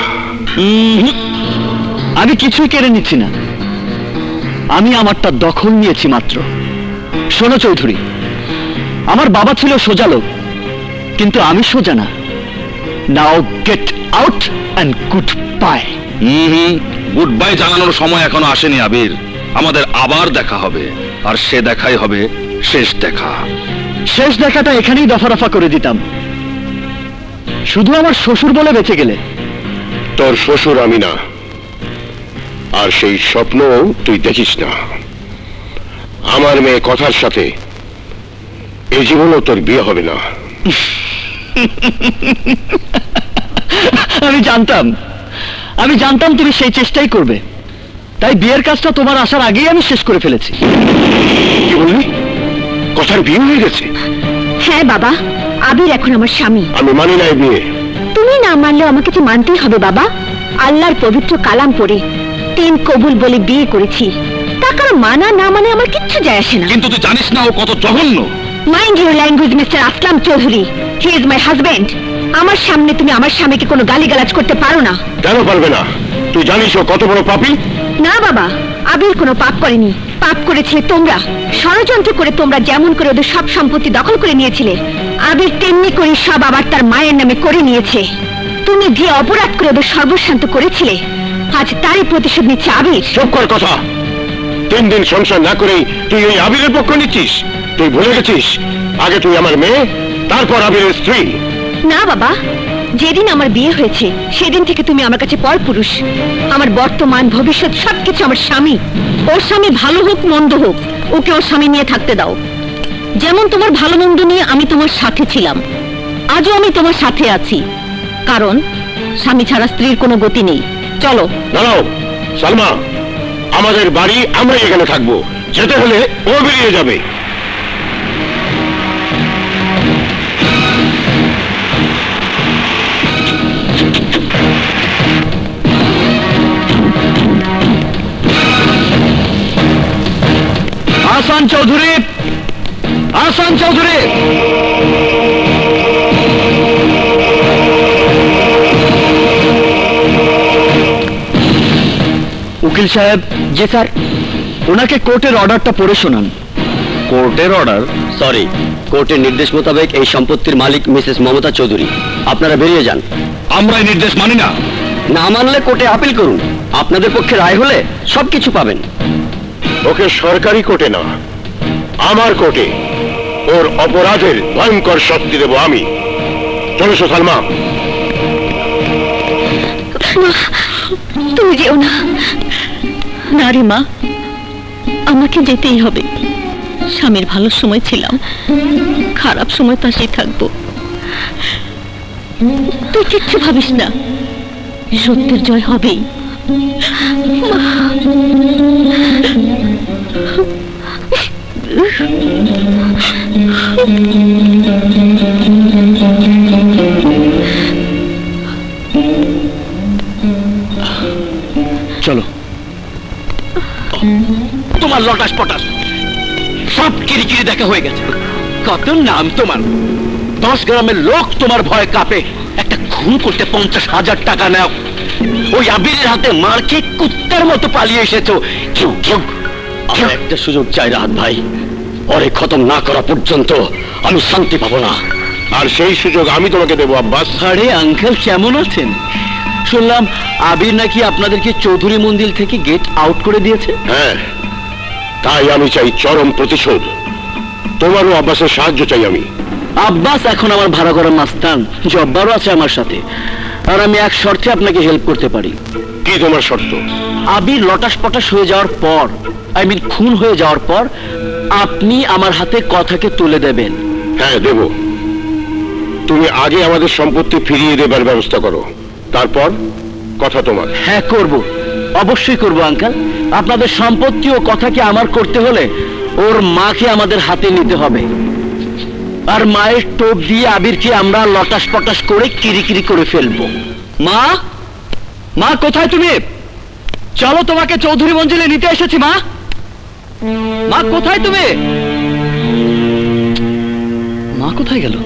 আমি কিছুই কেড়ে নিচ্ছি না, আমি আমারটা দখল নিয়েছি মাত্র। শোনো চৌধুরী, আমার বাবা ছিল সোজা লোক, কিন্তু আমি সোজা না। নাও get out and good bye. Good bye জানানোর সময় এখনো আসেনি আবির। আমাদের আবার দেখা হবে, আর সে দেখাই হবে শেষ দেখা। শেষ দেখাটা এখানেই দফা রফা করে দিতাম, শুধু আমার শ্বশুর বলে বেঁচে গেলে। তোর শ্বশুর আমি না, আর সেই স্বপ্ন তুই দেখিস না। আমার মেয়ে কথার সাথে এই জীবনও তোর বিয়ে হবে না। আমি জানতাম তুমি সেই চেষ্টাই করবে, তাই বিয়ের কাজটা তোমার আসার আগেই আমি শেষ করে ফেলেছি। কি বললি? কথার বিয়ে হয়ে গেছে? হ্যাঁ বাবা, আবির এখন আমার স্বামী। আমি মানি না এই বিয়ে। তুমি না মানলেও আমাকে তো মানতেই হবে বাবা। আল্লাহর পবিত্র কালাম পড়ে 3 কবুল বলে বিয়ে করেছি, তা কারো মানা না মানে আমার কিচ্ছু যায় আসে না। কিন্তু তুই জানিস না ও কত জঘন্য। Mind your language mister Aslam Chowdhury, he is my husband. আমার সামনে তুমি আমার স্বামীকে কোনো গালিগালাজ করতে পারো না। কেন পারবে না? তুই জানিস ও কত বড় পাপী? না বাবা, আবির কোনো পাপ করেনি, পাপ করেছিলে তোমরা। ষড়যন্ত্র করে তোমরা যেমন করে ওদের সব সম্পত্তি দখল করে নিয়েছিলে, আবির তেমনি করে সব আবার তার মায়ের নামে করে নিয়েছে। তুমি যে অপরাধ করে ওদের সর্বশান্ত করেছিলে, আজ তারই প্রতিশোধ নিচ্ছে আবির। চুপ কর কথা। 3 দিন সংসার না করেই তুই এই আবিরের পক্ষ নিচ্ছিস? তুই ভুলে গেছিস আগে তুই আমার মেয়ে, তারপর আবিরের স্ত্রী। না বাবা, যেদিন আমার বিয়ে হয়েছে সেদিন থেকে তুমি আমার কাছে পরপুরুষ। আমার বর্তমান ভবিষ্যৎ সবকিছু আমার স্বামী। ওর স্বামী ভালো হোক মন্দ হোক, ওকে ওর স্বামী নিয়ে থাকতে দাও। যেমন তোমার ভালো মন্দ নিয়ে আমি তোমার সাথে ছিলাম, আজও আমি তোমার সাথে আছি, কারণ স্বামী ছাড়া স্ত্রীর কোনো গতি নেই। চলো। দাঁড়াও সালমা, আমাদের বাড়ি আমরাই এখানে থাকবো, যেতে হলে ও বেরিয়ে যাবে। আহসান চৌধুরী, আহসান চৌধুরী। উকিল সাহেব। জি স্যার। ওনাকে কোর্টের অর্ডারটা পড়ে শোনান। কোর্টের অর্ডার? সরি, কোর্টের নির্দেশ মোতাবেক এই সম্পত্তির মালিক মিসেস মমতা চৌধুরী। আপনারা বেরিয়ে যান। আমরা এই নির্দেশ মানি না। না মানলে কোর্টে আপিল করুন, আপনাদের পক্ষে রায় হলে সবকিছু পাবেন। ওকে সরকারি কোর্টে না, আমার কোর্টে ওর অপরাধের ভয়ঙ্কর শাস্তি দেব আমি। চলো সালমা। তুমি যেও না। না রে মা, আমাকে যেতেই হবে। স্বামীর ভালো সময় ছিলাম, খারাপ সময় পাশেই থাকবো। তুই কিচ্ছু ভাবিস না, সত্যের জয় হবেই। চলো। তোমার লটাস পটাস সব কিরিকিরি দেখা হয়ে গেছে। কত নাম তোমার, 10 গ্রামের লোক তোমার ভয় কাঁপে। একটা খুন করতে 50,000 টাকা নাও। ওই আবিরের হাতে মার খেয়ে কুত্তার মতো পালিয়ে এসেছো। আমার একটা সুযোগ চাই রাহাত ভাই, ওরে খতম না করা পর্যন্ত আমি শান্তি পাবো না। আর সেই সুযোগ আমি তোমাকে দেবো আব্বাস। আরে আঙ্কেল কেমন আছেন? শুনলাম আবির নাকি আপনাদেরকে চৌধুরী মন্দির থেকে গেট আউট করে দিয়েছে। হ্যাঁ, তাই আমি চাই চরম প্রতিশোধ। তোমারও আব্বাসের সাহায্য চাই আমি। আব্বাস এখন আমার ভাড়া করা মাস্তান, জব্বারও আছে আমার সাথে, আর আমি এক শর্তে আপনাকে হেল্প করতে পারি। কি তোমার শর্ত? আবির লটাস পটাস হয়ে যাওয়ার পর, খুন হয়ে যাওয়ার পর আপনি আমার হাতে কথাকে তুলে দেবেন। হ্যাঁ দেব। তুমি আগে আমাদের সম্পত্তি ফিরিয়ে দেবার ব্যবস্থা করো, তারপর কথা তোমার। হ্যাঁ করব, অবশ্যই করব আঙ্কেল। আপনাদের সম্পত্তি ও কথাকে আমার করতে হলে ওর মাকে আমাদের হাতে নিতে হবে, আর মায়ের টোপ দিয়ে আবিরকে আমরা লটাস পটাস করে কিরিকিরি করে ফেলবো। মা, মা কোথায় তুমি? চলো, তোমাকে চৌধুরী মঞ্জিলে নিতে এসেছি। মা, মা কোথায় তুমি? মা কোথায় গেল?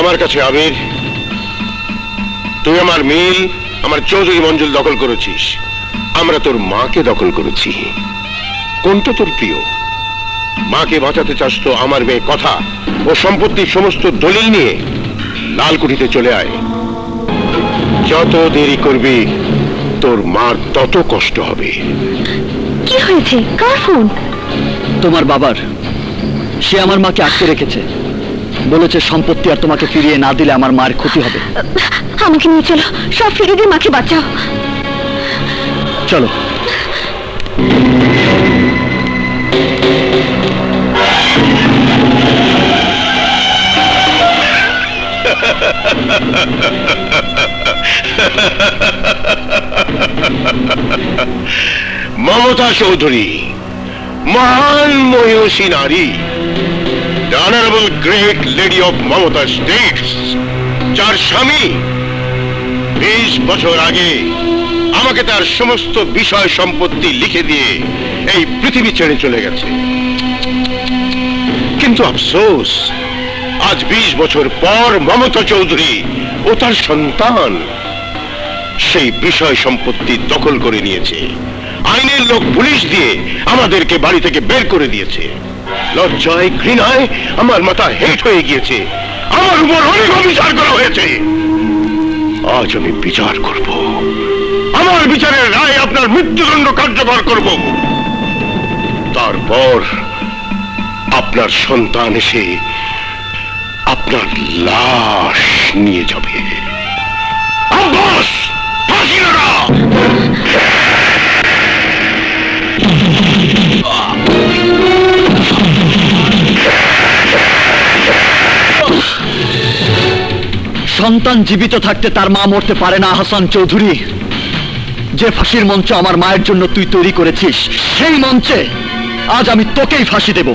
আমার কাছে আবির, তুই আমার মিল, আমার চৌধুরী মঞ্জুল দখল করেছিস, আমরা তোর মাকে দখল করেছি। কোনটা তোর প্রিয়? মাকে বাঁচাতে চাস তো আমার মেয়ে কথা ও সম্পত্তির সমস্ত দলিল নিয়ে লালকুঠিতে চলে আয়। যত দেরি করবি তোর মার তত কষ্ট হবে। কি হয়েছে? কার ফোন? তোমার বাবার। সে আমার মাকে আটকে রেখেছে, বলেছে সম্পত্তি আর তোমাকে ফিরিয়ে না দিলে আমার মায়ের ক্ষতি হবে। আমাকে নিয়ে চলো, সব ফিরিয়ে দিয়ে মাকে বাঁচাও। চলো। মমতা চৌধুরী, মহান মহিষী নারী, the honorable great lady of Mamata States, যার স্বামী 20 বছর আগে আমাকে তার সমস্ত বিষয় সম্পত্তি লিখে দিয়ে এই পৃথিবী ছেড়ে চলে গেছে। কিন্তু আফসোস, আজ 20 বছর পর মমতা চৌধুরী ও তার সন্তান সেই বিষয় সম্পত্তি দখল করে নিয়েছে। আইনের লোক পুলিশ দিয়ে আমাদেরকে বাড়ি থেকে বের করে দিয়েছে। লজ্জায় ঘৃণায় আমার মাথা হেট হয়ে গিয়েছে। আমার উপর অনেক অবিচার করা হয়েছে। আজ আমি বিচার করব। আমার বিচারের রায় আপনার মৃত্যুদণ্ড কার্যকর করব। তারপর আপনার সন্তান এসে আপনার লাশ নিয়ে যাবে। আব্বাস, ফাঁসি লাগা! সন্তান জীবিত থাকতে তার মা মরতে পারে না হাসান চৌধুরী। যে ফাঁসির মঞ্চ আমার মায়ের জন্য তুই তৈরি করেছিস, সেই মঞ্চে আজ আমি তোকেই ফাঁসি দেব।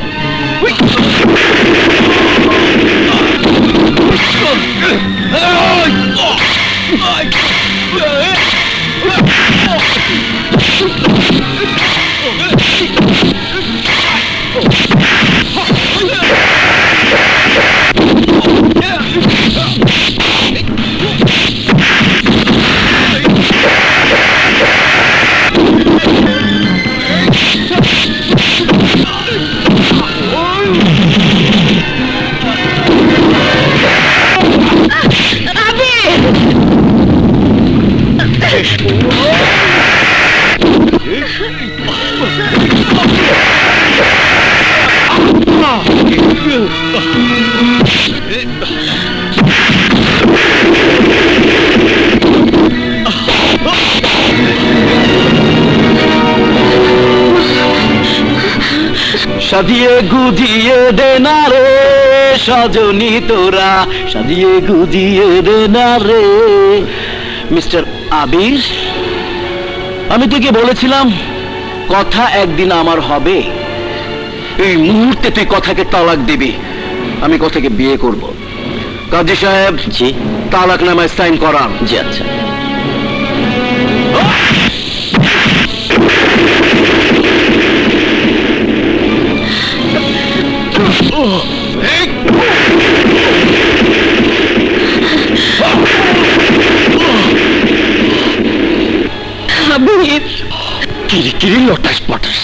সাজিয়ে গুজিয়ে দে না রে সজনী তোরা, সাজিয়ে গুজিয়ে দে না রে। মিস্টার আবির, আমি তোকে বলেছিলাম কথা একদিন আমার হবে। এই মুহূর্তে তুই কথাকে তালাক দিবি। আমি কথাকে বিয়ে করব। কাজী সাহেব, জি, তালাক নামায় সাইন করান। জি আচ্ছা। আবির, কিরি কিরি লটাস পটাস।